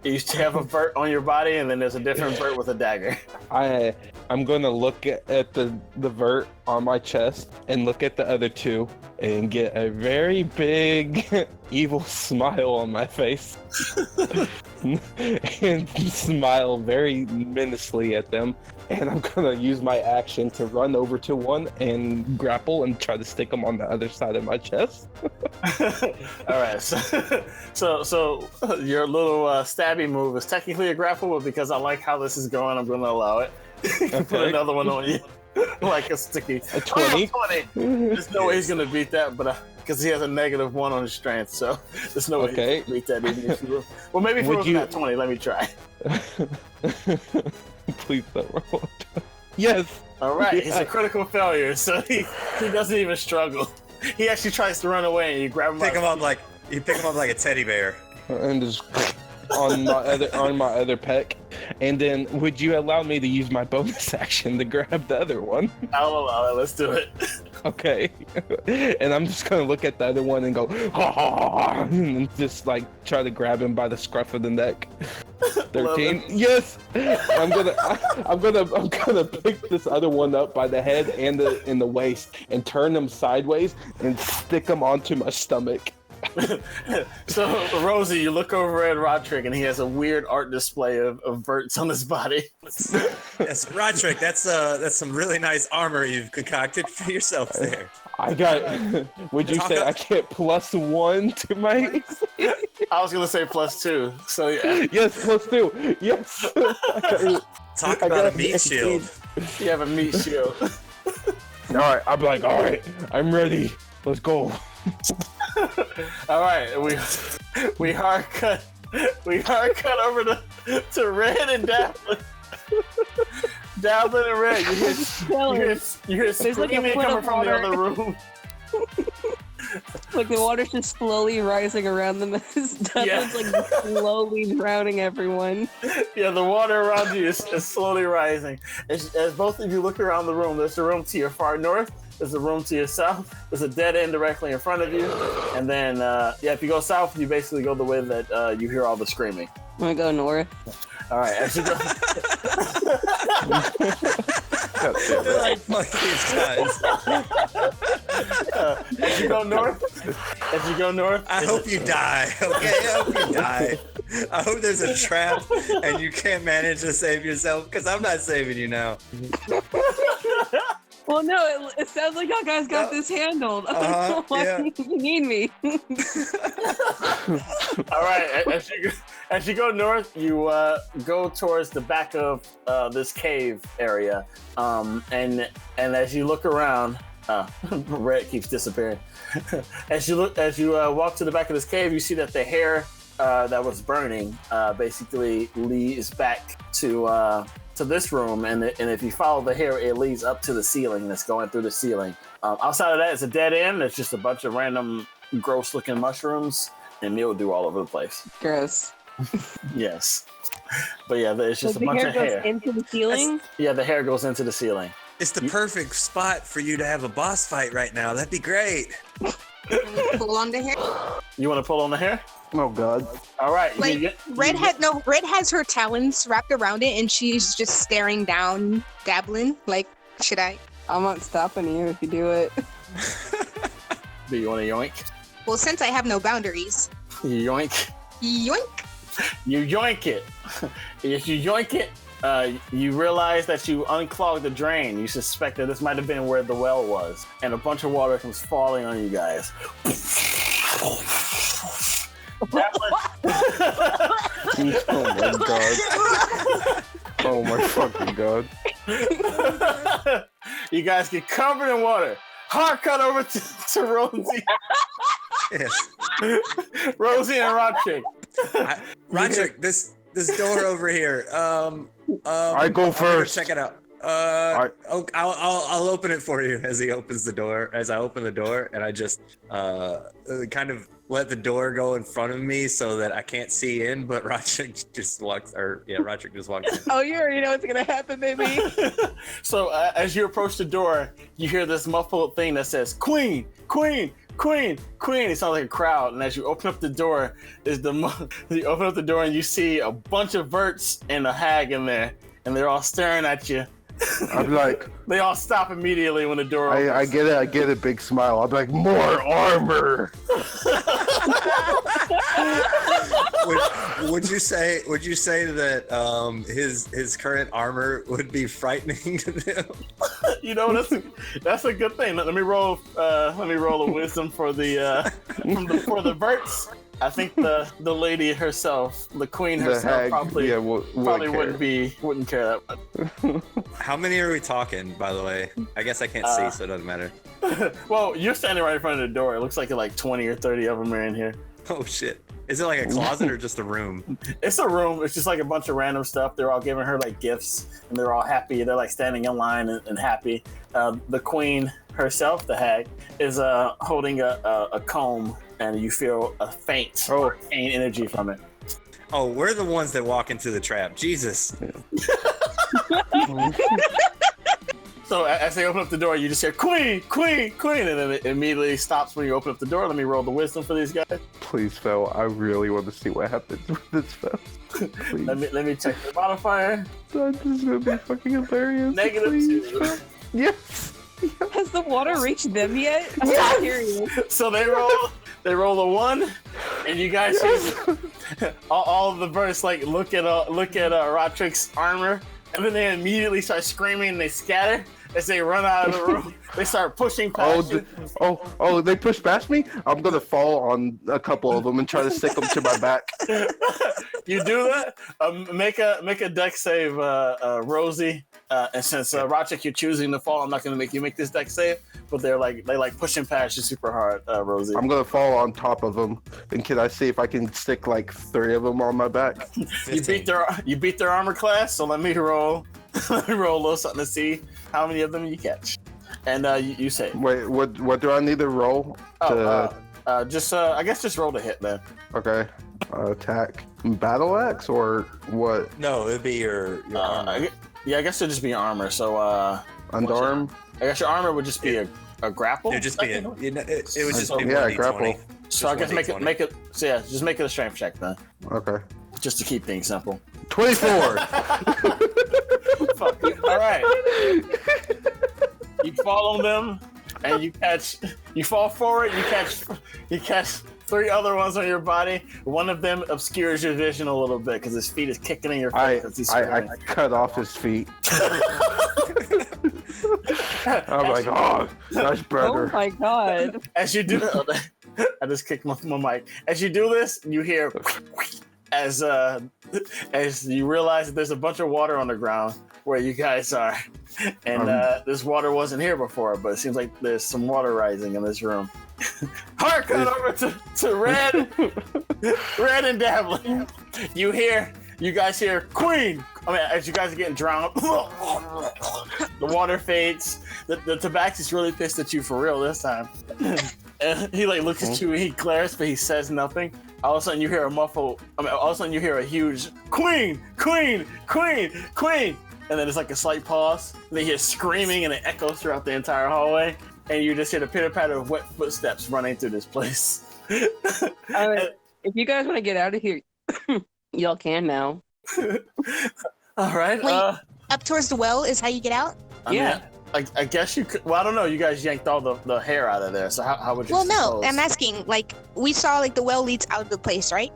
you have a vert on your body, and then there's a different vert with a dagger. I'm going to look at the vert on my chest and look at the other two and get a very big evil smile on my face and smile very menacingly at them. And I'm going to use my action to run over to one and grapple and try to stick them on the other side of my chest. All right, so your little stabby move is technically a grapple, but because I like how this is going, I'm going to allow it. Put another one on you, like a sticky. A 20. Oh, 20. There's no way he's going to beat that, but because he has a -1 on his strength, so there's no way Okay. he can beat that. Even if you well, maybe if it Would was you- not 20, let me try. Please don't roll. Yes. All right, he's Yeah. a critical failure, so he doesn't even struggle. He actually tries to run away, and you grab him. Pick by him up like a teddy bear. And just on my other pec. And then would you allow me to use my bonus action to grab the other one? I'll allow it. Let's do it. Okay. And I'm just gonna look at the other one and go, ha, ha, ha, and just like try to grab him by the scruff of the neck. 13. Yes. I'm gonna pick this other one up by the head and the waist and turn them sideways and stick them onto my stomach. So, Rosie, you look over at Roderick, and he has a weird art display of verts on his body. Yes, Roderick, that's some really nice armor you've concocted for yourself there. I got. Would you say I get +1 to my? I was gonna say +2. So yeah. Yes, +2. Yes. Talk about a meat shield. You have a meat shield. All right, I'm like, all right, I'm ready. Let's go. All right, we hard cut over to Red and Dablin. Dablin and Red, you hear screaming coming from the other room. Like the water's just slowly rising around them as Dublin's like slowly drowning everyone. Yeah, the water around you is slowly rising. As both of you look around the room, there's a room to your far north, there's a room to your south, there's a dead end directly in front of you, and then if you go south, you basically go the way that you hear all the screaming. I'm gonna go north. All right, as you go. They're like, fuck these guys. As you go north. I hope you die. Okay, I hope you die. I hope there's a trap and you can't manage to save yourself because I'm not saving you now. Well, no, it sounds like y'all guys got this handled. Why do you need me? All right, as you go north, you go towards the back of this cave area, and as you look around, Red keeps disappearing. As you walk to the back of this cave, you see that the hair that was burning basically leads back to this room, and if you follow the hair, it leads up to the ceiling, and it's going through the ceiling. Outside of that, it's a dead end. It's just a bunch of random, gross-looking mushrooms and mildew all over the place. Gross. Yes, but yeah, it's just a bunch of The hair hair. goes into the ceiling? Yeah, the hair goes into the ceiling. It's the perfect spot for you to have a boss fight right now. That'd be great. Pull on the hair. You want to pull on the hair? Oh God! All right. Like Red has her talons wrapped around it, and she's just staring down Dablin. Like, should I? I'm not stopping you if you do it. Do you want to yoink? Well, since I have no boundaries. You yoink. Yoink. You yoink it. If you yoink it, you realize that you unclogged the drain. You suspect that this might have been where the well was, and a bunch of water comes falling on you guys. Oh my God! Oh my fucking God! You guys get covered in water. Hard cut over to Rosie. Yes. Rosie and Roderick. Roderick, this door over here. I go first. Check it out. I'll open it for you as he opens the door. As I open the door, and I just kind of let the door go in front of me so that I can't see in. But Roderick just walks in. Oh, you already know what's gonna happen, baby. So as you approach the door, you hear this muffled thing that says "Queen, Queen, Queen, Queen." It sounds like a crowd. And as you open up the door, you open up the door and you see a bunch of verts and a hag in there, and they're all staring at you. I'm like, they all stop immediately when the door opens. I get a big smile. I'm like, more armor. Would you say that his current armor would be frightening to them? You know, that's a good thing. Let me roll a wisdom for the verts. I think the lady herself, the queen herself, probably wouldn't care that much. How many are we talking, by the way? I guess I can't see, so it doesn't matter. Well, you're standing right in front of the door. It looks like 20 or 30 of them are in here. Oh shit! Is it like a closet or just a room? It's a room. It's just like a bunch of random stuff. They're all giving her like gifts, and they're all happy. They're like standing in line and happy. The queen herself, the hag, is holding a comb, and you feel a faint arcane energy from it. Oh, we're the ones that walk into the trap. Jesus. So as they open up the door, you just hear "Queen, Queen, Queen," and then it immediately stops when you open up the door. Let me roll the wisdom for these guys. Please fail. I really want to see what happens with this fail. Please. Let me check the modifier. This is gonna be fucking hilarious. -2. Yes. Has the water reached them yet? I'm Yes! curious. So they roll a 1, and you guys see all of the birds like look at Rotrick's armor, and then they immediately start screaming and they scatter as they run out of the room. They start pushing past you. Oh, they push past me? I'm gonna fall on a couple of them and try to stick them to my back. You do that? Make a dex save, Rosie. And since Rotrick, you're choosing to fall, I'm not gonna make you make this dex save. But they pushing past you super hard, Rosie. I'm gonna fall on top of them, and can I see if I can stick like 3 of them on my back? You beat their armor class. So let me roll. Let me roll a little something to see how many of them you catch. And you say. Wait, what do I need to roll? I guess just roll to hit then. Okay. Attack. Battle axe or what? No, it'd be your armor. I guess it'd just be your armor. So Underarm? I guess your armor would just be a grapple. It'd just be it would just be Yeah, 1d20. grapple. So I guess make it. So yeah, just make it a strength check then, Okay. just to keep things simple. 24! Fuck you. All right. You fall on them, and you catch. You fall forward. You catch 3 other ones on your body. One of them obscures your vision a little bit because his feet is kicking in your face as he's I screaming. cut off his feet. I'm like, oh, that's Oh better. my god. As you do, I just kicked my mic. As you do this, you hear as you realize that there's a bunch of water on the ground where you guys are, and this water wasn't here before, but it seems like there's some water rising in this room. Hark over to Red and Dabbling. You guys hear Queen. I mean, as you guys are getting drowned, the water fades. The Tabaxi's really pissed at you for real this time. And he like looks at you, he glares, but he says nothing. All of a sudden you hear all of a sudden you hear a huge Queen, Queen, Queen, Queen. And then there's like a slight pause. And then you hear screaming and it echoes throughout the entire hallway. And you just hear the pitter patter of wet footsteps running through this place. If you guys want to get out of here, y'all can now. All right. Wait. Up towards the well is how you get out? Yeah. I guess you could. Well, I don't know. You guys yanked all the hair out of there. So how would you? Well, no. suppose? I'm asking. Like, we saw like the well leads out of the place, right?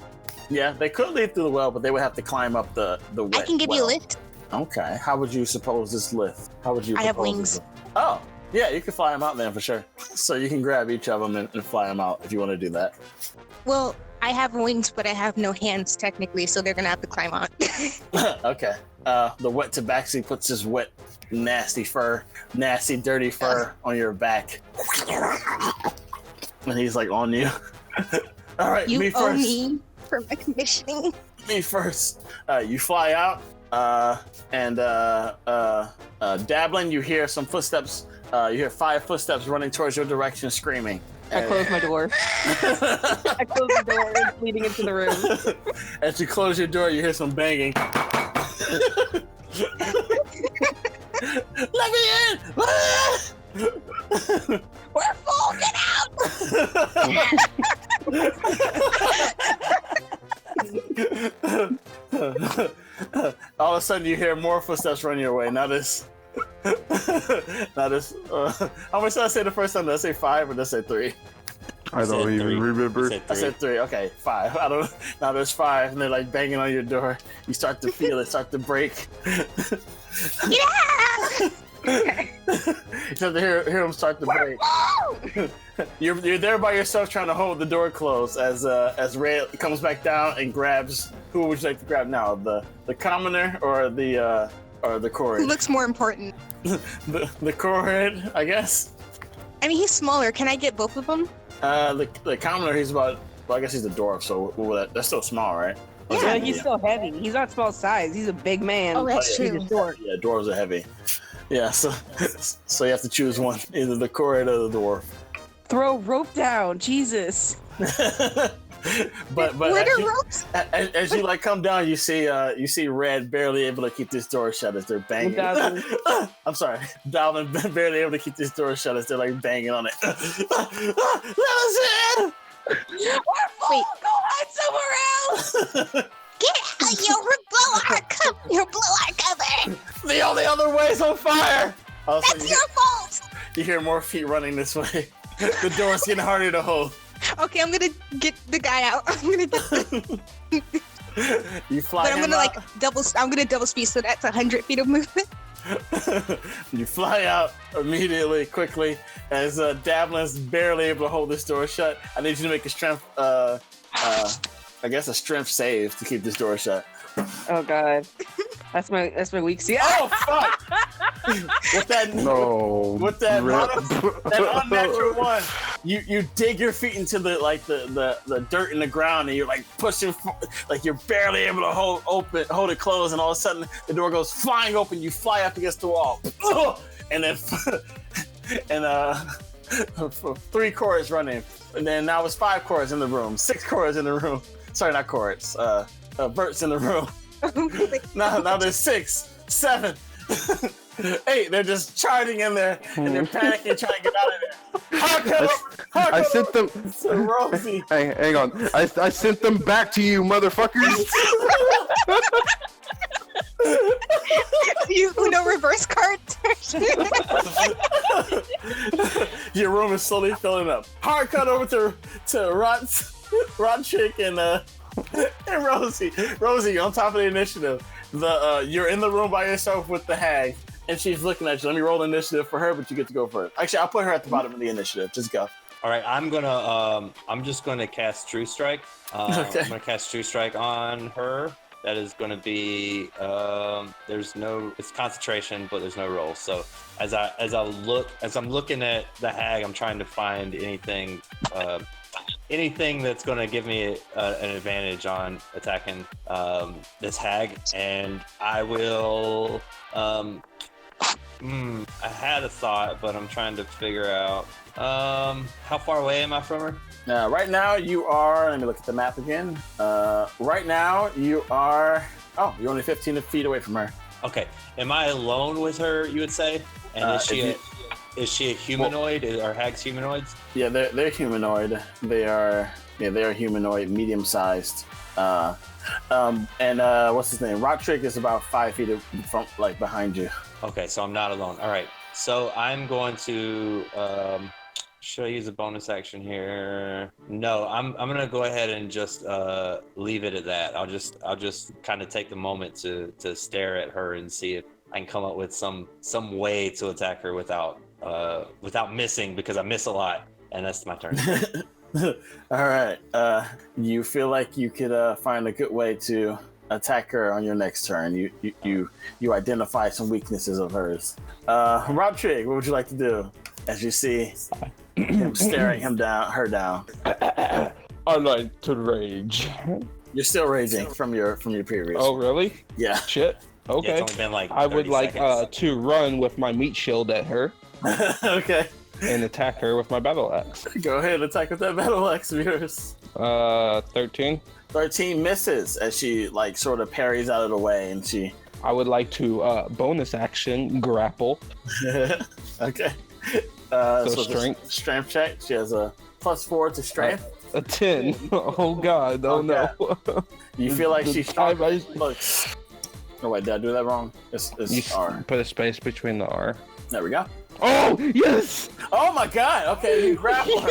Yeah, they could lead through the well, but they would have to climb up the wet I can give you a well. lift. Okay. How would you suppose this lift? How would you? I have propose wings. this lift? Oh, yeah. You can fly them out then for sure. So you can grab each of them and fly them out if you want to do that. Well, I have wings, but I have no hands technically, so they're gonna have to climb on. Okay. The wet tabaxi puts his wet, nasty, dirty fur on your back. And he's like on you. All right, You me owe first. me for my conditioning. Me first. You fly out, and Dabbling, you hear some footsteps. You hear 5 footsteps running towards your direction, screaming. I close my door. I close the door. It's leading into the room. As you close your door, you hear some banging. Let me in! We're full. Get out! All of a sudden, you hear more footsteps running your way. Now this. How much did I say the first time? Did I say 5 or did I say 3? I don't even remember. I said 3. Okay, 5. I don't. Now there's 5, and they're like banging on your door. You start to feel it start to break. Yeah! You start to hear them start to break. You're there by yourself trying to hold the door closed as Ray comes back down and grabs. Who would you like to grab now? The commoner or the Who Corrid? looks more important? the Corrid, I guess. I mean, he's smaller. Can I get both of them? The commoner, he's about. Well, I guess he's a dwarf, so that's still small, right? Or is Yeah, that he's still heavy. He's not small size. He's a big man. Oh, that's yeah, true. He's a short. Yeah, dwarves are heavy. Yeah, so you have to choose one, either the Corrid or the dwarf. Throw rope down. Jesus. but Where the ropes? as you like come down, you see Red barely able to keep this door shut as they're banging. I'm sorry, Dalvin barely able to keep this door shut as they're like banging on it. Let us in! We're full. Go hide somewhere else. Get out! You'll blow our cover. The only other way's on fire. Also, That's your fault. you hear more feet running this way. The door's getting harder to hold. Okay, I'm gonna get the guy out. You fly. But I'm gonna I'm gonna double speed, so that's 100 feet of movement. You fly out immediately, quickly, as Dablin's barely able to hold this door shut. I need you to make a strength, a strength save to keep this door shut. Oh god, that's my weak seat. Oh fuck! With that unnatural one, you dig your feet into the dirt in the ground, and you're like pushing, like you're barely able to hold it closed, and all of a sudden the door goes flying open. You fly up against the wall, and then 3 chords running, and then now it's 5 chords in the room, 6 chords in the room. Sorry, not chords. Bert's in the room. Now there's 6, 7, 8. They're just charging in there, and they're panicking, trying to get out of there. I sent them. So Rosie. Hang on. I sent them back to you, motherfuckers. You Uno reverse card. Your room is slowly filling up. Hard cut over to Rod Chick and Rosie. Rosie, on top of the initiative. You're in the room by yourself with the hag, and she's looking at you. Let me roll initiative for her, but you get to go first. Actually, I'll put her at the bottom of the initiative. Just go. All right, I'm just gonna cast True Strike. Okay. I'm gonna cast True Strike on her. That is gonna be it's concentration, but there's no roll. So as I'm looking at the hag, I'm trying to find anything that's going to give me an advantage on attacking this hag, and I will. I had a thought, but I'm trying to figure out how far away am I from her? Right now you are. Let me look at the map again. Right now you are. Oh, you're only 15 feet away from her. Okay. Am I alone with her? You would say, and is she a humanoid? Are hags humanoids? Yeah, they're humanoid. They are humanoid, medium sized. And what's his name? Rotrick is about 5 feet from behind you. Okay, so I'm not alone. All right, so I'm going to. Should I use a bonus action here? No, I'm gonna go ahead and just leave it at that. I'll just kind of take the moment to stare at her and see if I can come up with some way to attack her without missing, because I miss a lot, and that's my turn. All right. You feel like you could find a good way to attack her on your next turn. You identify some weaknesses of hers. Rob Trigg, what would you like to do as you see him staring her down? I like to rage. You're still raging from your previous. Oh, really? Yeah. Shit. Okay. Yeah, it's only been like I would 30 like seconds. to run with my meat shield at her Okay. and attack her with my battle axe. Go ahead and attack with that battle axe of yours. 13. 13 misses as she sort of parries out of the way, and she. I would like to bonus action grapple. Okay. So the strength. Strength check. She has a +4 to strength. A 10. Oh god. Oh no. You feel like she's I- looks. Oh wait, did I do that wrong? It's You R. put a space between the R. There we go. Oh yes. Oh my god. Okay, you grapple her.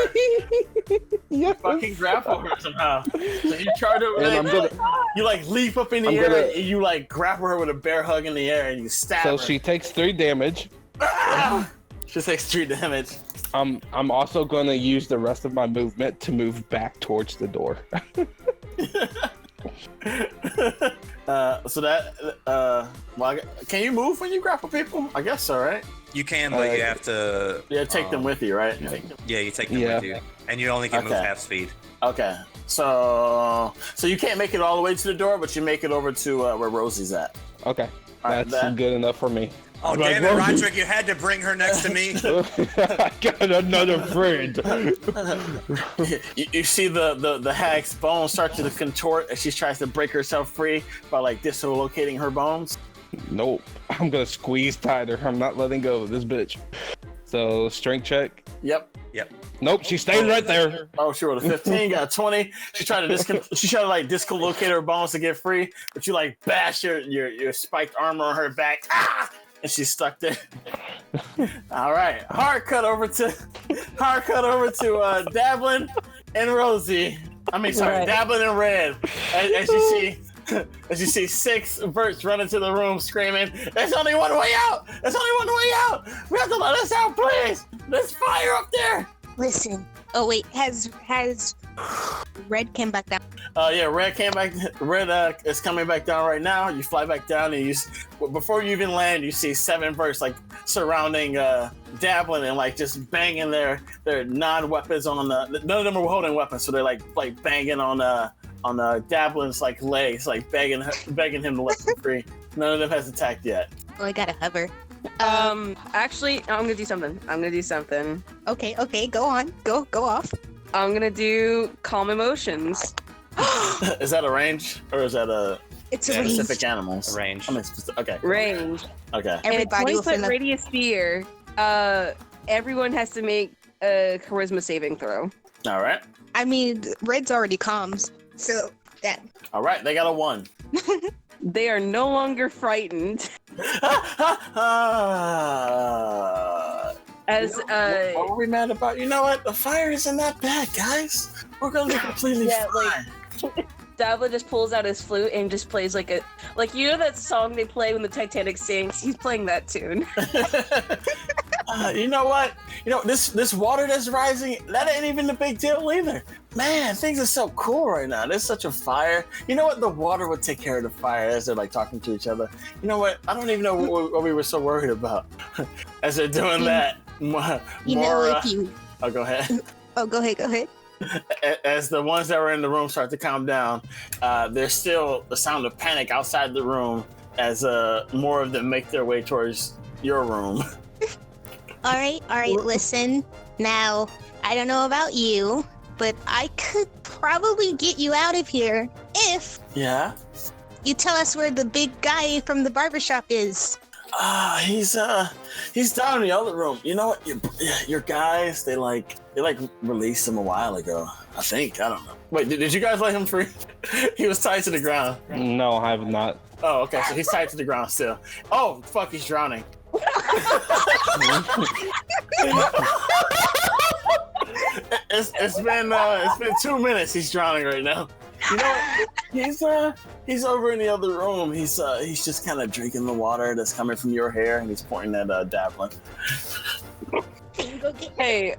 Yes. Fucking grapple her somehow. So you charge over And there. I'm gonna. You leap up in the I'm air gonna- and you grapple her with a bear hug in the air and you stab So her. she takes 3 damage. She takes 3 damage. I'm also gonna use the rest of my movement to move back towards the door. So that can you move when you grapple people? I guess so, right? You can, but you have to. Yeah, take them with you, right? Yeah, you take them Yeah. with you, and you only can move Okay. half speed. Okay. So you can't make it all the way to the door, but you make it over to where Rosie's at. Okay, All right, that's good enough for me. Oh, Like, damn it, well- Roderick, you had to bring her next to me. I got another friend. You see the hag's bones start to contort as she tries to break herself free by like dislocating her bones. Nope. I'm gonna squeeze tighter. I'm not letting go of this bitch. So strength check. Yep. Nope, she's staying right there. Oh, she rolled a 15, got a 20. She tried to like dislocate her bones to get free, but you like bash your spiked armor on her back. Ah! And she's stuck there. All right, hard cut over to Dablin and Rosie. I mean, sorry, Right. Dablin and Red. As you see 6 Verts run into the room screaming, "There's only one way out! There's only one way out! We have to let us out, please! There's fire up there!" Listen. Oh wait, has Red came back down? Yeah, Red came back. Red is coming back down right now. You fly back down, and before you even land, you see 7 Verts like surrounding Dablin and like just banging their non-weapons on the. None of them are holding weapons, so they're like banging on Dablin's like legs, like begging him to let them free. None of them has attacked yet. Oh, I gotta hover. Actually, I'm gonna do something. Okay, go on. Go off. I'm gonna do calm emotions. Is that a range or is that a It's a specific range. animals? Range. I mean, okay. Range. Okay. Everybody and will 20 foot feel radius sphere. Everyone has to make a charisma saving throw. All right. I mean, Red's already calms, so that. All right. They got a 1. They are no longer frightened. As what were we mad about? You know what? The fire isn't that bad, guys. We're gonna be completely fine. Davla just pulls out his flute and just plays like you know that song they play when the Titanic sinks? He's playing that tune. You know what? You know this water that's rising. That ain't even a big deal either. Man, things are so cool right now. There's such a fire. You know what? The water would take care of the fire as they're like talking to each other. You know what? I don't even know what we were so worried about as they're doing that. If you. Oh, go ahead. Oh, go ahead. As the ones that were in the room start to calm down, there's still the sound of panic outside the room as more of them make their way towards your room. All right. Listen. Now, I don't know about you, but I could probably get you out of here if Yeah. you tell us where the big guy from the barbershop is. He's down in the other room. You know what? Your guys, they released him a while ago. I think. I don't know. Wait, did you guys let him free? He was tied to the ground. No, I have not. Oh, okay. So he's tied to the ground still. Oh, fuck! He's drowning. It's been 2 minutes. He's drowning right now. You know what? He's over in the other room. He's just kind of drinking the water that's coming from your hair, and he's pointing at Dablin. Hey,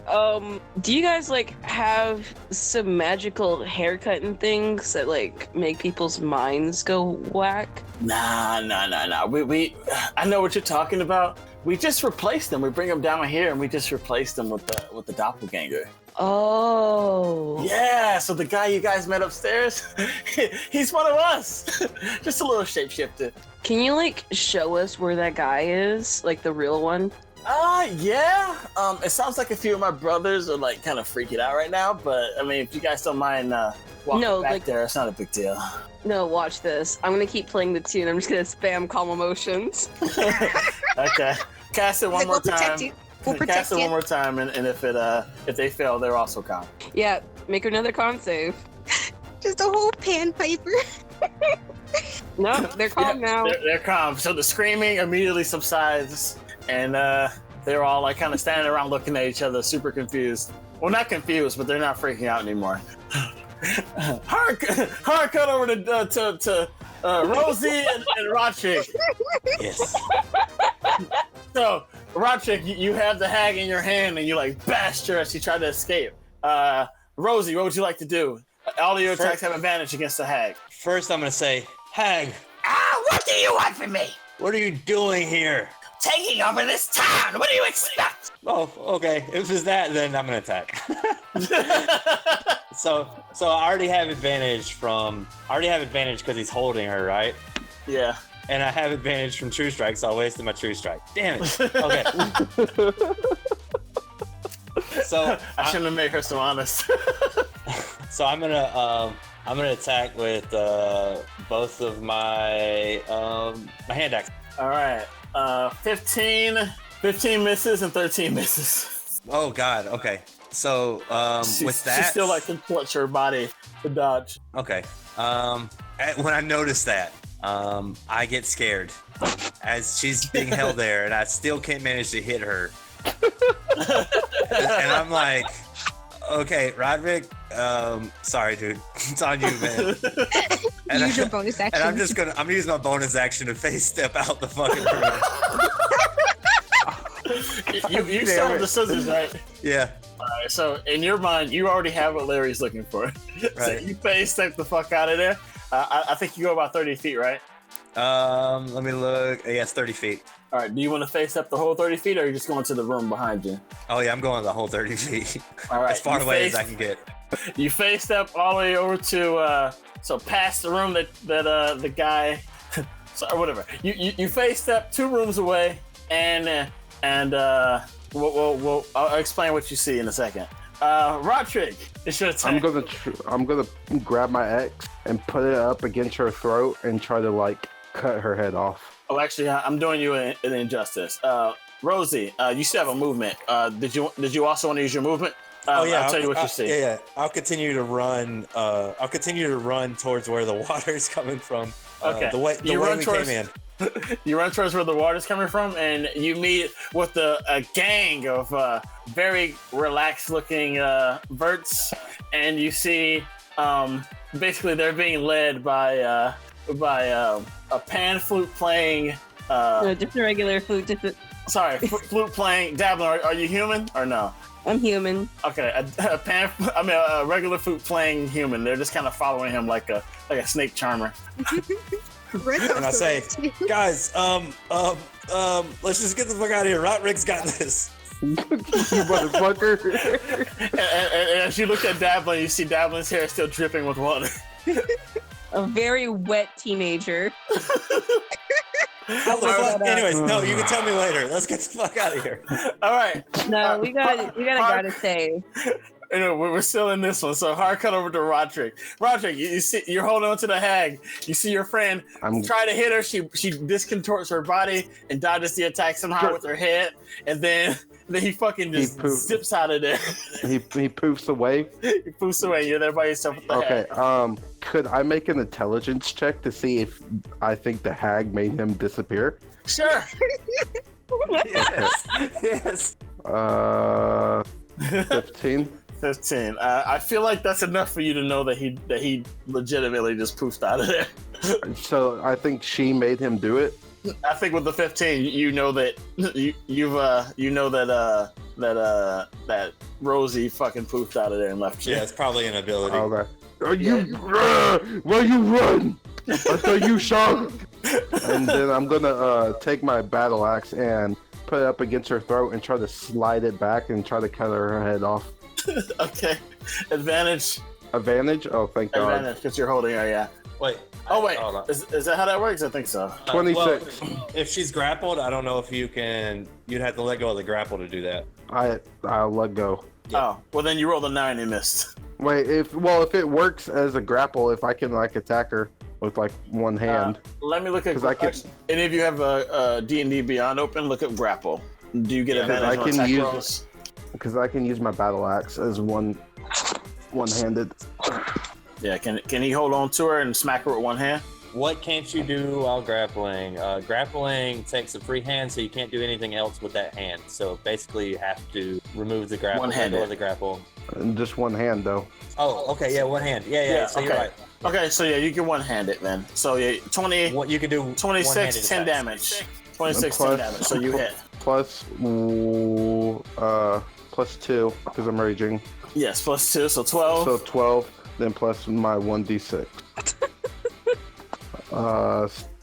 do you guys have some magical haircutting things that make people's minds go whack? Nah. I know what you're talking about. We just replaced them. We bring them down here, and we just replaced them with the doppelganger. Oh. Yeah, so the guy you guys met upstairs, he's one of us. Just a little shapeshifter. Can you show us where that guy is? The real one? Yeah. It sounds like a few of my brothers are kind of freaking out right now, but I mean, if you guys don't mind walking back there, it's not a big deal. No, watch this. I'm gonna keep playing the tune. I'm just gonna spam calm emotions. Okay. Cast it one more time. We'll protect Cast it one more time, and if they fail, they're also calm. Yeah, make another con save. Just a whole panpiper. No, they're calm now. They're calm. So the screaming immediately subsides, and they're all kind of standing around looking at each other, super confused. Well, not confused, but they're not freaking out anymore. Hard cut over to Rosie and Rodchick. Yes. So, Rodchick, you have the hag in your hand, and you bashed her as she tried to escape. Rosie, what would you like to do? All of your attacks have advantage against the hag. First, I'm gonna say, Hag, What do you want from me? what are you doing here? Taking over this town. What do you expect? Oh, okay. If it's that, then I'm gonna attack. So I already have advantage because he's holding her, right? Yeah. And I have advantage from True Strike, so I wasted my True Strike. Damn it. Okay. So I shouldn't have made her so honest. So I'm gonna attack with both of my my hand axe. All right. 15 misses and 13 misses. Oh God. Okay. So with that, she still like contorts her body to dodge. Okay. When I notice that, I get scared as she's being held there, and I still can't manage to hit her. And I'm like, okay, Roderick, sorry, dude, it's on you, man. And Use your bonus action. And I'm using my bonus action to face step out the fucking room. You still have the scissors, right? Yeah. All right. So in your mind, you already have what Larry's looking for. Right. So you face step the fuck out of there. I think you go about 30 feet, right? Let me look. Yes, 30 feet. All right. Do you want to face up the whole 30 feet, or are you just going to the room behind you? Oh yeah, I'm going the whole 30 feet. All right. As far away as I can get. You face step all the way over to so past the room that the guy, so whatever. You face step 2 rooms away, and I'll explain what you see in a second. Rodrick, it's your turn. I'm gonna grab my axe and put it up against her throat and try to like cut her head off. Oh, actually, I'm doing you an injustice. Rosie, you still have a movement. Did you also want to use your movement? Oh yeah, I'll tell you what you see. Yeah. I'll continue to run. I'll continue to run towards where the water's coming from. Okay. The way we came in. You run towards where the water's coming from, and you meet with a gang of very relaxed-looking verts, and you see basically they're being led by a pan flute playing. No, just a regular flute. Flute playing. Dabbler, are you human or no? I'm human. Okay, a regular flute playing human. They're just kind of following him like a snake charmer. And I say, guys, let's just get the fuck out of here. Rodrick's got this. You motherfucker. and as you look at Dablin, you see Dablin's hair still dripping with water. A very wet teenager. Anyways, no, you can tell me later. Let's get the fuck out of here. All right. No, we gotta say. You know, we're still in this one, so hard cut over to Roderick. Roderick, you see, you're holding on to the hag. You see your friend try to hit her. She discontorts her body and dodges the attack somehow with her head, and then he fucking just zips out of there. He poofs away. He poofs away. You're there by yourself with the hag. Okay. Could I make an intelligence check to see if I think the hag made him disappear? Sure. Yes. 15. 15. I feel like that's enough for you to know that he legitimately just poofed out of there. So I think she made him do it. I think with the 15, you know that that Rosie fucking poofed out of there and left you. Yeah, it's probably an ability. Okay. Where you run? I thought you shot. And then I'm gonna take my battle axe and put it up against her throat and try to slide it back and try to cut her head off. Okay. Advantage. Advantage? Oh, thank God. Advantage, because you're holding her, yeah. Wait. Oh, wait. Is that how that works? I think so. 26. Well, if she's grappled, I don't know if you can. You'd have to let go of the grapple to do that. I'll let go. Yeah. Oh, well then you rolled a 9 and missed. Wait, if it works as a grapple, if I can like attack her with like one hand. Let me look at. Any of you have a D&D Beyond open? Look at grapple. Do you get advantage on attack rolls? Because I can use my battle axe as one-handed. Yeah, can he hold on to her and smack her with one hand? What can't you do while grappling? Grappling takes a free hand, so you can't do anything else with that hand. So basically, you have to remove the grapple. Or the grapple. Just one hand, though. Oh, okay, yeah, one hand. Yeah. So okay. You're right. Okay, so yeah, you can one-hand it then. So yeah, 20. What you can do? 26, 10 damage. 26, 10 damage. So you hit. Plus 2 because I'm raging. Yes, plus 2, so 12. So 12, then plus my 1d6.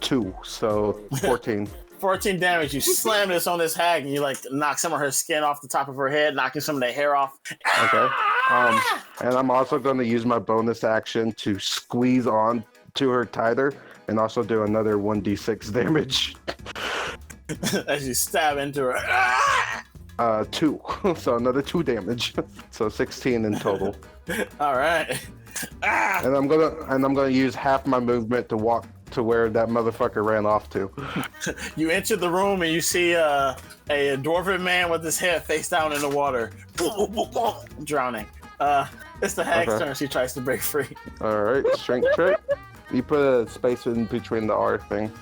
2, so 14. 14 damage. You slam this on this hag, and you like knock some of her skin off the top of her head, knocking some of the hair off. Okay. And I'm also going to use my bonus action to squeeze on to her tighter and also do another 1d6 damage. As you stab into her. 2, so another 2 damage, so 16 in total. All right. And I'm gonna use half my movement to walk to where that motherfucker ran off to. You enter the room and you see a dwarven man with his head face down in the water, drowning. It's the hag's turn. She tries to break free. All right, strength check. You put a space in between the R thing.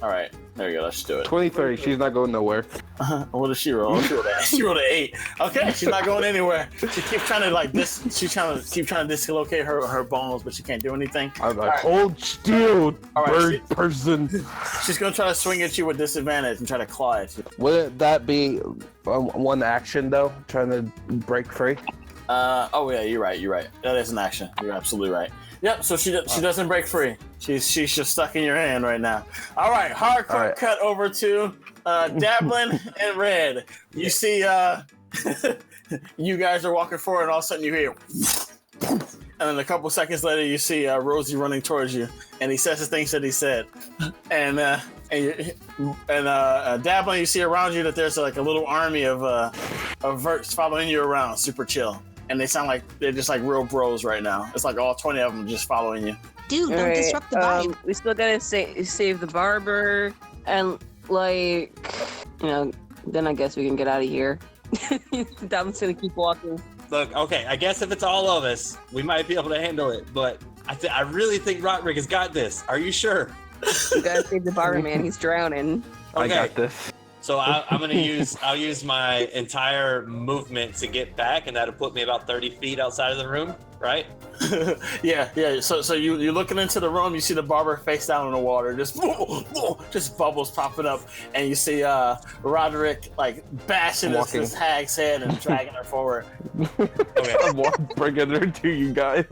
All right, there you go. Let's do it. 20-30. She's not going nowhere. What did she roll? She rolled an 8. Okay, she's not going anywhere. She keeps trying to She's trying to dislocate her bones, but she can't do anything. I'm like, hold still, bird person. She's gonna try to swing at you with disadvantage and try to claw at you. Wouldn't that be one action though? Trying to break free. Oh yeah, you're right. That is an action. You're absolutely right. Yep. So she doesn't break free. She's just stuck in your hand right now. All right. Hardcore cut over to Dablin and Red. You see, you guys are walking forward, and all of a sudden you hear, and then a couple seconds later you see Rosie running towards you, and he says the things that he said, and Dablin, you see around you that there's like a little army of verts following you around, super chill. And they sound like they're just like real bros right now. It's like all 20 of them just following you. Dude, don't disrupt the vibe. We still gotta save the barber, and like, then I guess we can get out of here. Dom's gonna keep walking. Look, okay, I guess if it's all of us, we might be able to handle it. But I really think Roderick has got this. Are you sure? We gotta save the barber, man. He's drowning. Okay. I got this. So I'll use my entire movement to get back, and that'll put me about 30 feet outside of the room, right? Yeah. So you're looking into the room. You see the barber face down in the water, just bubbles popping up, and you see Roderick like bashing this hag's head and dragging her forward. Okay. I'm bringing her to you guys.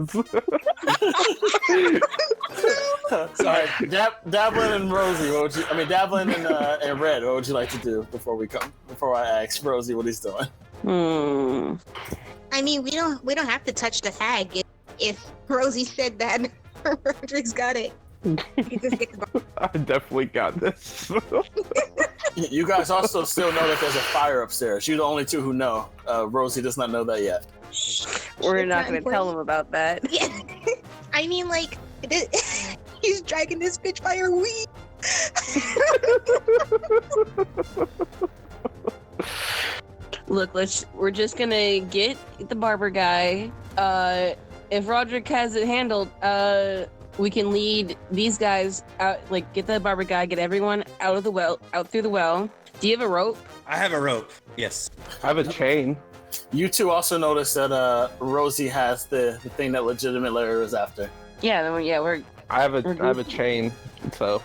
Sorry, Dablin and Rosie. Dablin and Red. What would you like to do before I ask Rosie what he's doing? I mean, we don't have to touch the hag if Rosie said that. Roderick's got it. You just get the I definitely got this. You guys also still know that there's a fire upstairs. You're the only two who know. Rosie does not know that yet. We're not gonna tell him about that. Yeah. I mean, like, he's dragging this bitch by her weed. Look, we're just gonna get the barber guy. If Roderick has it handled, we can lead these guys out, like get the barber guy, get everyone out through the well. Do you have a rope? I have a rope. Yes. I have a chain. You two also notice that Rosie has the thing that legitimate Larry was after. Yeah, we're. I have a chain. So.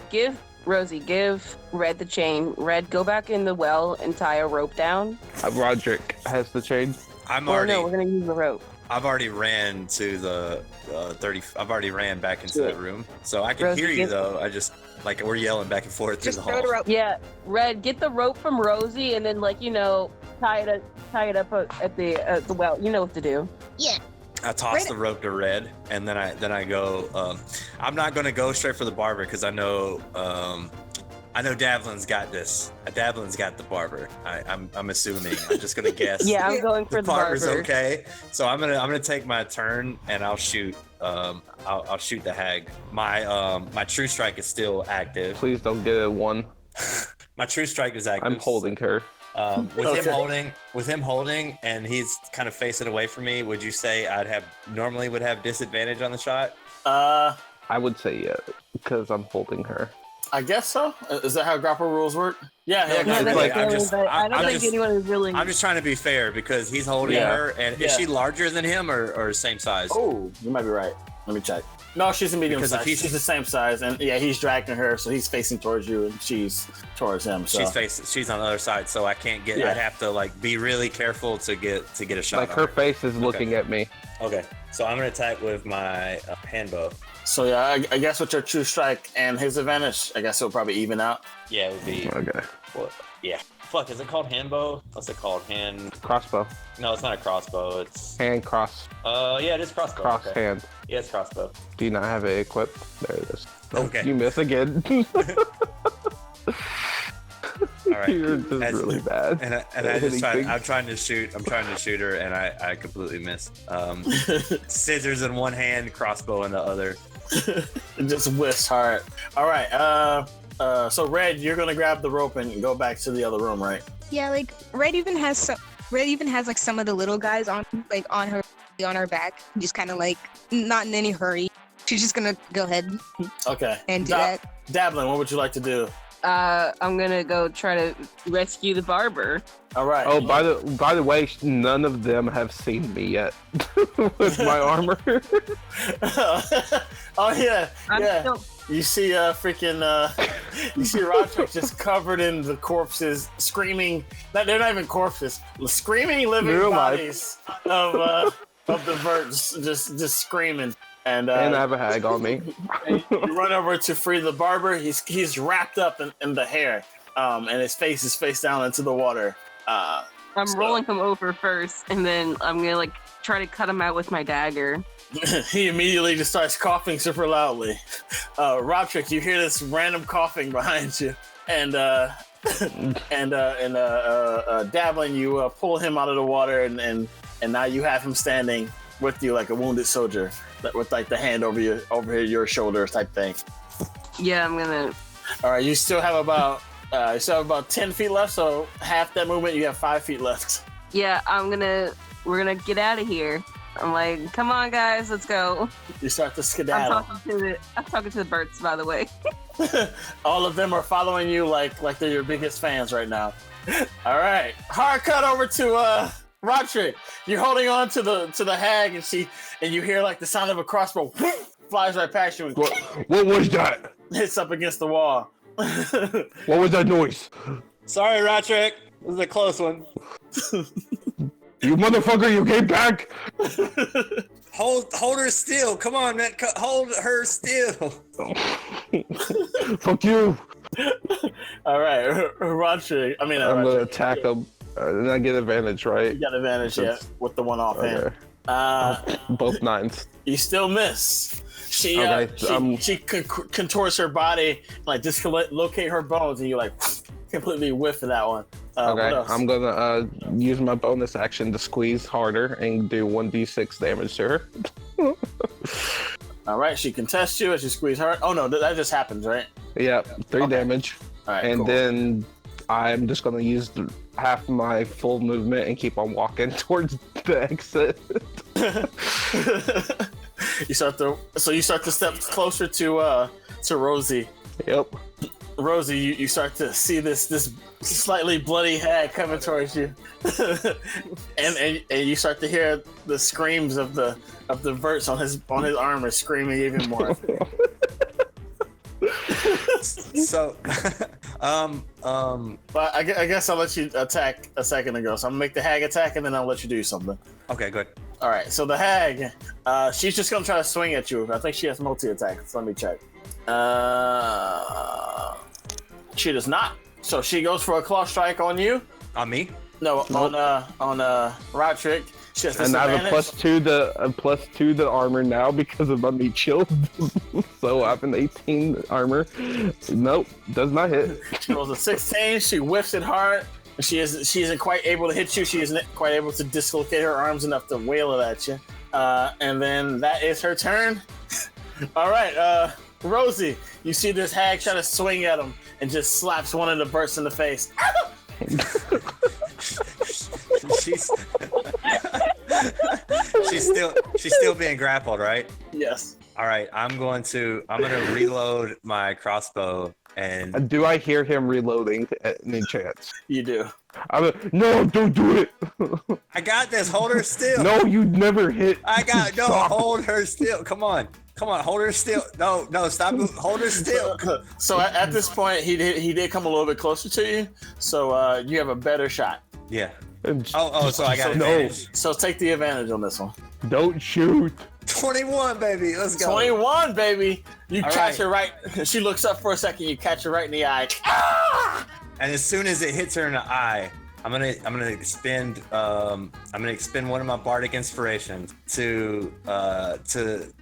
Give Red the chain. Red, go back in the well and tie a rope down. Roderick has the chain. No, we're gonna use the rope. I've already ran to the 30. I've already ran back into that room, so I can Rosie, hear you though. I just we're yelling back and forth through Just the throw hall. the rope. Yeah, Red, get the rope from Rosie and then tie it up at the well. You know what to do. Yeah. I toss the rope to Red, and then I go. I'm not gonna go straight for the barber because I know Davlin's got this. Davlin's got the barber. I'm assuming. I'm just gonna guess. Yeah, I'm going for the barber's barber. okay. So I'm gonna take my turn and I'll shoot. I'll shoot the hag. My true strike is still active. Please don't get a 1. My true strike is active. I'm holding her. With him holding, and he's kind of facing away from me. Would you say normally would have disadvantage on the shot? I would say yeah, because I'm holding her. I guess so. Is that how grapple rules work? Yeah. Yeah, that's I don't think anyone is really. I'm just trying to be fair because he's holding her, and is she larger than him or same size? Oh, you might be right. Let me check. No, she's a medium Because if size. he's- She's the same size, and yeah, he's dragging her, so he's facing towards you, and she's towards him. So. She's on the other side, so I can't get. Yeah. I'd have to be really careful to get a shot. Like on her face is looking at me. Okay, so I'm gonna attack with my hand bow. So yeah, I guess with your true strike and his advantage, I guess it'll probably even out. Yeah, it would be. Okay. Well, yeah. Fuck, is it called handbow? What's it called? Crossbow. No, it's not a crossbow. It's Hand cross. yeah, it is crossbow. Cross Okay. hand. Yeah, it's crossbow. Do you not have it equipped? There it is. Oh, Okay. you miss again. All right. You're just That's- really bad. And I'm trying to shoot her, and I completely miss. Scissors in one hand, crossbow in the other. It just whiffs hard. All right. So Red, you're gonna grab the rope and go back to the other room, right? Yeah, like Red even has like some of the little guys on her back, just kind of like not in any hurry. She's just gonna go ahead Okay. and do that. Dablin, what would you like to do? I'm gonna go try to rescue the barber. All right. Oh, by the way, none of them have seen me yet with my armor. Oh yeah, I'm yeah. still- You see, you see Roderick just covered in the corpses, screaming. They're not even corpses, screaming living Real life. bodies of the verts, just screaming. And And I have a hag on me. you run over to free the barber. He's wrapped up in the hair, and his face is face down into the water. I'm So- rolling him over first, and then I'm gonna like try to cut him out with my dagger. He immediately just starts coughing super loudly. Roderick, you hear this random coughing behind you, and Dablin, you pull him out of the water, and now you have him standing with you like a wounded soldier, with like the hand over your shoulder type thing. Yeah, I'm gonna. All right, you still have about 10 feet left, so half that movement, you have 5 feet left. Yeah, we're gonna get out of here. I'm like, come on, guys, let's go. You start to I'm skedaddle. talking to the birds, by the way. All of them are following you like they're your biggest fans right now. All right, hard cut over to Roderick. You're holding on to the hag, and you hear like the sound of a crossbow flies right past you and What was that? hits up against the wall. What was that noise? Sorry, Roderick. This is a close one. You motherfucker, you came back! Hold her still. Come on, man. Hold her still. Fuck you! All right, Roderick. I mean, I'm gonna Roderick, attack him. And I get advantage, right? You got advantage, yeah, with the one off hand. Okay. Both nines. You still miss. She Okay, she contours her body, like dislocate her bones, and you like completely whiff of that one. What Okay, else? I'm gonna use my bonus action to squeeze harder and do 1d6 damage to her. All right, she contests you as you squeeze her. Oh no, that just happens, right? Yep, 3 Okay. damage. All right, And cool. then I'm just gonna use half my full movement and keep on walking towards the exit. you start to step closer to Rosie. Yep. Rosie, you start to see this slightly bloody hag coming towards you, and you start to hear the screams of the verts on his armor screaming even more. So, But I guess I'll let you attack a second ago, so I'm gonna make the hag attack, and then I'll let you do something. okay, good. All right, so the hag, she's just gonna try to swing at you. I think she has multi-attack, so let me check. She does not. So she goes for a claw strike on you. On me? No, on Roderick. She has And I have a disadvantage. +2 to armor now because of my meat shield. So I have an 18 armor. Nope, does not hit. She rolls a 16. She whiffs it hard. She isn't quite able to hit you. She isn't quite able to dislocate her arms enough to wail it at you. And then that is her turn. All right, Rosie, you see this hag try to swing at him and just slaps one of the bursts in the face. she's still being grappled, right? Yes. All right, I'm gonna reload my crossbow and Do I hear him reloading at any chance? You do. No, don't do it. I got this. Hold her still. No, you never hit. Stop. Hold her still. Come on, hold her still. No, stop. Hold her still. So at this point, he did come a little bit closer to you. So you have a better shot. Yeah. Oh, so I got No. advantage. So take the advantage on this one. Don't shoot. 21, baby. Let's go. 21, baby. You All catch right. her right. She looks up for a second. You catch her right in the eye. And as soon as it hits her in the eye, I'm gonna expend one of my bardic inspirations to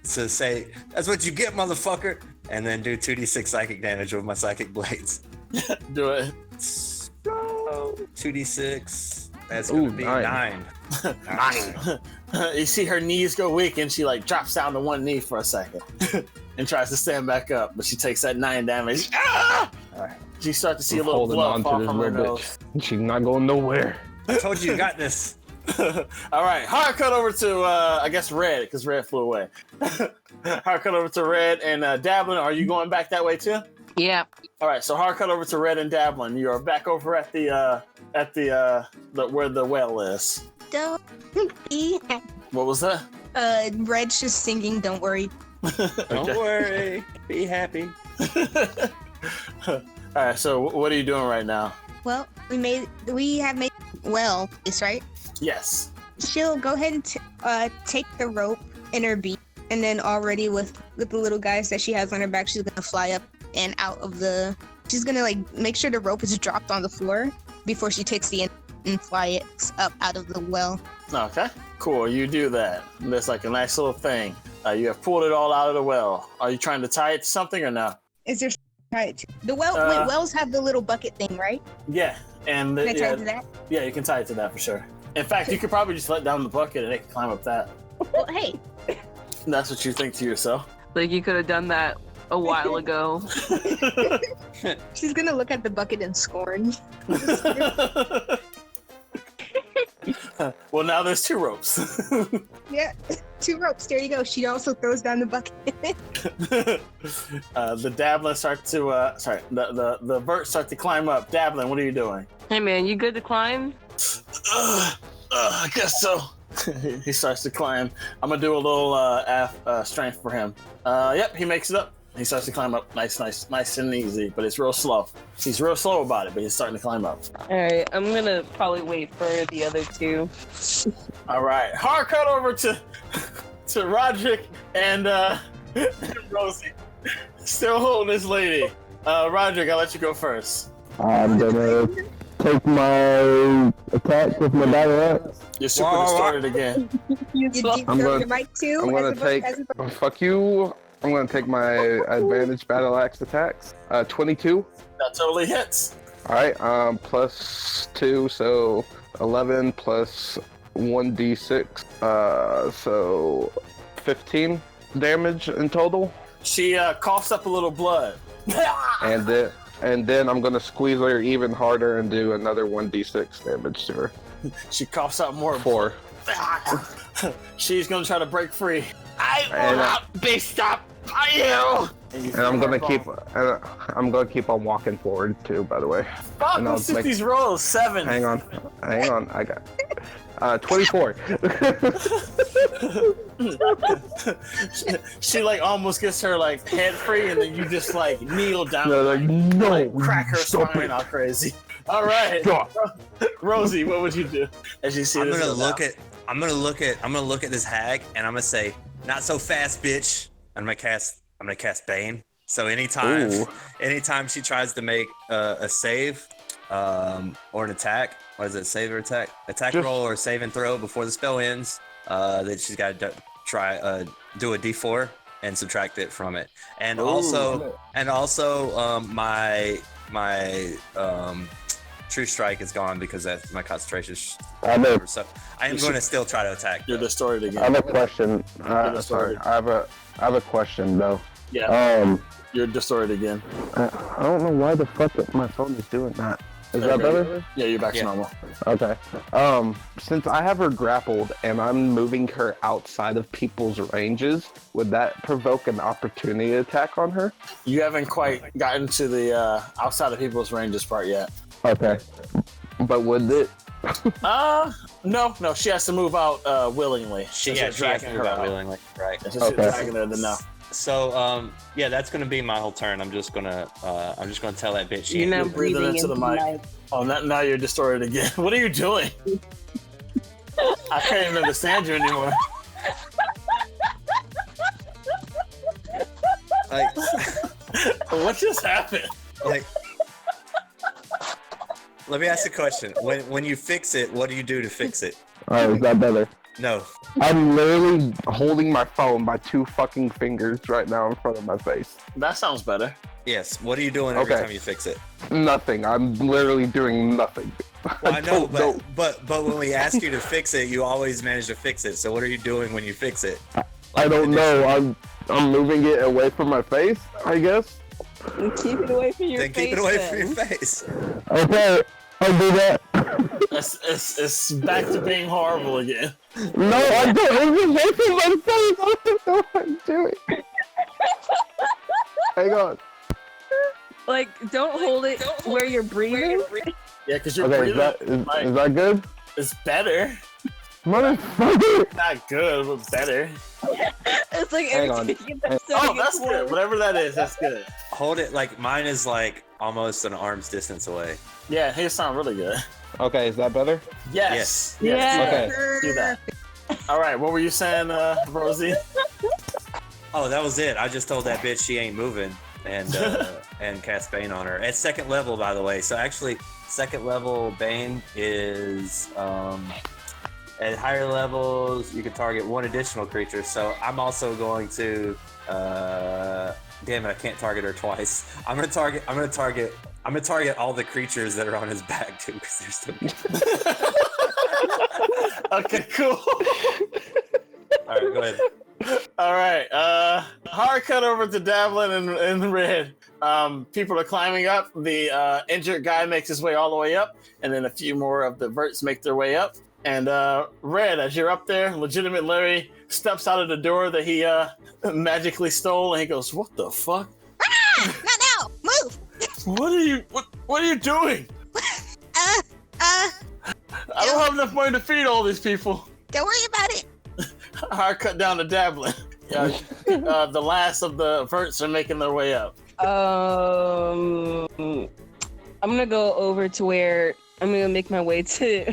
say, "That's what you get, motherfucker," and then do 2d6 psychic damage with my psychic blades. Do it. So 2d6. That's gonna be 9. 9. You see her knees go weak, and she like drops down to one knee for a second, and tries to stand back up, but she takes that 9 damage. Ah! All right. You start to see a little blood fall from her nose. She's not going nowhere. I told you got this. All right, hard cut over to I guess Red, because Red flew away. Hard cut over to Red and Dablin. Are you going back that way too? Yeah. All right, so hard cut over to Red and Dablin. You're back over at the where the well is. Don't be happy. What was that? Red's just singing "Don't Worry." Don't worry, be happy. All right, so what are you doing right now? Well, we have made well, is right. Yes. She'll go ahead and take the rope in her beak, and then already with the little guys that she has on her back, she's gonna fly up and out of the. She's gonna like make sure the rope is dropped on the floor before she takes the end and fly it up out of the well. Okay, cool. You do that. There's like a nice little thing. You have pulled it all out of the well. Are you trying to tie it to something or no? Is there the well? Wait, wells have the little bucket thing, right? Yeah, and Can I tie it to that? Yeah, you can tie it to that for sure. In fact, you could probably just let down the bucket and it can climb up that. Well, hey. That's what you think to yourself. Like you could have done that a while ago. She's gonna look at the bucket in scorn. Well, now there's 2 ropes. Yeah, 2 ropes. There you go. She also throws down the bucket. The Dablin start to the Vert start to climb up. Dablin, what are you doing? Hey man, you good to climb? I guess so. He starts to climb. I'm gonna do a little strength for him. Yep, he makes it up. He starts to climb up, nice and easy, but it's real slow. He's real slow about it, but he's starting to climb up. All right, I'm gonna probably wait for the other 2. All right, hard cut over to Roderick and Rosie, still holding this lady. Roderick, I'll let you go first. I'm gonna take my attack with my battle axe. You're super distorted again. You deep I'm throw gonna- your mic too. I'm gonna as a bo- take. as a bo- Fuck you. I'm gonna take my advantage battle axe attacks. 22. That totally hits. All right. Plus 2, so 11 plus 1d6. So 15 damage in total. She coughs up a little blood. And then I'm gonna squeeze her even harder and do another 1d6 damage to her. She coughs out more. 4. She's gonna try to break free. I will And, not be stopped by you. And I'm gonna keep on walking forward too. By the way. Fuck, and I'll let's see make- these rolls. 7. Hang on. I got 24. She like almost gets her like head free, and then you just like kneel down, No, like, no, like, crack her stop spine it. all crazy. All right, Stop. Rosie, what would you do as you see I'm this? gonna go look down? at this hag, and I'm gonna say, "Not so fast, bitch." I'm gonna cast Bane. So anytime she tries to make a save, or an attack, what is it? Save or attack? Attack Just- roll or save and throw before the spell ends. That she's got to try do a D4 and subtract it from it. And also my True Strike is gone because that's my concentration. I know. So I am going to still try to attack. You're distorted I again. have a question. You're Sorry, distorted. I have a question though. Yeah, you're distorted again. I don't know why the fuck my phone is doing that. Is that better? Yeah, you're back to Yeah. normal. Okay. Since I have her grappled and I'm moving her outside of people's ranges, would that provoke an opportunity attack on her? You haven't quite gotten to the outside of people's ranges part yet. Okay. But would it? No, she has to move out willingly. She Since has you're to dragging move her out willingly, right? Since you're Okay. dragging her, then no. So yeah, that's gonna be my whole turn. I'm just gonna tell that bitch. You're not You're breathing breathing into the mic. Oh, now you're distorted again. What are you doing? I can't even understand you anymore. Like, What just happened? like Let me ask you a question. When you fix it, what do you do to fix it? Alright, is that better? No. I'm literally holding my phone by 2 fucking fingers right now in front of my face. That sounds better. Yes. What are you doing every Okay. time you fix it? Nothing. I'm literally doing nothing. Well, I know, don't know. but when we ask you to fix it, you always manage to fix it. So what are you doing when you fix it? I don't know. I'm moving it away from my face, I guess. Keep it away from your Then face. keep it away then. from your face. Okay, I'll do that. It's back to being horrible again. No, I don't. It's away from my face. I don't know what I'm doing. Hang on. Like, don't hold it where you're breathing. Yeah, because you're Okay, breathing. is that good? It's better. Motherfucker! Not good, but better. It's like Hang every on. time you get that Oh, sound, that's it's good. worse. Whatever that is, that's good. Hold it like mine is like almost an arm's distance away. Yeah, he sound really good. Okay, is that better? Yes. Yeah. Okay. Do that. All right, what were you saying, Rosie? Oh, that was it. I just told that bitch she ain't moving and cast Bane on her. At second level, by the way. So actually, second level Bane is at higher levels you can target 1 additional creature. So I'm also going to damn it, I can't target her twice. I'm gonna target all the creatures that are on his back too, because they're still good. Okay, cool. All right, go ahead. All right, hard cut over to Davlin and Red. People are climbing up. The injured guy makes his way all the way up, and then a few more of the verts make their way up. And Red, as you're up there, legitimate Larry steps out of the door that he magically stole, and he goes, "What the fuck? Not now. Move. What are you doing? I don't have enough money to feed all these people." Don't worry about it. Hard cut down to Davlin. The last of the verts are making their way up. I'm gonna go over to where I'm gonna make my way to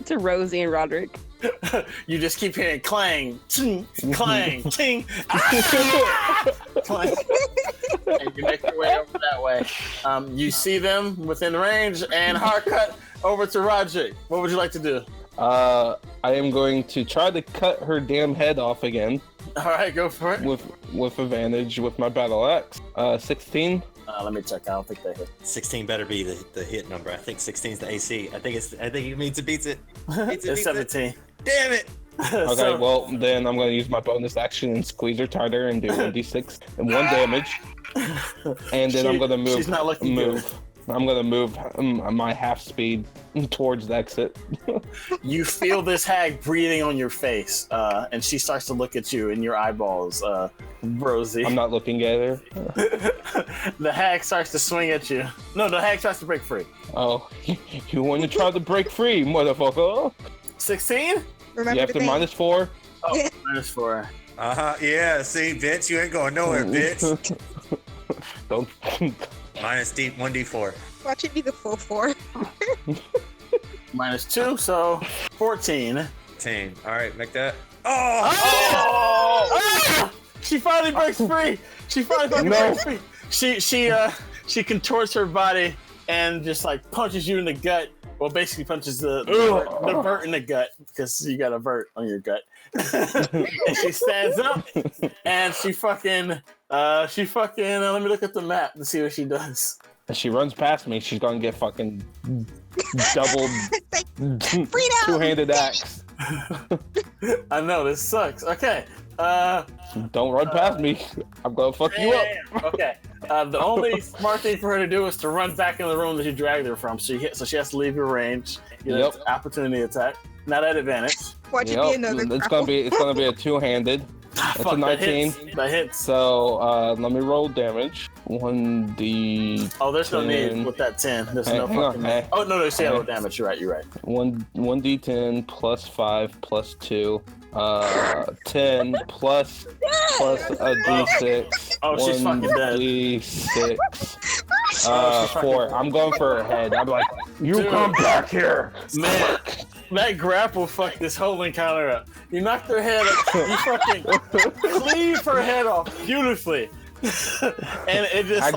to Rosie and Roderick. You just keep hearing clang, ting, clang, ting, ah! Clang. And you make your way over that way. You see them within range, and hard cut over to Roderick. What would you like to do? I am going to try to cut her damn head off again All right, go for it. with advantage with my battle axe. 16. Let me check. I don't think they hit. 16 better be the hit number. I think 16 is the AC. I think it means it beats it. It's 17. Damn it! Okay, So- well then I'm going to use my bonus action and squeeze her tighter and do 1d6 and 1 damage, and then I'm going to move. She's not looking good. I'm going to move my half speed towards the exit. You feel this hag breathing on your face, and she starts to look at you in your eyeballs, Rosie. I'm not looking at her. The hag starts to swing at you. No, the hag tries to break free. Oh, you want to try to break free, motherfucker? 16? Remember You have the to thing. -4. Oh, -4. Yeah. See, bitch, you ain't going nowhere, bitch. Don't. Minus 1d4. Watch it be the full 4. -2, so 14. 10. All right, make that. Oh! Ah! She finally breaks free. She finally fucking breaks free. She contorts her body and just like punches you in the gut. Well, basically punches the vert in the gut because you got a vert on your gut. And she stands up and she fucking let me look at the map to see what she does. If she runs past me, she's gonna get fucking doubled Freedom! two-handed axe. I know this sucks. Okay. Don't run past me. I'm gonna fuck you up. Okay. The only smart thing for her to do is to run back in the room that you dragged her from. So she has to leave your range. Get Yep. an opportunity attack. Not at advantage. Watch it be Yep, another it's grapple. gonna be a two-handed. That's Fuck, a 19. That hits. So let me roll damage. 1d. Oh, there's no 10. need with that 10. There's Hey, no hang on, fucking. hey. Oh no, you see Hey. no damage. You're right. 1d10 plus 5 plus 2. 10 plus a d6. Oh, she's fucking dead. d6. Oh, she's 4. I'm going for her head. I'm like, you Dude. come back here. Man, that grapple fucked this whole encounter up. You knocked her head up. You fucking cleave her head off beautifully. And it just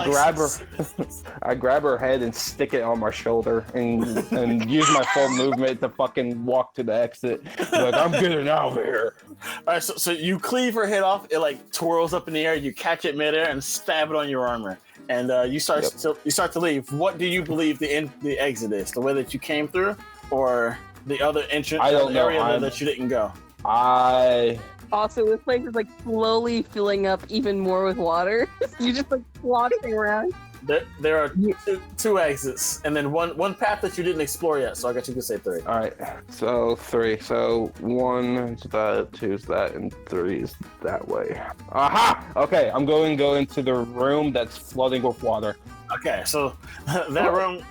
I grab her head and stick it on my shoulder and use my full movement to fucking walk to the exit. Like, I'm getting out of here. All right, so you cleave her head off. It like twirls up in the air. You catch it midair and stab it on your armor. And you start to leave. What do you believe the exit is? The way that you came through, or the other entrance? I don't know. Area that you didn't go. Also, this place is like slowly filling up even more with water. You just like sloshing around. There are two exits, and then one path that you didn't explore yet. So I guess you could say 3. All right, so 3. So 1 is that, 2 is that, and 3 is that way. Aha! Okay, I'm going to go into the room that's flooding with water. Okay, so that room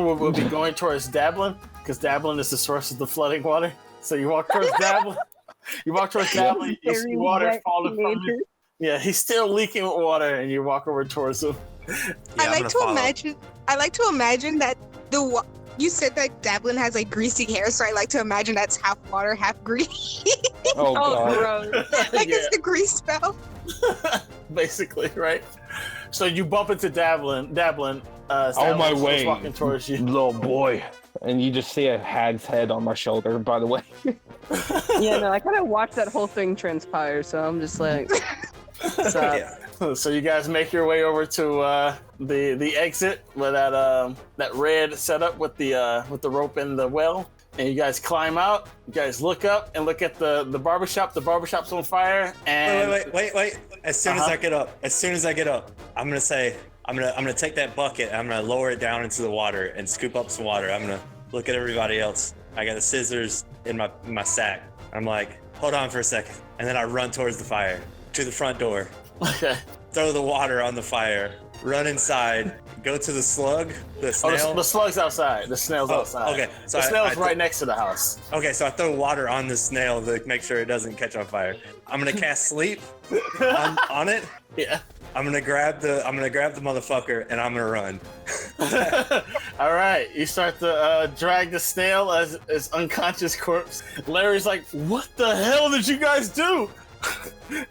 will be going towards Dablin, because Dablin is the source of the flooding water. So you walk towards Dablin. You walk towards Dablin. You see water falling from him. Yeah, he's still leaking with water, and you walk over towards him. Yeah, I like to imagine that you said that Dablin has like greasy hair, so I like to imagine that's half water, half grease. Oh god. Gross. Like it's the grease spell. Basically, right? So you bump into Dablin. On my way, walking towards you, little boy. And you just see a hag's head on my shoulder, by the way. Yeah, no, I kind of watched that whole thing transpire, so I'm just like, Yeah. So you guys make your way over to the exit where that red setup with the rope and the well, and you guys climb out. You guys look up and look at the barbershop. The barbershop's on fire. And Wait. As soon as I get up, I'm gonna say, I'm gonna take that bucket. I'm gonna lower it down into the water and scoop up some water. I'm gonna look at everybody else. I got the scissors in my sack. I'm like, hold on for a second, and then I run towards the fire to the front door. Okay. Throw the water on the fire. Run inside. Go to the slug. The snail. Oh, the slug's outside. The snail's outside. Okay. So the snail's right next to the house. Okay, so I throw water on the snail to make sure it doesn't catch on fire. I'm gonna cast sleep on it. Yeah. I'm gonna grab the motherfucker and I'm gonna run. All right, you start to drag the snail as unconscious corpse. Larry's like, "What the hell did you guys do?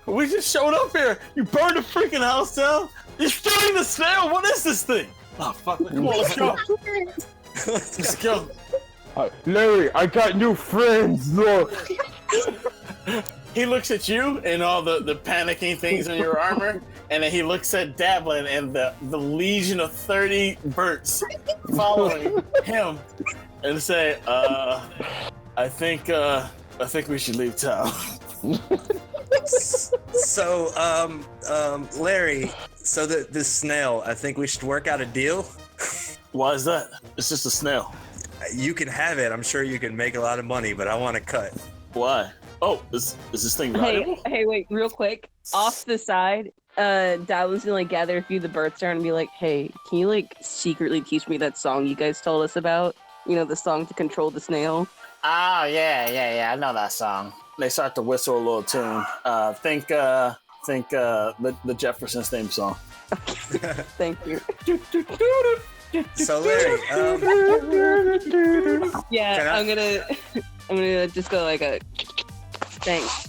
We just showed up here. You burned the freaking house down. You're stealing the snail. What is this thing? Oh fuck! Come on, let's go. Let's go." Larry, I got new friends. Look. He looks at you and all the panicking things in your armor, and then he looks at Dablin and the legion of 30 Burts following him, and say, I think we should leave town." So, Larry, so the snail, I think we should work out a deal. Why is that? It's just a snail. You can have it. I'm sure you can make a lot of money, but I want to cut. Why? Oh, is this thing valuable? hey, wait, real quick. Off the side, Dablin's gonna like gather a few of the birds down and be like, "Hey, can you like secretly teach me that song you guys told us about? You know, the song to control the snail." Oh, yeah, I know that song. They start to whistle a little tune. Think the Jeffersons theme song. Thank you. So Larry, Yeah, I'm gonna just go like a thanks.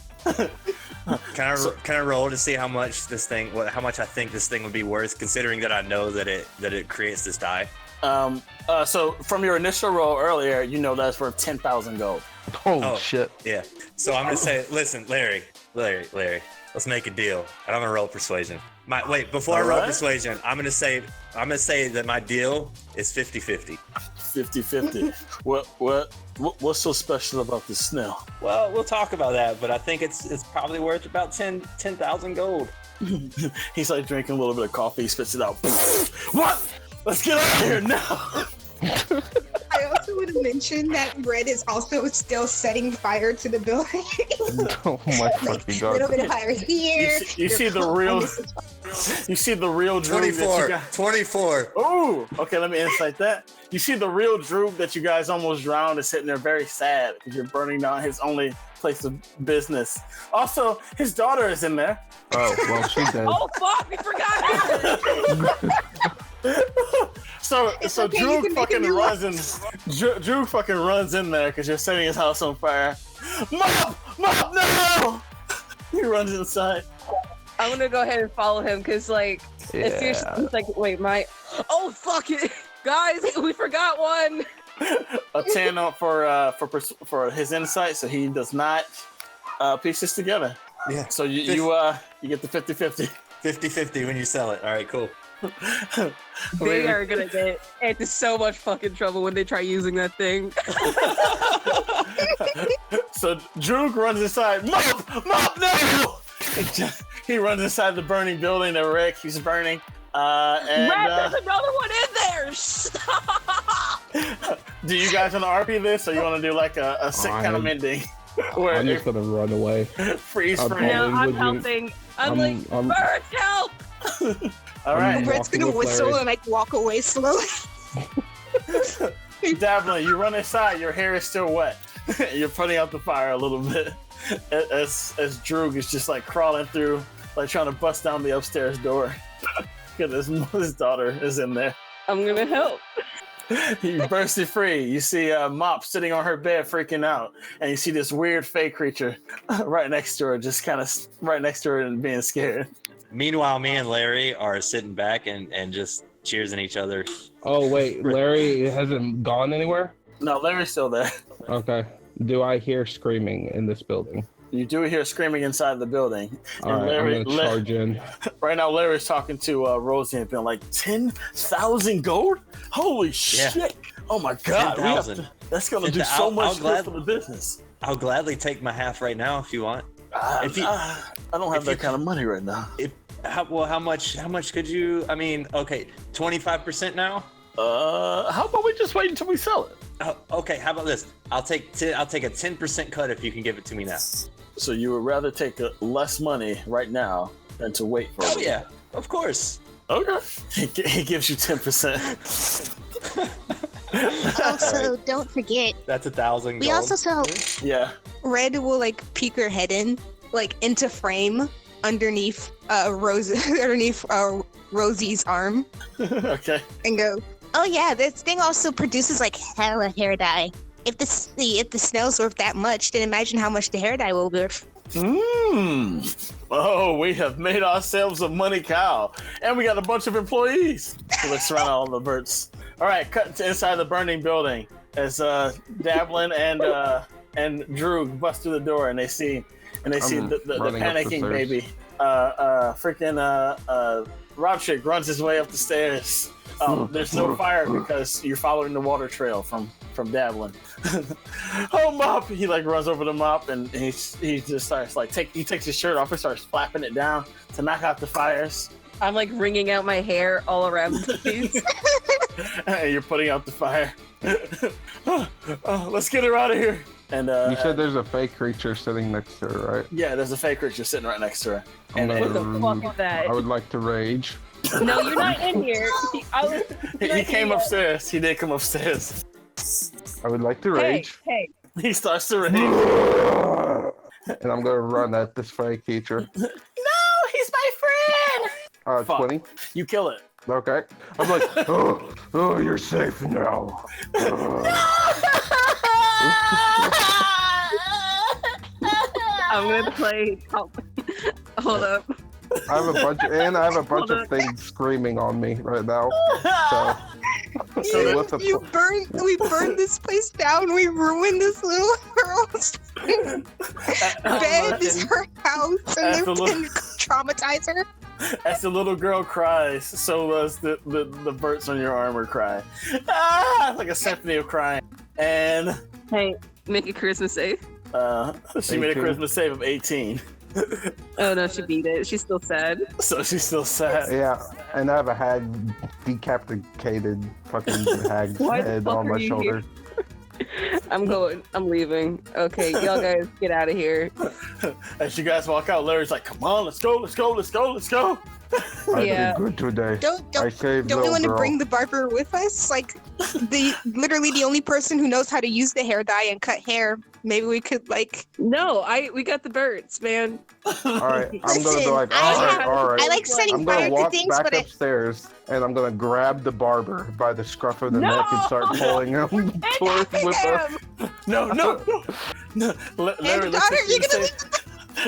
can I roll to see how much I think this thing would be worth, considering that I know that it creates this die? So from your initial roll earlier, you know that's worth 10,000 gold. Oh shit. Yeah. So I'm gonna say, listen, Larry, let's make a deal, and I'm gonna roll persuasion. Before I roll persuasion, I'm gonna say that my deal is 50-50. 50-50. What's so special about this snail? Well, we'll talk about that, but I think it's probably worth about 10,000 gold. He's like drinking a little bit of coffee, he spits it out. What? Let's get out of here now. I also would have mentioned that Red is also still setting fire to the building. Oh my fucking A god. little bit of fire here. You see the real droog 24. Oh, okay, let me insight that. You see the real droog that you guys almost drowned is sitting there very sad because you're burning down his only place of business. Also, his daughter is in there. Oh well, she's dead. Oh fuck, we forgot. So okay, Droog fucking runs in there because you're setting his house on fire. Mom, no! He runs inside. I'm gonna go ahead and follow him because, like, as soon as he's like, wait, oh fuck it, guys, we forgot one. A 10 for his insight, so he does not piece this together. Yeah. So you get the 50-50. 50-50 when you sell it. All right, cool. They are gonna get into so much fucking trouble when they try using that thing. So Droog runs inside. Mop, no! He runs inside the burning building that Rick, he's burning. And there's another one in there! Stop! do you guys want to RP this, or you want to do like a sitcom ending? Where I'm just gonna run away. Freeze I'm frame. No, I'm with you. helping. I'm like, birds, help! All right. Brett's gonna walking with whistle Larry. and like walk away slowly. Devlin, you run inside. Your hair is still wet. You're putting out the fire a little bit as Droog is just like crawling through, like trying to bust down the upstairs door. Because his daughter is in there. I'm gonna help. You burst it free. You see Mop sitting on her bed freaking out, and you see this weird fey creature right next to her, just kind of right next to her and being scared. Meanwhile, me and Larry are sitting back and just cheersing each other. Oh wait, Larry hasn't gone anywhere? No, Larry's still there. Okay. Do I hear screaming in this building? You do hear screaming inside the building. All right, I'm gonna charge in. Right now, Larry's talking to Rosie and being like, 10,000 gold? Holy shit! Oh my god, 10,000. That's gonna do so much I'll good for the business. I'll gladly take my half right now if you want. I don't have if that you- kind of money right now. How much could you? I mean, okay, 25% now. How about we just wait until we sell it? Okay, how about this? I'll take a 10% cut if you can give it to me now. So you would rather take less money right now than to wait for it? Oh yeah, of course. Okay. He gives you 10%. Also, don't forget, That's 1,000 gold. we also saw Yeah. Red will like peek her head in, like into frame underneath Rosie's arm, Okay. and go, "Oh yeah, this thing also produces like hella hair dye. If the snail's worth that much, then imagine how much the hair dye will be worth." Oh, we have made ourselves a money cow, and we got a bunch of employees. So let's run all the birds. All right, cut to inside the burning building as Davlin and Drew bust through the door, and they see the running up the panicking stairs. baby. Robchick runs his way up the stairs. There's no fire because you're following the water trail from Davlin. Oh, Mop! He like runs over to Mop and he just starts like he takes his shirt off and starts flapping it down to knock out the fires. I'm like wringing out my hair all around the place. And you're putting out the fire. Let's get her out of here. And You said there's a fake creature sitting next to her, right? yeah, there's a fake creature sitting right next to her. I'm And What gonna- the fuck is that? I would like to rage. No, you're not in here. he came upstairs. He did come upstairs. I would like to Hey, rage. hey. He starts to rage. And I'm gonna run at this fake creature. No, he's my friend. Fuck. 20. You kill it. Okay. I'm like, oh, you're safe now. I'm gonna play. Hold up. I have a bunch of things screaming on me right now. So what the We burned this place down. We ruined this little girl's bed. This is her house, and they're gonna traumatize her. As the little girl cries, so does the birds on your armor cry. Ah, like a symphony of crying. And Hey, make a Christmas save. she made a 18. Christmas save of 18. Oh no, she beat it. She's still sad. So she's still sad. Yeah, and I have a hag, decapitated fucking hag Why the head fuck on are my you shoulder. I'm going. I'm leaving. Okay, y'all guys get out of here. As you guys walk out, Larry's like, "Come on, let's go, let's go, let's go, let's go." I Yeah. did good today. Don't I saved we little want to girl. bring the barber with us? Like, literally the only person who knows how to use the hair dye and cut hair. Maybe we could like. No, we got the birds, man. All right, I'm gonna Listen, be like, I all right. I like setting I'm fire gonna to walk things, back but upstairs and I'm gonna grab the barber by the scruff of the neck and start pulling him towards with us. No. Larry And looks daughter, at you you're and gonna says,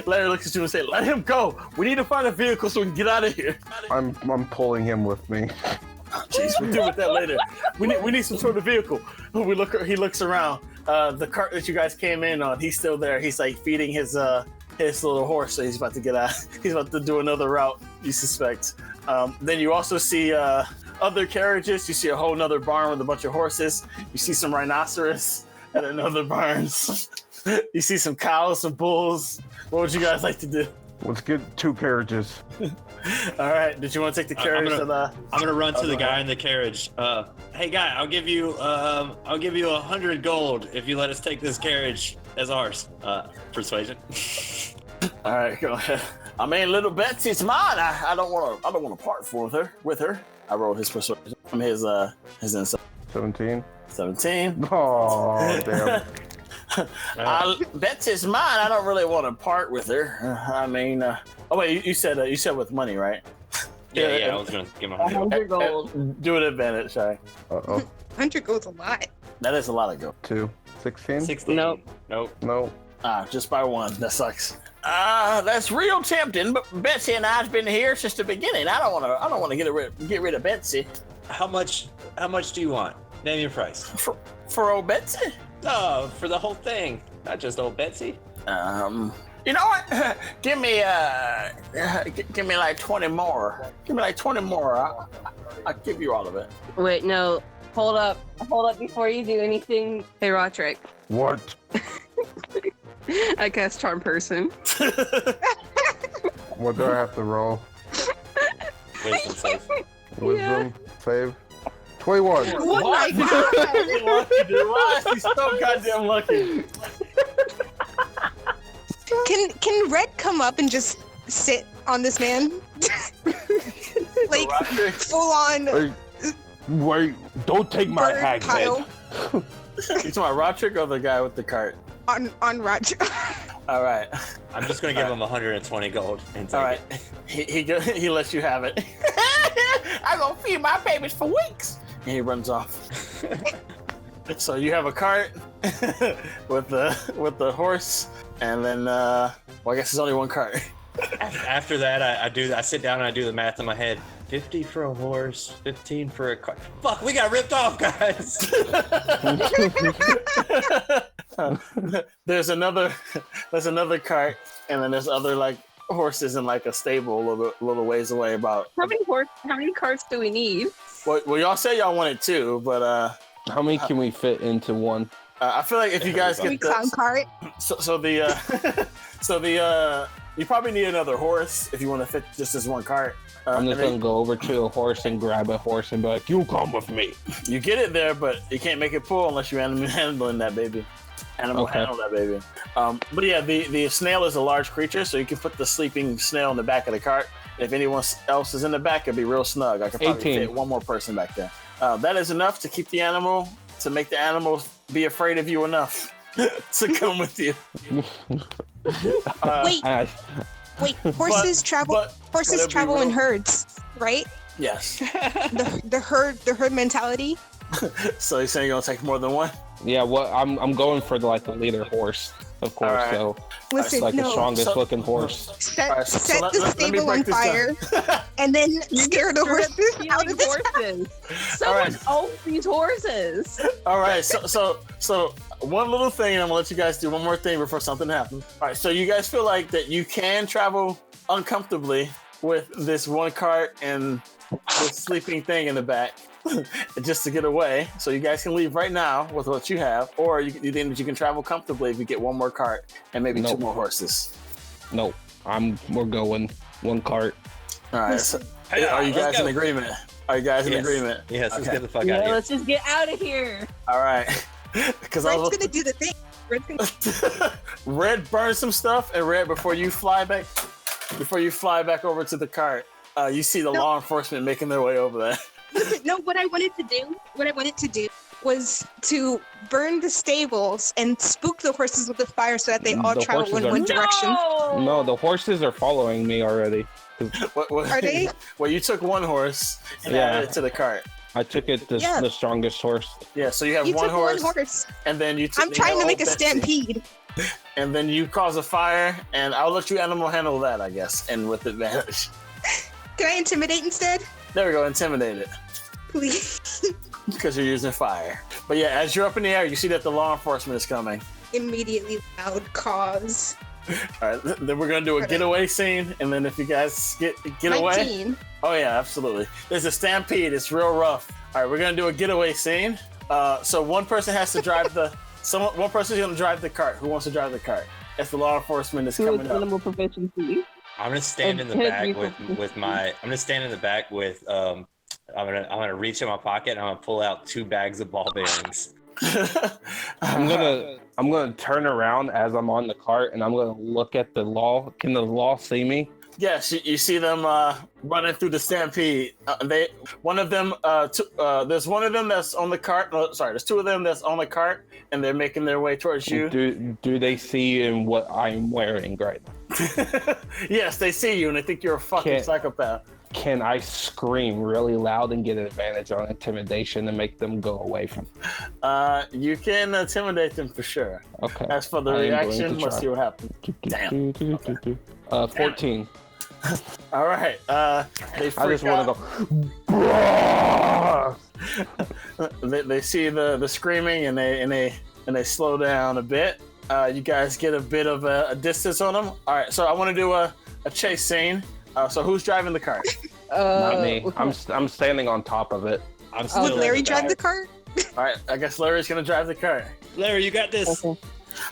Larry looks at you and say, "Let him go. We need to find a vehicle so we can get out of here." I'm pulling him with me. Jeez, we'll deal with that later. We need some sort of vehicle. He looks around. The cart that you guys came in on, he's still there. He's like feeding his little horse, so he's about to get out. He's about to do another route, you suspect. Then you also see other carriages. You see a whole nother barn with a bunch of horses. You see some rhinoceros at another barn. You see some cows, some bulls. What would you guys like to do? Let's get 2 carriages. All right. Did you want to take the carriage? I'm gonna run to the guy in the carriage. Hey guy, I'll give you 100 gold if you let us take this carriage as ours. Persuasion. All right, go ahead. I mean, little Betsy's mine. I don't want to part with her. I rolled his persuasion. I mean, his insight. 17. 17. Oh, damn. Betsy's mine. I don't really want to part with her. I mean, oh wait, you said with money, right? Yeah, I was gonna give him 100 gold. Do an advantage, sorry. Uh-oh. 100 gold's a lot. That is a lot of gold. 2. 16? 16. Nope. No. Just by 1. That sucks. That's real tempting, but Betsy and I's been here since the beginning. I don't want to get rid of Betsy. How much do you want? Name your price. For old Betsy? No, for the whole thing, not just old Betsy. You know what? Give me like 20 more. Give me like 20 more. I'll give you all of it. Wait, no. Hold up before you do anything. Hey, Roderick. What? I cast Charm Person. What do I have to roll? Wisdom save. Wisdom save. 21. Oh my god! Why is he so goddamn lucky? Can Red come up and just sit on this man? Like full on Hey, wait, don't take my bird hag pile head. You talking about Roderick or the guy with the cart? on Roger. All right. I'm just gonna give him 120 gold. And take All right. it. He lets you have it. I'm gonna feed my babies for weeks. And he runs off. So you have a cart with the horse, and then well, I guess there's only one cart. After that, I sit down and I do the math in my head. 50 for a horse, 15 for a cart. Fuck, we got ripped off, guys. There's another cart, and then there's other like horses in like a stable a little ways away. About How many carts do we need? well, y'all say y'all wanted 2, but How many can we fit into one? I feel like if you guys We get clown cart. so the you probably need another horse if you want to fit just this one cart. I'm just and then gonna go over to a horse and grab a horse and be like, "You come with me." you get it there, but you can't make it pull unless you're handling that baby. Handle that baby. But yeah, the snail is a large creature, so you can put the sleeping snail in the back of the cart. If anyone else is in the back, it'd be real snug. I could probably 18. fit one more person back there. That is enough to keep the animal, to make the animal be afraid of you enough to come with you. Wait, I- wait. Horses travel. Horses whatever you travel in will. herds, right? Yes. The herd mentality. So you're saying you're gonna take more than one? Yeah, well, I'm going for the leader horse, of course. Alright. So Listen, it's like the no. strongest looking horse. Set, Alright, so set let- the let me stable on break this fire, down. and then scare the horses out of this. horses. Someone Alright. owns these horses. All right, so one little thing, and I'm gonna let you guys do one more thing before something happens. All right, so you guys feel like that you can travel uncomfortably with this one cart and this sleeping thing in the back, just to get away. So you guys can leave right now with what you have, or you think that you can travel comfortably if you get one more cart and maybe 2 Nope. more horses. No, we're going one cart. All right, so Hey, are you let's guys in go. agreement? Are you guys in Yes. agreement? Yes, let's Okay. get the fuck Yeah, out of here. let's just get out of here. All right, because I Red's was gonna do the thing. Red's gonna Red burn some stuff, and Red, before you fly back over to the cart, you see the No. law enforcement making their way over there. Listen, no, what I wanted to do was to burn the stables and spook the horses with the fire so that they all The travel horses in are- one direction. No, the horses are following me already. Are they? Well, you took one horse and Yeah. added it to the cart. I took it Yeah. the strongest horse. Yeah, so you have You one took horse, one horse. and then you took. I'm trying to make a stampede. and then you cause a fire, and I'll let you animal handle that, I guess, and with advantage. Can I intimidate instead? There we go, intimidate it. Please. Because you're using fire. But yeah, as you're up in the air, you see that the law enforcement is coming. Immediately loud cause. All right, then we're gonna do a getaway scene, and then if you guys get away. 19. Oh yeah, absolutely. There's a stampede. It's real rough. All right, we're gonna do a getaway scene. So one person has to drive one person's gonna drive the cart. Who wants to drive the cart? As the law enforcement is coming up. Animal proficiency. I'm gonna stand in the back with my. I'm gonna stand in the back with. I'm gonna reach in my pocket and I'm gonna pull out 2 bags of ball bearings. I'm gonna turn around as I'm on the cart and I'm gonna look at the law. Can the law see me? Yes, you see them running through the stampede. There's one of them that's on the cart. There's 2 of them that's on the cart, and they're making their way towards you. Do they see in what I'm wearing right now? Yes, they see you, and they think you're a fucking psychopath. Can I scream really loud and get an advantage on intimidation and make them go away from me? You can intimidate them for sure. Okay. As for the reaction, let's see what happens. Damn. 14. All right. They freak I just out. want to go. They see the screaming and they slow down a bit. You guys get a bit of a distance on them. All right. So I want to do a chase scene. So who's driving the cart? Not me. I'm standing on top of it. I'm still Would in Larry the drive back. the cart? All right. I guess Larry's gonna drive the cart. Larry, you got this. Okay.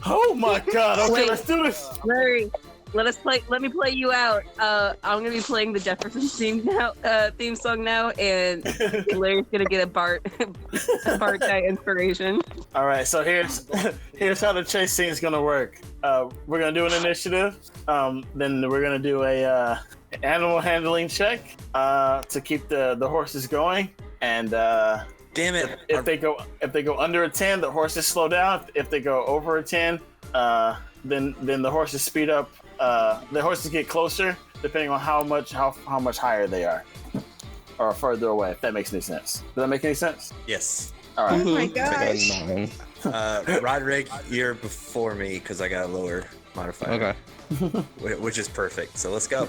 Oh my God. Okay, Wait. let's do this. Larry, let me play you out. I'm gonna be playing the Jefferson theme song now, and Larry's gonna get a Bart guy inspiration. All right, so here's how the chase scene is gonna work. We're gonna do an initiative. Then we're gonna do a animal handling check to keep the horses going. And Damn it. if they go under a 10, the horses slow down. If they go over a 10, then the horses speed up. The horses get closer depending on how much higher they are, or further away. If that makes any sense. Does that make any sense? Yes. All right. Oh my gosh. 9. Roderick, you're before me because I got a lower modifier. Okay. Which is perfect. So let's go.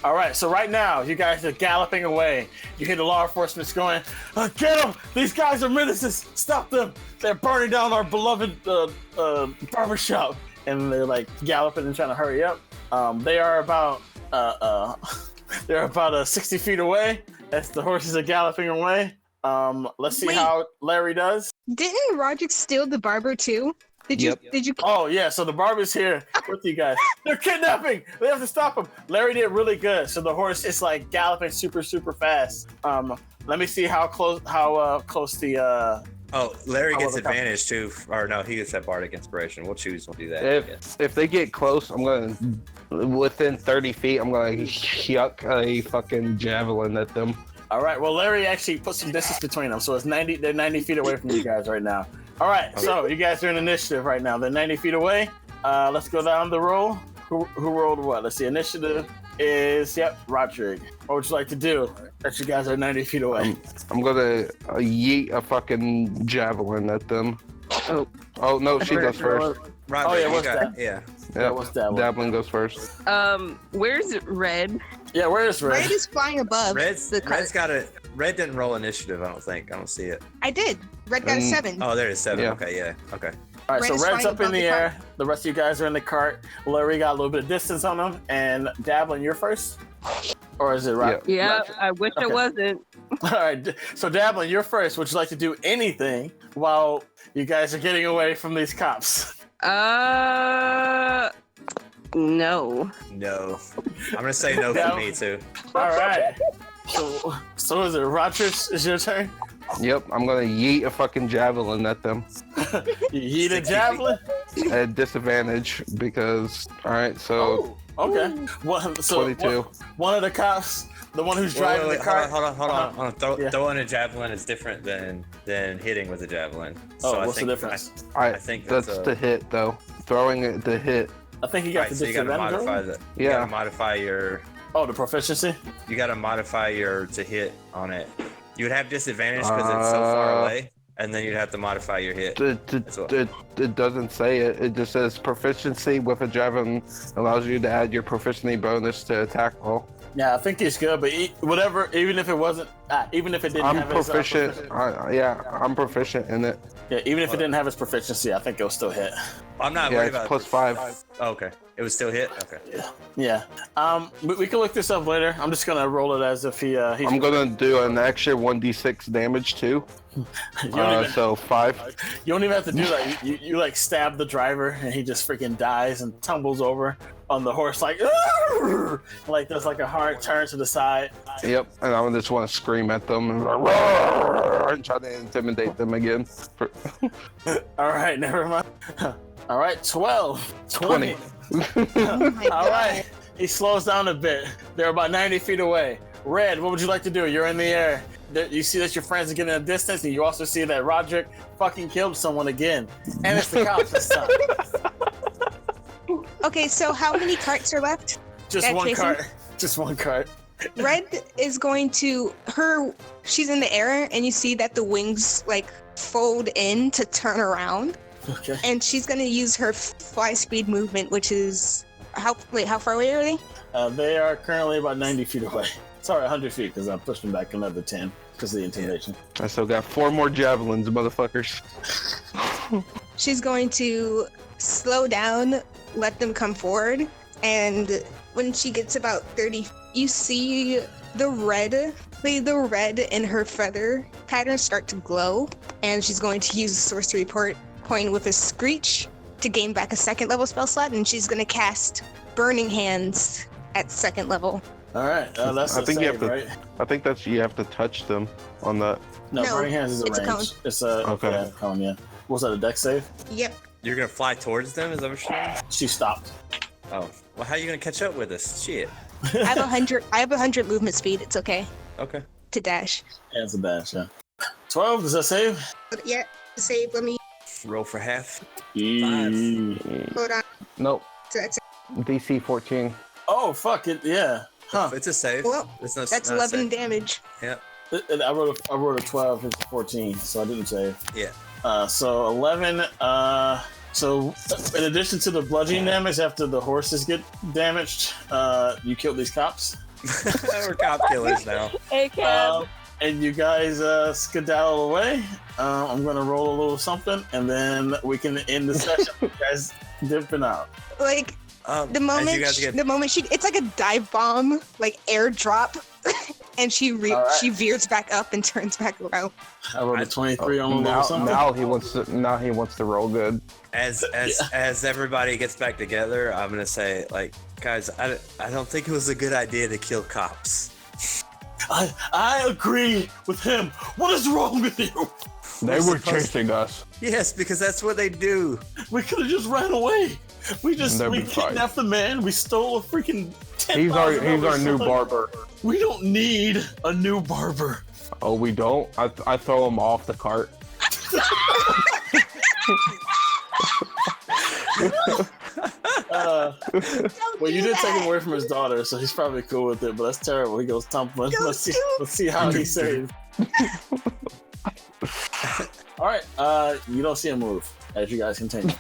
All right, so right now, you guys are galloping away. You hear the law enforcement's going, get them! These guys are menaces! Stop them! They're burning down our beloved barbershop. And they're like galloping and trying to hurry up. They are about 60 feet away as the horses are galloping away. Let's see Wait. how Larry does. Didn't Roderick steal the barber too? Did you? Yep. Did you? Oh yeah, so the barber's here with you guys. They're kidnapping. They have to stop him. Larry did really good. So the horse is like galloping super fast. Let me see how close the Oh, Larry How gets will the advantage too. Or no, he gets that bardic inspiration. We'll choose. We'll do that. If they get close, I'm gonna within 30 feet. I'm gonna yuck a fucking javelin at them. All right. Well, Larry actually put some distance between them, so it's 90. They're 90 feet away from you guys right now. All right. So you guys are in initiative right now. They're 90 feet away. Let's go down the roll. Who rolled what? Let's see. Initiative is Roderick. What would you like to do? That you guys are 90 feet away. I'm gonna yeet a fucking javelin at them. Oh no, she goes first. Roderick, Oh, yeah, you what's got- that? Yeah. Yeah, what's that one? Javelin goes first. Where's Red? Yeah. Where is Red? Red is flying above Red's the cart. got a. Red didn't roll initiative. I don't think. I don't see it. I did. Red got a 7. Oh, there it is 7. Yeah. Okay. Yeah. Okay. All right, Red so is Red's flying up in above the the air. cart. The rest of you guys are in the cart. Larry got a little bit of distance on him. And Dablin, you're first? Or is it Rod? Yeah, I wish I Okay. wasn't. All right, so Dablin, you're first. Would you like to do anything while you guys are getting away from these cops? No. No. I'm gonna say no No. for me too. All right. So is it Rogers? Is your turn? Yep, I'm gonna yeet a fucking javelin at them You yeet a javelin? at disadvantage because. All right, so Oh, okay. So 22. One of the cops, the one who's driving the car. Hold on. Yeah. Throwing a javelin is different than hitting with a javelin. Oh, I what's think, the difference? I think that's that's a- the hit though. Throwing it to hit. I think you got Right, the so you gotta disadvantage. modify on it? the. You Yeah. gotta modify your. Oh, the proficiency. You gotta modify your to hit on it. You would have disadvantage because it's so far away. and then you'd have to modify your hit. It doesn't say it. It just says proficiency with a javelin allows you to add your proficiency bonus to attack roll. Yeah, I think he's good, but whatever. Even if it wasn't, even if it didn't I'm have proficient. his I'm proficient in it. yeah, even if it didn't have his proficiency, I think it'll still hit. I'm not Yeah, worried it's about plus 5. Oh, okay, it was still hit. Okay. Yeah. We can look this up later. I'm just gonna roll it as if he's. I'm gonna do an extra 1d6 damage too. So 5. You don't even have to do that. You like stab the driver, and he just freaking dies and tumbles over on the horse, like there's like a hard turn to the side. Yep, and I just want to scream at them and try to intimidate them again. All right, never mind. All right, 12, 20. my All right, he slows down a bit. They're about 90 feet away. Red, what would you like to do? You're in the air. You see that your friends are getting a distance, and you also see that Roderick fucking killed someone again. And it's the cops this time. Okay, so how many carts are left? Just That one Jason? cart. Just one cart. Red is going to she's in the air and you see that the wings like fold in to turn around, Okay. and she's going to use her fly speed movement, which is how far away are they? They are currently about 90 feet away. Sorry, 100 feet, because I pushed them back another 10 because of the intimidation. I still got 4 more javelins, motherfuckers. She's going to slow down, let them come forward, and when she gets about 30, you see the red in her feather pattern start to glow, and she's going to use a sorcery point with a screech to gain back a 2nd level spell slot, and she's going to cast Burning Hands at 2nd level. All right, that's I a think save, you have to. right? I think that's you have to touch them on that. No, No, Burning Hands is a it's a range. cone. It's a Okay. cone, yeah. What was that, a dex save? Yep. You're gonna fly towards them? Is that what you're saying? She stopped. Oh, well, how are you gonna catch up with us? Shit. I have 100 movement speed. It's okay Okay. to dash. Yeah, it's a dash, yeah. 12, does that save? But yeah, save. Let me Roll for half. hold on. Nope. So that's DC 14. Oh, fuck it, yeah. Huh. It's a save. Well, It's not, that's not a 11 save. damage. Yeah. I wrote a 12, it's 14, so I didn't save. Yeah. So 11, so in addition to the bludgeoning damage after the horses get damaged, you killed these cops. We're cop killers now. Hey, Cab. And you guys skedaddle away. I'm gonna roll a little something, and then we can end the session. You guys dipping out. Like As the you moment, guys get it's like a dive bomb, like airdrop, and she All right. she veers back up and turns back around. I rolled a 23 on a little Now, something. now he wants to roll good. as everybody gets back together, I'm gonna say, like, guys, I don't think it was a good idea to kill cops. I agree with him. What is wrong with you? They were chasing us. Yes, because that's what they do. We could have just ran away. We That'd be fine. kidnapped the man. We stole a freaking He's our $10,000 new sword. barber. We don't need a new barber. Oh, we don't. I throw him off the cart. Well, you did take him away from his daughter, so he's probably cool with it. But that's terrible. He goes tumbling. Let's see how he saved. All right. You don't see him move as you guys continue.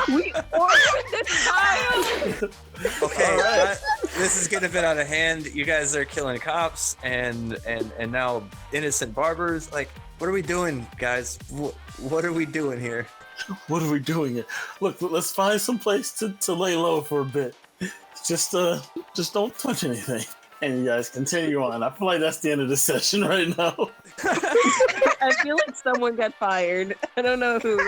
We ordered the child. Okay, All right. this is getting a bit out of hand. You guys are killing cops and now innocent barbers. Like, what are we doing, guys? What are we doing here? What are we doing here? Look, let's find some place to lay low for a bit. Just don't touch anything. And you guys continue on. I feel like that's the end of the session right now. I feel like someone got fired. I don't know who.